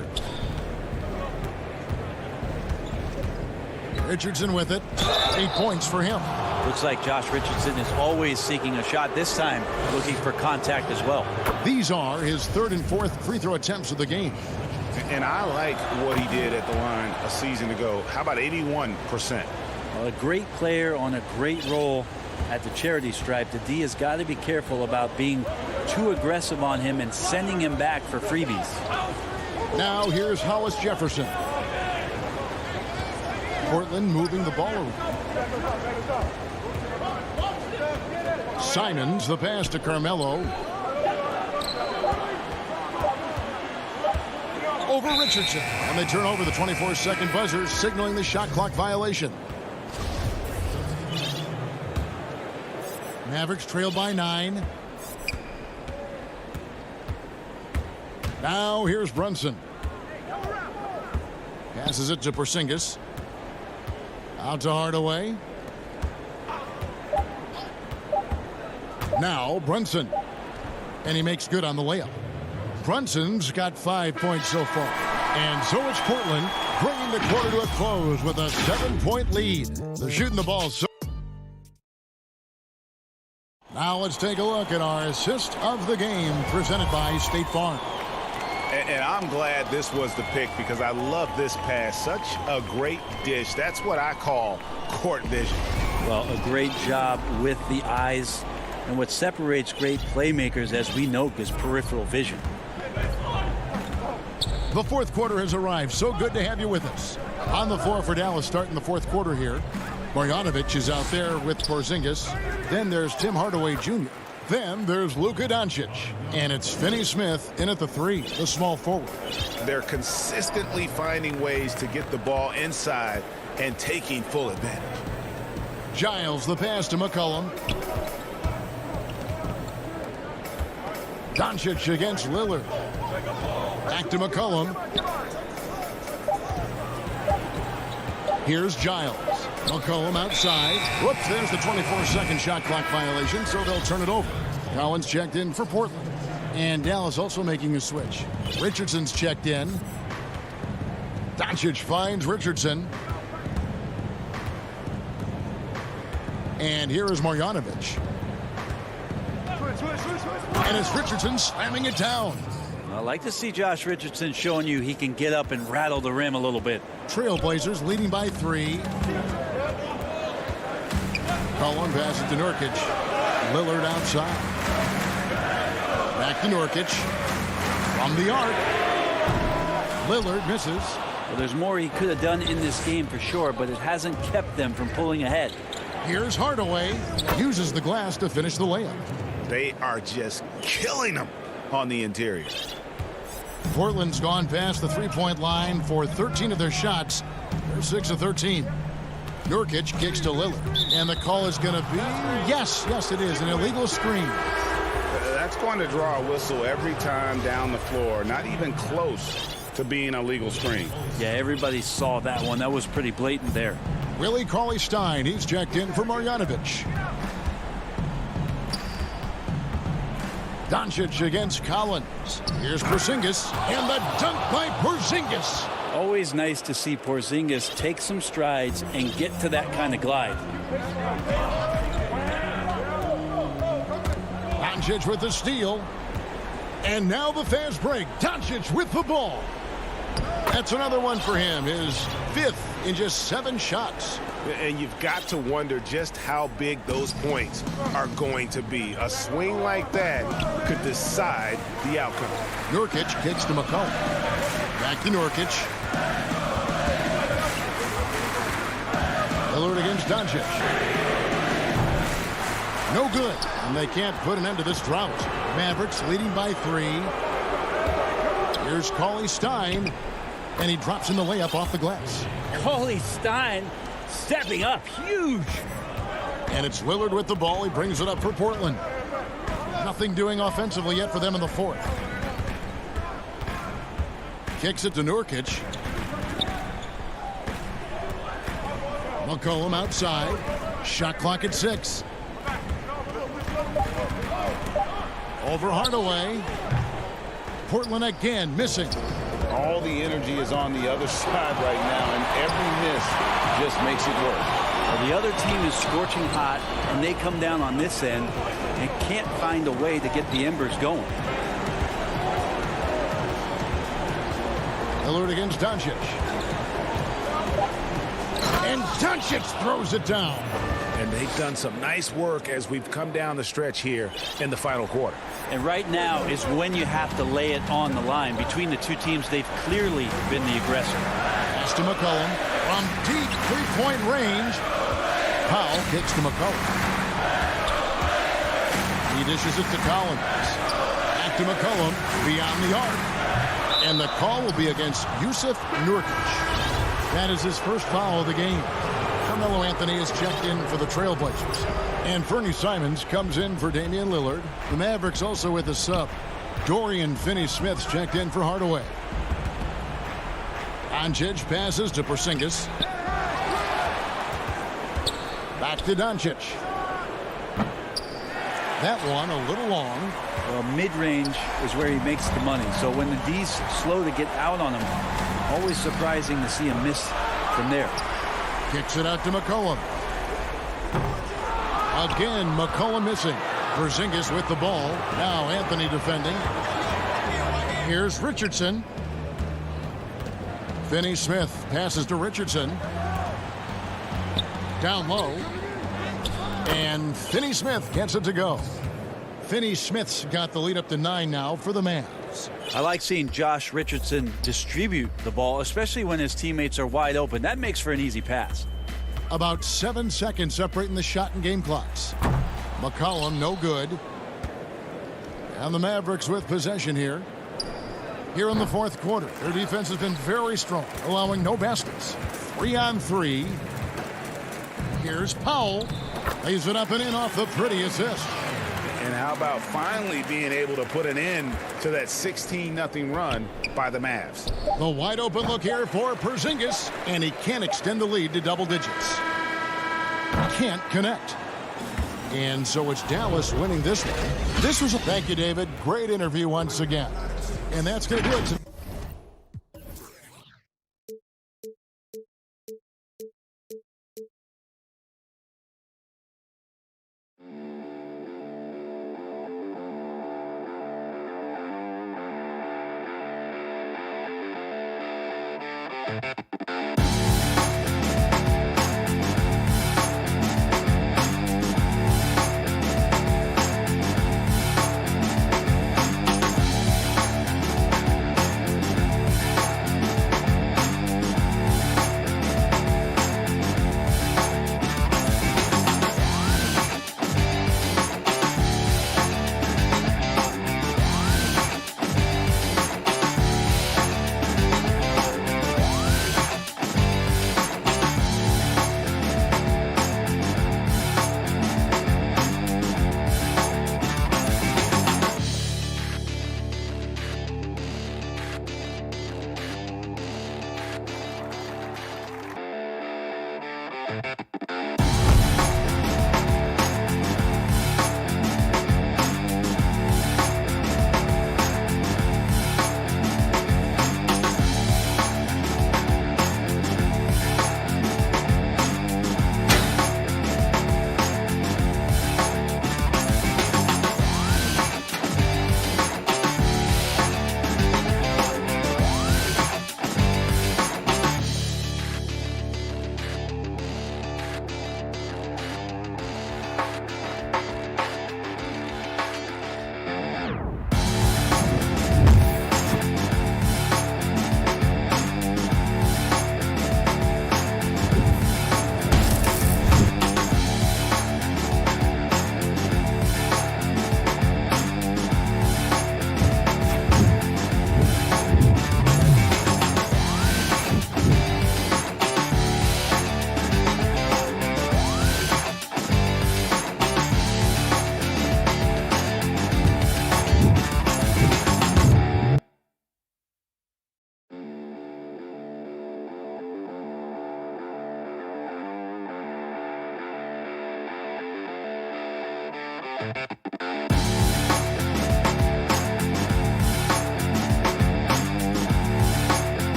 Richardson with it. 8 points for him. Looks like Josh Richardson is always seeking a shot, this time looking for contact as well. These are his 3rd and 4th free throw attempts of the game. And I like what he did at the line a season ago. How about 81%? Well, a great player on a great role at the charity stripe. The D has got to be careful about being too aggressive on him and sending him back for freebies. Now here's Hollis Jefferson. Portland moving the ball around. Simons the pass to Carmelo. Over Richardson. And they turn over the 24-second buzzer, signaling the shot clock violation. Mavericks trail by 9. Now here's Brunson. Passes it to Porzingis. Out to Hardaway. Now Brunson. And he makes good on the layup. Brunson's got 5 points so far. And so it's Portland bringing the quarter to a close with a 7-point lead. They're shooting the ball so. Now let's take a look at our assist of the game presented by State Farm. And I'm glad this was the pick because I love this pass. Such a great dish. That's what I call court vision. Well, a great job with the eyes. And what separates great playmakers, as we know, is peripheral vision. The fourth quarter has arrived. So good to have you with us. On the floor for Dallas starting the fourth quarter here. Marjanovic is out there with Porzingis. Then there's Tim Hardaway Jr. Then there's Luka Doncic. And it's Finney Smith in at the 3, the small forward. They're consistently finding ways to get the ball inside and taking full advantage. Giles the pass to McCollum. Doncic against Lillard. Back to McCollum. Here's Giles. McCollum outside. Whoops, there's the 24-second shot clock violation, so they'll turn it over. Collins checked in for Portland. And Dallas also making a switch. Richardson's checked in. Doncic finds Richardson. And here is Marjanovic. And it's Richardson slamming it down. I like to see Josh Richardson showing you he can get up and rattle the rim a little bit. Trailblazers leading by 3. Collin passes to Nurkic. Lillard outside. Back to Nurkic. From the arc. Lillard misses. Well, there's more he could have done in this game for sure, but it hasn't kept them from pulling ahead. Here's Hardaway. Uses the glass to finish the layup. They are just killing them on the interior. Portland's gone past the three-point line for 13 of their shots. They're 6 of 13. Nurkic kicks to Lillard. And the call is going to be, yes, it is, an illegal screen. That's going to draw a whistle every time down the floor. Not even close to being a legal screen. Yeah, everybody saw that one. That was pretty blatant there. Willie Cauley-Stein, he's checked in for Marjanovic. Doncic against Collins. Here's Porzingis, and the dunk by Porzingis. Always nice to see Porzingis take some strides and get to that kind of glide. Doncic with the steal. And now the fast break. Doncic with the ball. That's another one for him. His 5th in just 7 shots. And you've got to wonder just how big those points are going to be. A swing like that could decide the outcome. Nurkic kicks to McCollum. Back to Nurkic. Lillard against Doncic. No good. And they can't put an end to this drought. Mavericks leading by 3. Here's Cauley-Stein. And he drops in the layup off the glass. Cauley-Stein stepping up, huge. And it's Lillard with the ball. He brings it up for Portland. Nothing doing offensively yet for them in the 4th. Kicks it to Nurkic. McCollum outside. Shot clock at 6. Over Hardaway. Portland again missing. All the energy is on the other side right now, and every miss just makes it work. Well, the other team is scorching hot, and they come down on this end and can't find a way to get the embers going. Lillard against Doncic. And Doncic throws it down. And they've done some nice work as we've come down the stretch here in the final quarter. And right now is when you have to lay it on the line. Between the two teams, they've clearly been the aggressor. Pass to McCollum from deep three-point range. Powell kicks to McCollum. He dishes it to Collins. Back to McCollum beyond the arc. And the call will be against Yusuf Nurkic. That is his first foul of the game. Carmelo Anthony is checked in for the Trailblazers. And Fernie Simons comes in for Damian Lillard. The Mavericks also with a sub. Dorian Finney-Smith's checked in for Hardaway. Doncic passes to Porzingis. Back to Doncic. That one a little long. Well, mid-range is where he makes the money. So when the D's slow to get out on him, always surprising to see him miss from there. Kicks it out to McCollum. Again, McCollum missing. Porzingis with the ball. Now Anthony defending. Here's Richardson. Finney Smith passes to Richardson. Down low. And Finney Smith gets it to go. Finney Smith's got the lead up to 9 now for the Mavs. I like seeing Josh Richardson distribute the ball, especially when his teammates are wide open. That makes for an easy pass. About 7 seconds separating the shot and game clocks. McCollum, no good. And the Mavericks with possession here. Here in the fourth quarter, their defense has been very strong, allowing no baskets. 3-on-3. Here's Powell. Lays it up and in off the pretty assist. And how about finally being able to put an end to that 16-0 run by the Mavs? The wide open look here for Porzingis, and he can't extend the lead to double digits. Can't connect. And so it's Dallas winning this one. This was a thank you, David. Great interview once again. And that's going to do it.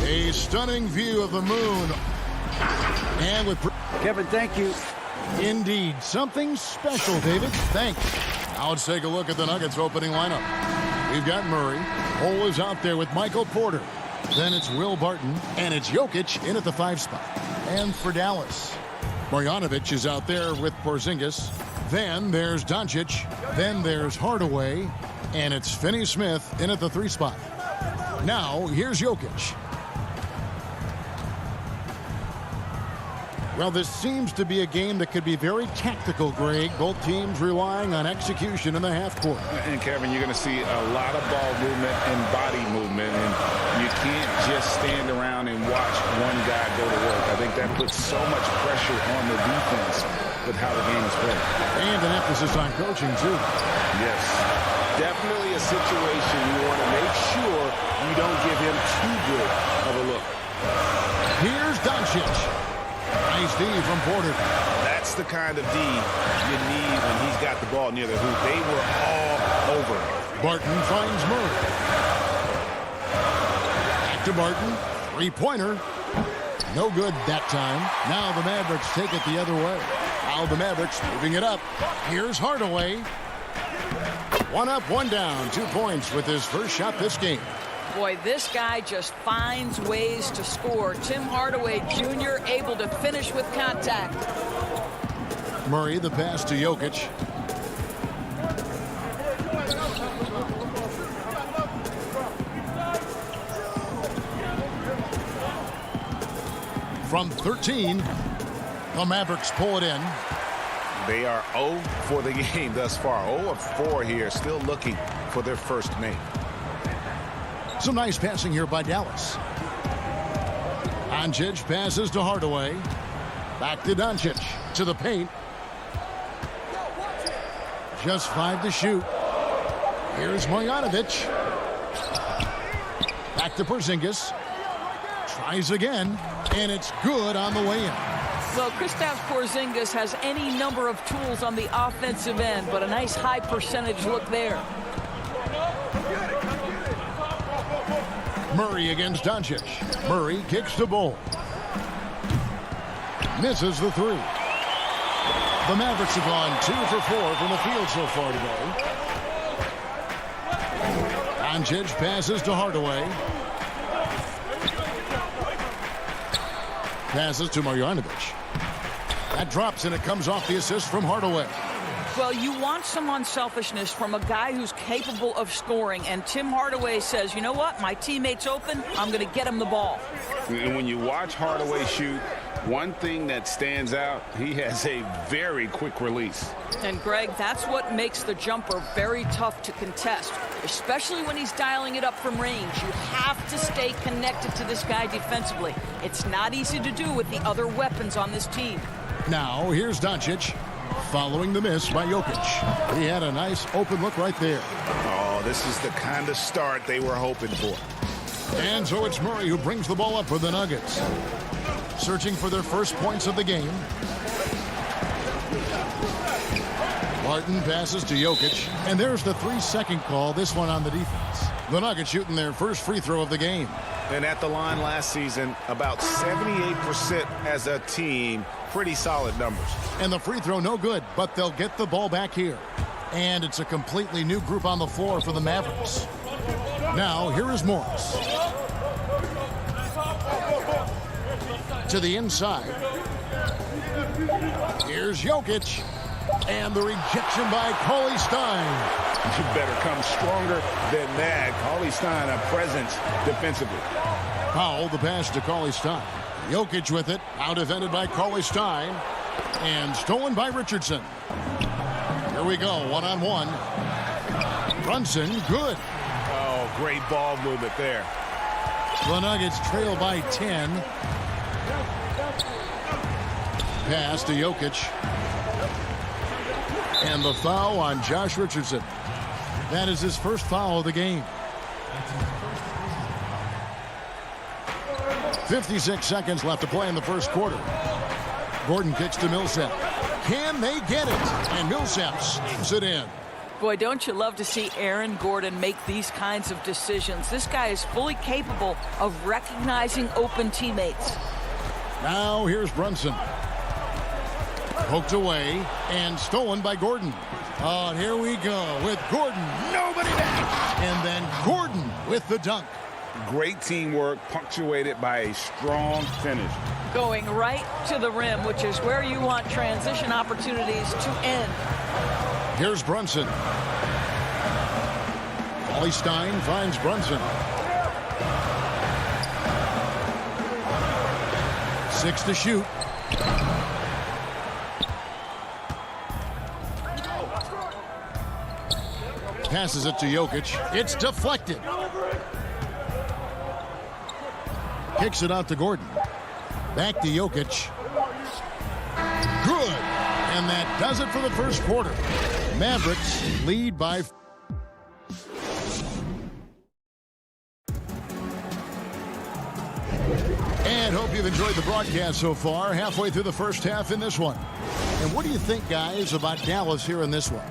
A stunning view of the moon. And with Kevin, thank you. Indeed, something special, David. Thanks. Now let's take a look at the Nuggets opening lineup. We've got Murray. Cole is out there with Michael Porter. Then it's Will Barton, and it's Jokic in at the 5 spot. And for Dallas, Marjanovic is out there with Porzingis. Then there's Doncic. Then there's Hardaway, and it's Finney-Smith in at the 3 spot. Now here's Jokic. Well, this seems to be a game that could be very tactical, Greg. Both teams relying on execution in the half court. And, Kevin, you're going to see a lot of ball movement and body movement, and you can't just stand around and watch one guy go to work. I think that puts so much pressure on the defense with how the game is played. And an emphasis on coaching, too. Yes. Definitely a situation you want to make sure you don't give him too good of a look. Here's Doncic. Nice D from Porter. That's the kind of D you need when he's got the ball near the hoop. They were all over. Barton finds Murray. Back to Barton. 3-pointer. No good that time. Now the Mavericks take it the other way. Now the Mavericks moving it up. Here's Hardaway. 1 up, 1 down. 2 points with his first shot this game. Boy, this guy just finds ways to score. Tim Hardaway Jr. able to finish with contact. Murray, the pass to Jokic. From 13, the Mavericks pull it in. They are 0 for the game thus far. 0 of 4 here, still looking for their first make. Some nice passing here by Dallas. Doncic passes to Hardaway. Back to Doncic. To the paint. Just 5 to shoot. Here's Marjanovic. Back to Porzingis. Tries again. And it's good on the way in. Well, Kristaps Porzingis has any number of tools on the offensive end, but a nice high percentage look there. Murray against Doncic. Murray kicks to Bull. Misses the 3. The Mavericks have gone 2 for 4 from the field so far today. Doncic passes to Hardaway. Passes to Marjanovic. That drops, and it comes off the assist from Hardaway. Well, you want some unselfishness from a guy who's capable of scoring, and Tim Hardaway says, you know what, my teammate's open, I'm going to get him the ball. And when you watch Hardaway shoot, one thing that stands out, he has a very quick release. And, Greg, that's what makes the jumper very tough to contest, especially when he's dialing it up from range. You have to stay connected to this guy defensively. It's not easy to do with the other weapons on this team. Now, here's Doncic. Following the miss by Jokic. He had a nice open look right there. Oh, this is the kind of start they were hoping for. And so it's Murray who brings the ball up for the Nuggets. Searching for their first points of the game. Barton passes to Jokic. And there's the 3-second call, this one on the defense. The Nuggets shooting their first free throw of the game. And at the line last season, about 78% as a team. Pretty solid numbers. And the free throw no good, but they'll get the ball back here. And it's a completely new group on the floor for the Mavericks. Now, here is Morris. To the inside. Here's Jokic. And the rejection by Cauley Stein. You better come stronger than that. Cauley Stein, a presence defensively. Powell, the pass to Cauley Stein. Jokic with it, out defended by Cauley Stein, and stolen by Richardson. Here we go, one-on-one. Brunson, good. Oh, great ball movement there. The Nuggets trail by 10. Pass to Jokic. And the foul on Josh Richardson. That is his first foul of the game. 56 seconds left to play in the first quarter. Gordon kicks to Millsap. Can they get it? And Millsap slams it in. Boy, don't you love to see Aaron Gordon make these kinds of decisions. This guy is fully capable of recognizing open teammates. Now here's Brunson. Poked away and stolen by Gordon. Oh, and here we go with Gordon. Nobody back. And then Gordon with the dunk. Great teamwork punctuated by a strong finish. Going right to the rim, which is where you want transition opportunities to end. Here's Brunson. Ollie Stein finds Brunson. 6 to shoot. Passes it to Jokic. It's deflected. Kicks it out to Gordon. Back to Jokic. Good. And that does it for the first quarter. Mavericks lead by... And hope you've enjoyed the broadcast so far. Halfway through the first half in this one. And what do you think, guys, about Dallas here in this one?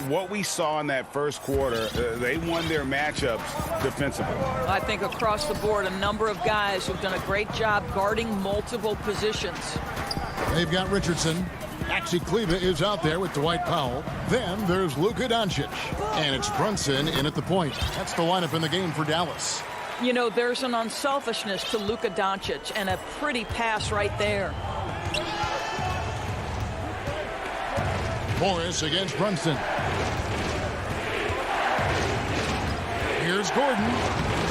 What we saw in that first quarter, they won their matchups defensively. I think across the board, a number of guys who've done a great job guarding multiple positions. They've got Richardson. Maxi Kleber is out there with Dwight Powell. Then there's Luka Doncic. And it's Brunson in at the point. That's the lineup in the game for Dallas. You know, there's an unselfishness to Luka Doncic and a pretty pass right there. Morris against Brunson. Here's Gordon.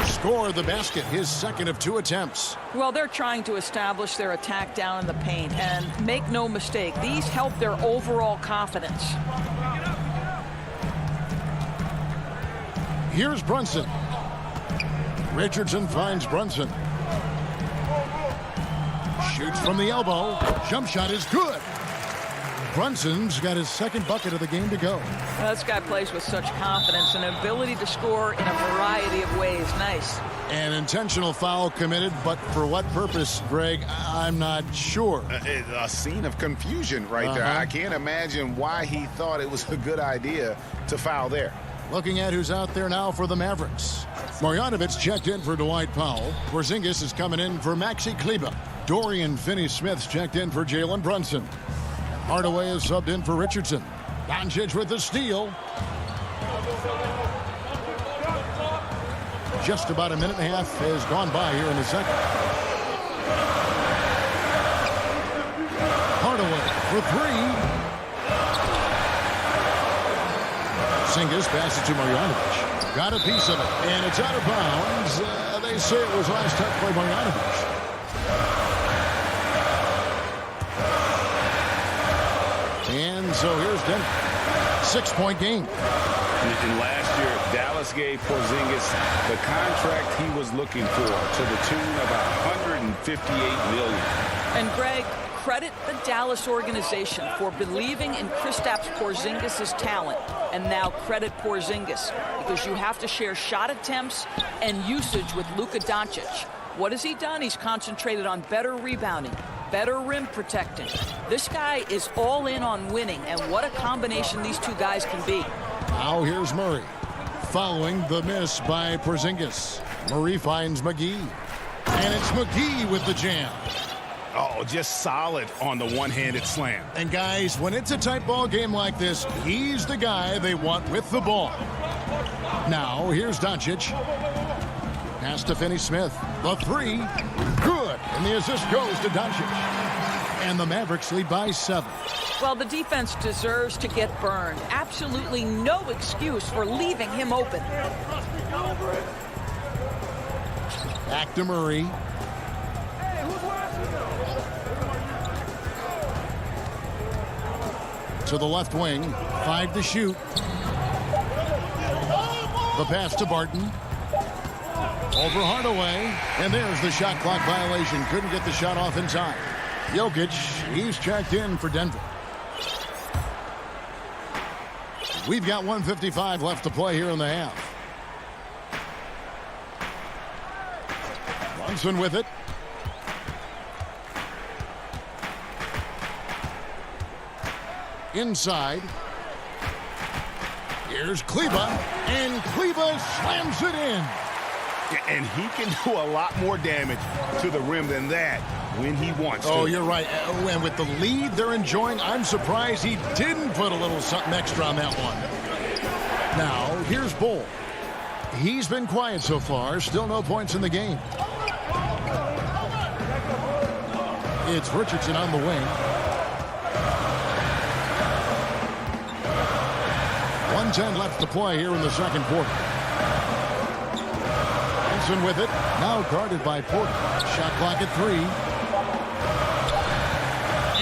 Score the basket, his second of 2 attempts. Well, they're trying to establish their attack down in the paint, and make no mistake, these help their overall confidence. Here's Brunson. Richardson finds Brunson. Shoots from the elbow. Jump shot is good. Brunson's got his second bucket of the game to go. Well, this guy plays with such confidence and ability to score in a variety of ways. Nice. An intentional foul committed, but for what purpose, Greg? I'm not sure. A scene of confusion right there. I can't imagine why he thought it was a good idea to foul there. Looking at who's out there now for the Mavericks. Marjanovic checked in for Dwight Powell. Porzingis is coming in for Maxi Kleber. Dorian Finney-Smith's checked in for Jalen Brunson. Hardaway is subbed in for Richardson. Doncic with the steal. Just about a minute and a half has gone by here in the second. Hardaway for 3. Porzingis passes to Marjanovic. Got a piece of it, and it's out of bounds. They say it was last touch by Marjanovic. And so here's Denver. 6-point game. And last year, Dallas gave Porzingis the contract he was looking for to the tune of $158 million. And Greg, credit the Dallas organization for believing in Kristaps Porzingis' talent. And now credit Porzingis, because you have to share shot attempts and usage with Luka Doncic. What has he done? He's concentrated on better rebounding, better rim protecting. This guy is all in on winning, and what a combination these two guys can be. Now here's Murray. Following the miss by Porzingis. Murray finds McGee. And it's McGee with the jam. Oh, just solid on the one-handed slam. And guys, when it's a tight ball game like this, he's the guy they want with the ball. Now here's Doncic. Pass to Finney-Smith. The 3. Good. And the assist goes to Doncic. And the Mavericks lead by 7. Well, the defense deserves to get burned. Absolutely no excuse for leaving him open. Back to Murray. To the left wing. 5 to shoot. The pass to Barton. Over Hardaway. And there's the shot clock violation. Couldn't get the shot off in time. Jokic, he's checked in for Denver. We've got 1:55 left to play here in the half. Brunson with it. Inside. Here's Kleba, and Kleba slams it in. And he can do a lot more damage to the rim than that when he wants to. Oh, you're right. And with the lead they're enjoying, I'm surprised he didn't put a little something extra on that one. Now, here's Bull. He's been quiet so far. Still no points in the game. It's Richardson on the wing. 1:10 left to play here in the second quarter. Benson with it. Now guarded by Porter. Shot clock at 3.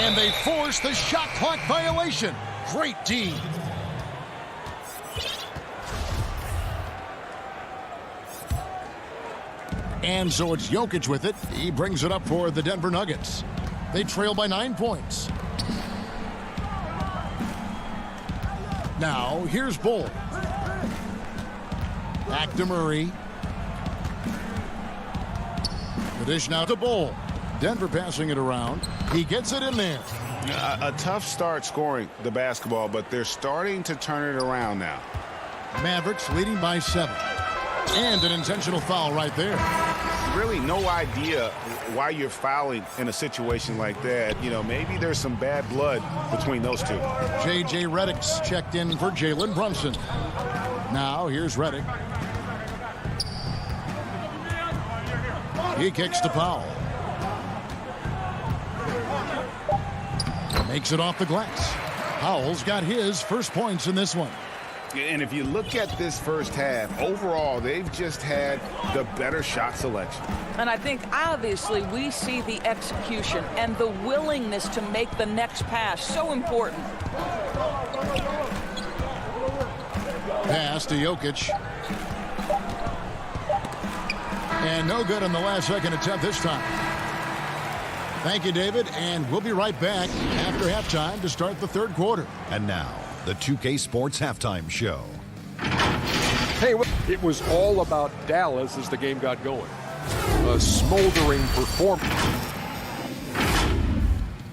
And they force the shot clock violation. Great D. And so it's Jokic with it. He brings it up for the Denver Nuggets. They trail by 9 points. Now, here's Bull. Back to Murray. The dish now to Bull. Denver passing it around. He gets it in there. A tough start scoring the basketball, but they're starting to turn it around now. Mavericks leading by 7. And an intentional foul right there. Really no idea why you're fouling in a situation like that. You know, maybe there's some bad blood between those two. J.J. Redick's checked in for Jalen Brunson. Now here's Redick. He kicks to Powell. Makes it off the glass. Powell's got his first points in this one. And if you look at this first half, overall, they've just had the better shot selection. And I think, obviously, we see the execution and the willingness to make the next pass so important. Pass to Jokic. And no good on the last second attempt this time. Thank you, David, and we'll be right back after halftime to start the third quarter. And now, the 2K Sports Halftime Show. Hey, it was all about Dallas as the game got going. A smoldering performance.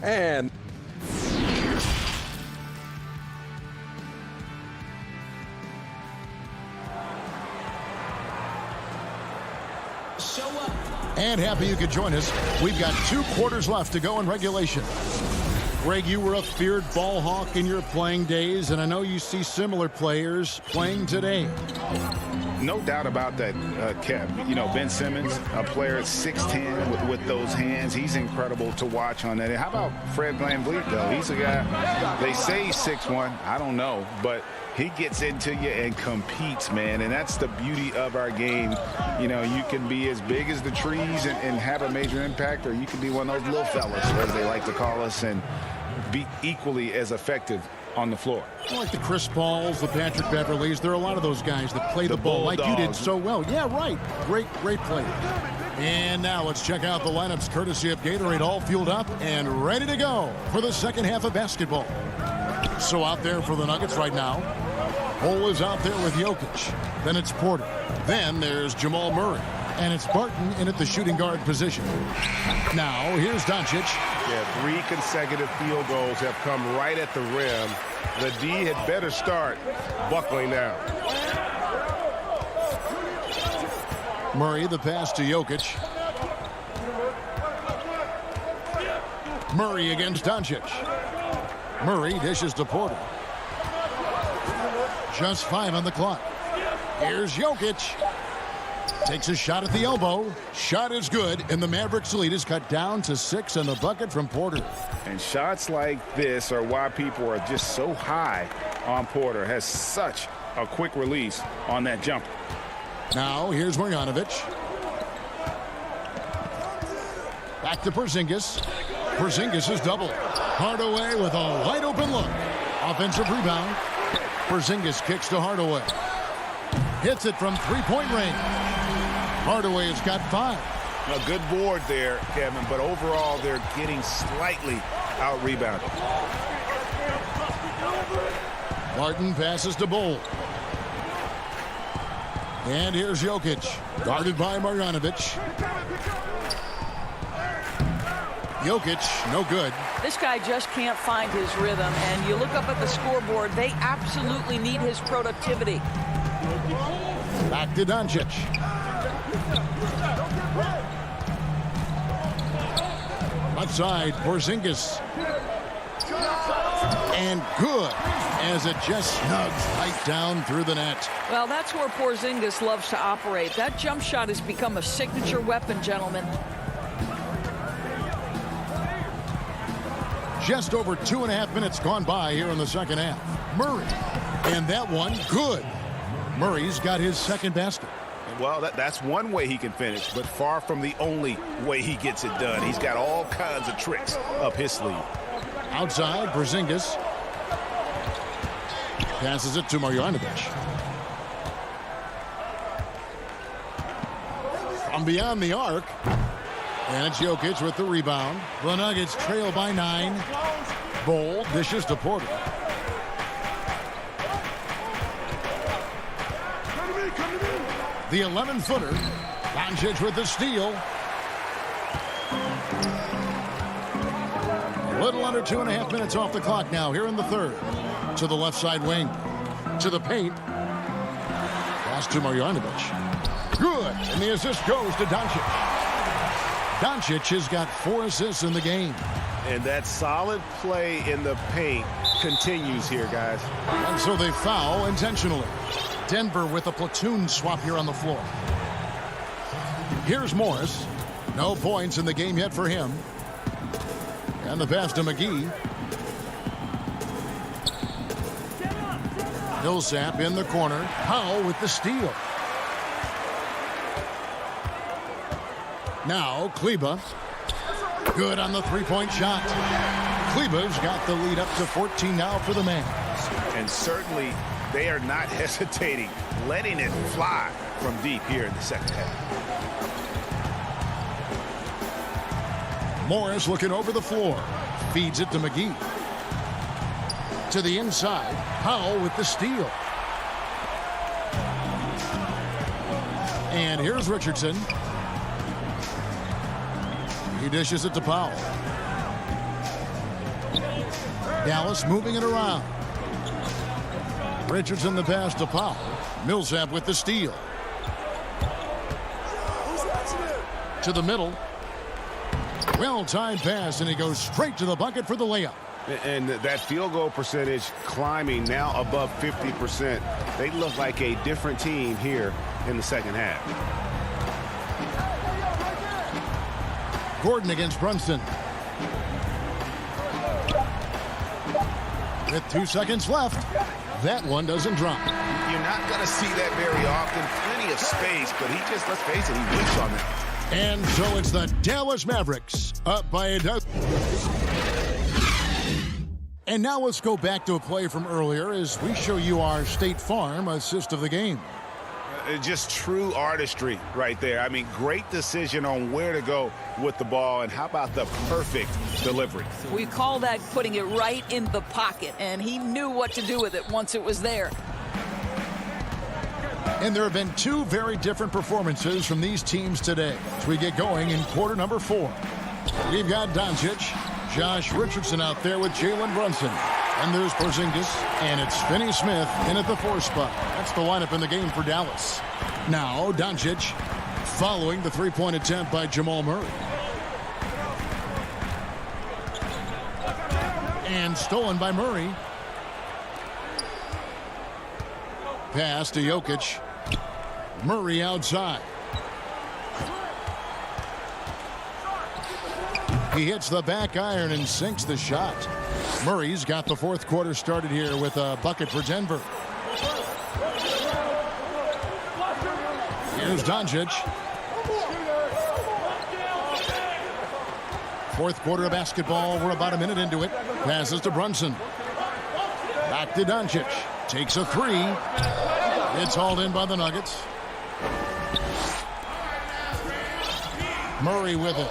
And And happy you could join us. We've got 2 quarters left to go in regulation. Greg, you were a feared ball hawk in your playing days, and I know you see similar players playing today. No doubt about that, Kev. You know, Ben Simmons, a player at 6'10" with those hands. He's incredible to watch on that. And how about Fred VanVleet, though? He's a guy, they say he's 6'1". I don't know, but he gets into you and competes, man. And that's the beauty of our game. You know, you can be as big as the trees and have a major impact, or you can be one of those little fellas, as they like to call us, and be equally as effective on the floor. Like the Chris Pauls, the Patrick Beverleys. There are a lot of those guys that play the ball like you did so well. Yeah, right. Great play. And now let's check out the lineups courtesy of Gatorade, all fueled up and ready to go for the second half of basketball. So out there for the Nuggets right now, Bull is out there with Jokic. Then it's Porter. Then there's Jamal Murray. And it's Barton in at the shooting guard position. Now, here's Doncic. Yeah, 3 consecutive field goals have come right at the rim. The D had better start buckling down. Murray, the pass to Jokic. Murray against Doncic. Murray dishes to Porter. Just 5 on the clock. Here's Jokic. Takes a shot at the elbow. Shot is good, and the Mavericks lead is cut down to 6 on the bucket from Porter. And shots like this are why people are just so high on Porter. Has such a quick release on that jumper. Now, here's Marjanovic. Back to Porzingis. Porzingis is doubled. Hardaway with a wide open look. Offensive rebound. Porzingis kicks to Hardaway. Hits it from 3-point range. Hardaway has got 5. A good board there, Kevin, but overall they're getting slightly out-rebounded. Barton passes to Bull. And here's Jokic, guarded by Marjanovic. Jokic, no good. This guy just can't find his rhythm, and you look up at the scoreboard, they absolutely need his productivity. Back to Doncic. Left side, Porzingis. And good, as it just snugs right down through the net. Well, that's where Porzingis loves to operate. That jump shot has become a signature weapon, gentlemen. Just over 2.5 minutes gone by here in the second half. Murray, and that one, good. Murray's got his second basket. Well, that's one way he can finish, but far from the only way he gets it done. He's got all kinds of tricks up his sleeve. Outside, Porzingis passes it to Marjanovic. From beyond the arc, and it's Jokic with the rebound. The Nuggets trail by 9. Bold dishes to Porter. The 11-footer. Doncic with the steal. A little under 2.5 minutes off the clock now here in the third. To the left side wing. To the paint. Pass to Marjanovic. Good. And the assist goes to Doncic. Doncic has got 4 assists in the game. And that solid play in the paint continues here, guys. And so they foul intentionally. Denver with a platoon swap here on the floor. Here's Morris. No points in the game yet for him. And the pass to McGee. Millsap in the corner. Powell with the steal. Now Kleba. Good on the three-point shot. Kleba's got the lead up to 14 now for the man. And certainly they are not hesitating, letting it fly from deep here in the second half. Morris looking over the floor. Feeds it to McGee. To the inside. Powell with the steal. And here's Richardson. He dishes it to Powell. Dallas moving it around. Richardson the pass to Powell. Millsap with the steal. To the middle. Well-timed pass, and he goes straight to the bucket for the layup. And that field goal percentage climbing now above 50%. They look like a different team here in the second half. Gordon against Brunson. With 2 seconds left. That one doesn't drop. You're not going to see that very often. Plenty of space, but he just, let's face it, he whips on that. And so it's the Dallas Mavericks up by a dozen. And now let's go back to a play from earlier as we show you our State Farm assist of the game. Just true artistry right there. I mean, great decision on where to go with the ball, and how about the perfect delivery? We call that putting it right in the pocket, and he knew what to do with it once it was there. And there have been 2 very different performances from these teams today as we get going in quarter number 4. We've got Doncic, Josh Richardson out there with Jalen Brunson. And there's Porzingis, and it's Finney Smith in at the 4 spot. That's the lineup in the game for Dallas. Now, Doncic following the three-point attempt by Jamal Murray. And stolen by Murray. Pass to Jokic. Murray outside. He hits the back iron and sinks the shot. Murray's got the fourth quarter started here with a bucket for Denver. Here's Doncic. Fourth quarter of basketball. We're about a minute into it. Passes to Brunson. Back to Doncic. Takes a 3. It's hauled in by the Nuggets. Murray with it.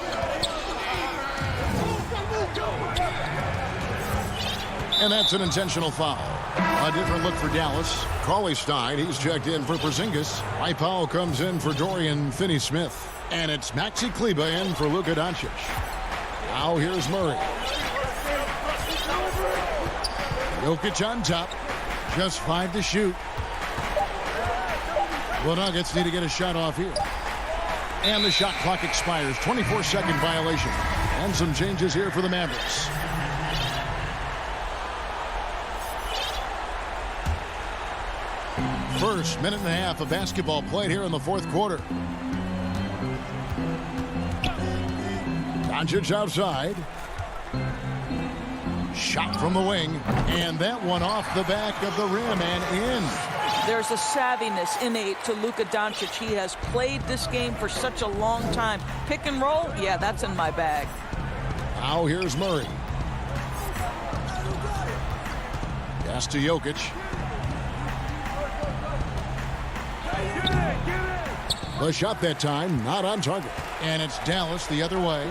And that's an intentional foul. A different look for Dallas. Cauley-Stein, he's checked in for Porzingis. Mike Powell comes in for Dorian Finney-Smith. And it's Maxi Kleber in for Luka Doncic. Now here's Murray. Jokic on top. Just 5 to shoot. The Nuggets need to get a shot off here. And the shot clock expires. 24-second violation. And some changes here for the Mavericks. First minute and a half of basketball played here in the fourth quarter. Doncic outside. Shot from the wing. And that one off the back of the rim and in. There's a savviness innate to Luka Doncic. He has played this game for such a long time. Pick and roll, yeah, that's in my bag. Now here's Murray. Pass to Jokic. The shot that time, not on target. And it's Dallas the other way.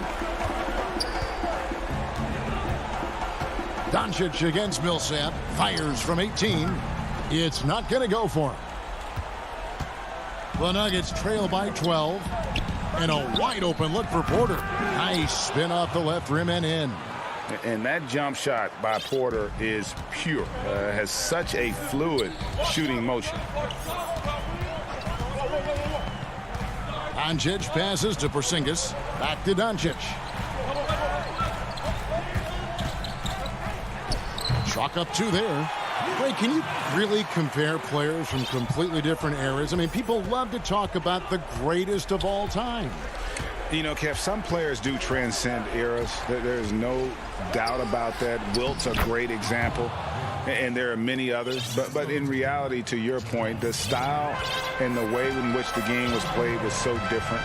Doncic against Millsap. Fires from 18. It's not going to go for him. The Nuggets trail by 12. And a wide open look for Porter. Nice spin off the left rim and in. And that jump shot by Porter is pure. Has such a fluid shooting motion. Doncic passes to Porzingis. Back to Doncic. Chalk up 2 there. Ray, can you really compare players from completely different eras? I mean, people love to talk about the greatest of all time. You know, Kev, some players do transcend eras. There's no doubt about that. Wilt's a great example, and there are many others. But in reality, to your point, the style and the way in which the game was played was so different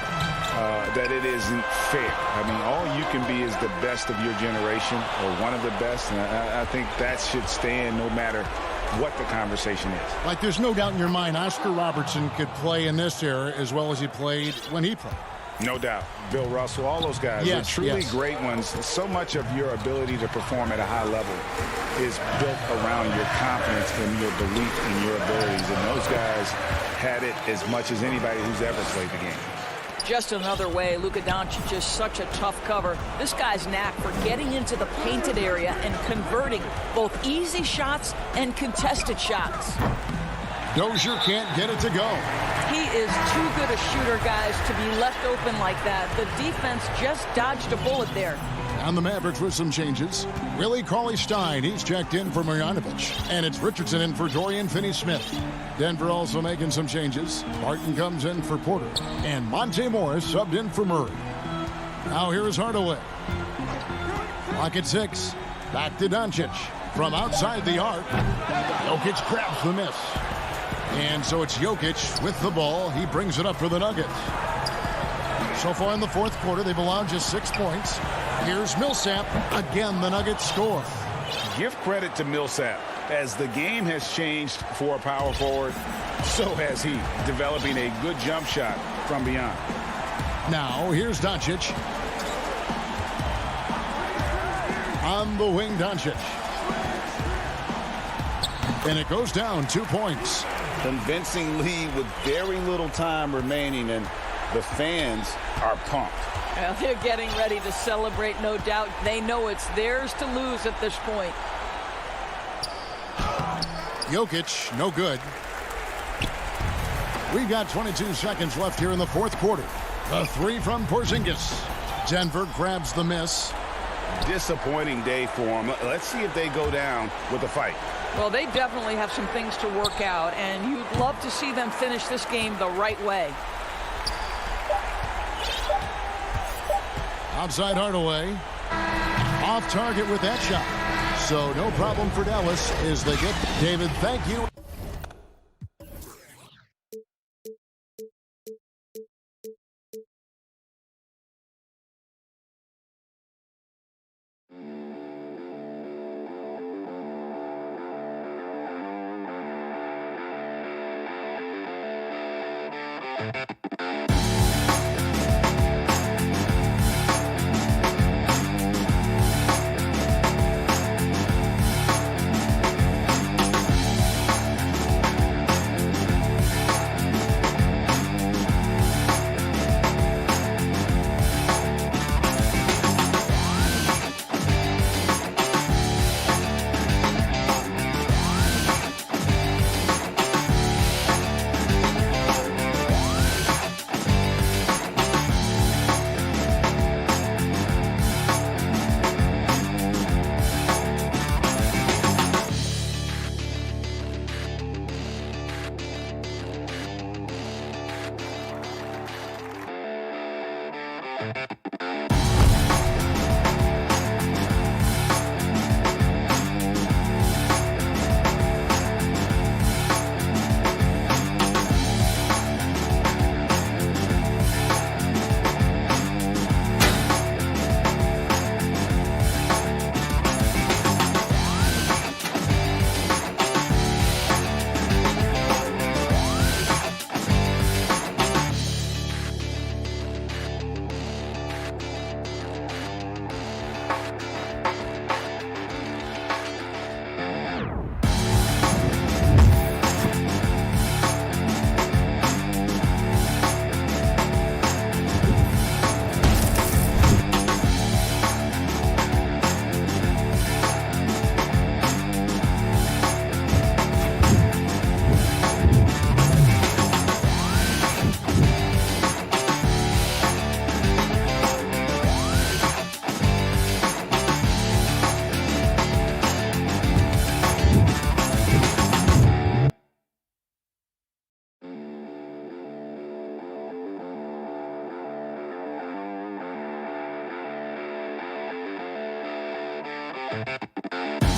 that it isn't fair. I mean, all you can be is the best of your generation or one of the best, and I think that should stand no matter what the conversation is. Like, there's no doubt in your mind Oscar Robertson could play in this era as well as he played when he played. No doubt. Bill Russell, all those guys are truly great ones. So much of your ability to perform at a high level is built around your confidence and your belief in your abilities. And those guys had it as much as anybody who's ever played the game. Just another way, Luka Doncic is such a tough cover. This guy's knack for getting into the painted area and converting both easy shots and contested shots. Dozier can't get it to go. He is too good a shooter, guys, to be left open like that. The defense just dodged a bullet there. And the Mavericks with some changes. Willie Cauley-Stein, he's checked in for Marjanovic. And it's Richardson in for Dorian Finney-Smith. Denver also making some changes. Martin comes in for Porter. And Monte Morris subbed in for Murray. Now here is Hardaway. Clock at 6. Back to Doncic. From outside the arc. Jokic grabs the miss. And so it's Jokic with the ball. He brings it up for the Nuggets. So far in the fourth quarter, they've allowed just 6 points. Here's Millsap. Again, the Nuggets score. Give credit to Millsap. As the game has changed for a power forward, so has he, developing a good jump shot from beyond. Now, here's Doncic. On the wing, Doncic. And it goes down 2 points. Convincing lead with very little time remaining, and the fans are pumped. Well, they're getting ready to celebrate, no doubt. They know it's theirs to lose at this point. Jokic, no good. We've got 22 seconds left here in the fourth quarter. A 3 from Porzingis. Denver grabs the miss. Disappointing day for them. Let's see if they go down with a fight. Well, they definitely have some things to work out, and you'd love to see them finish this game the right way. Outside Hardaway. Off target with that shot. So no problem for Dallas as they get David. Thank you. you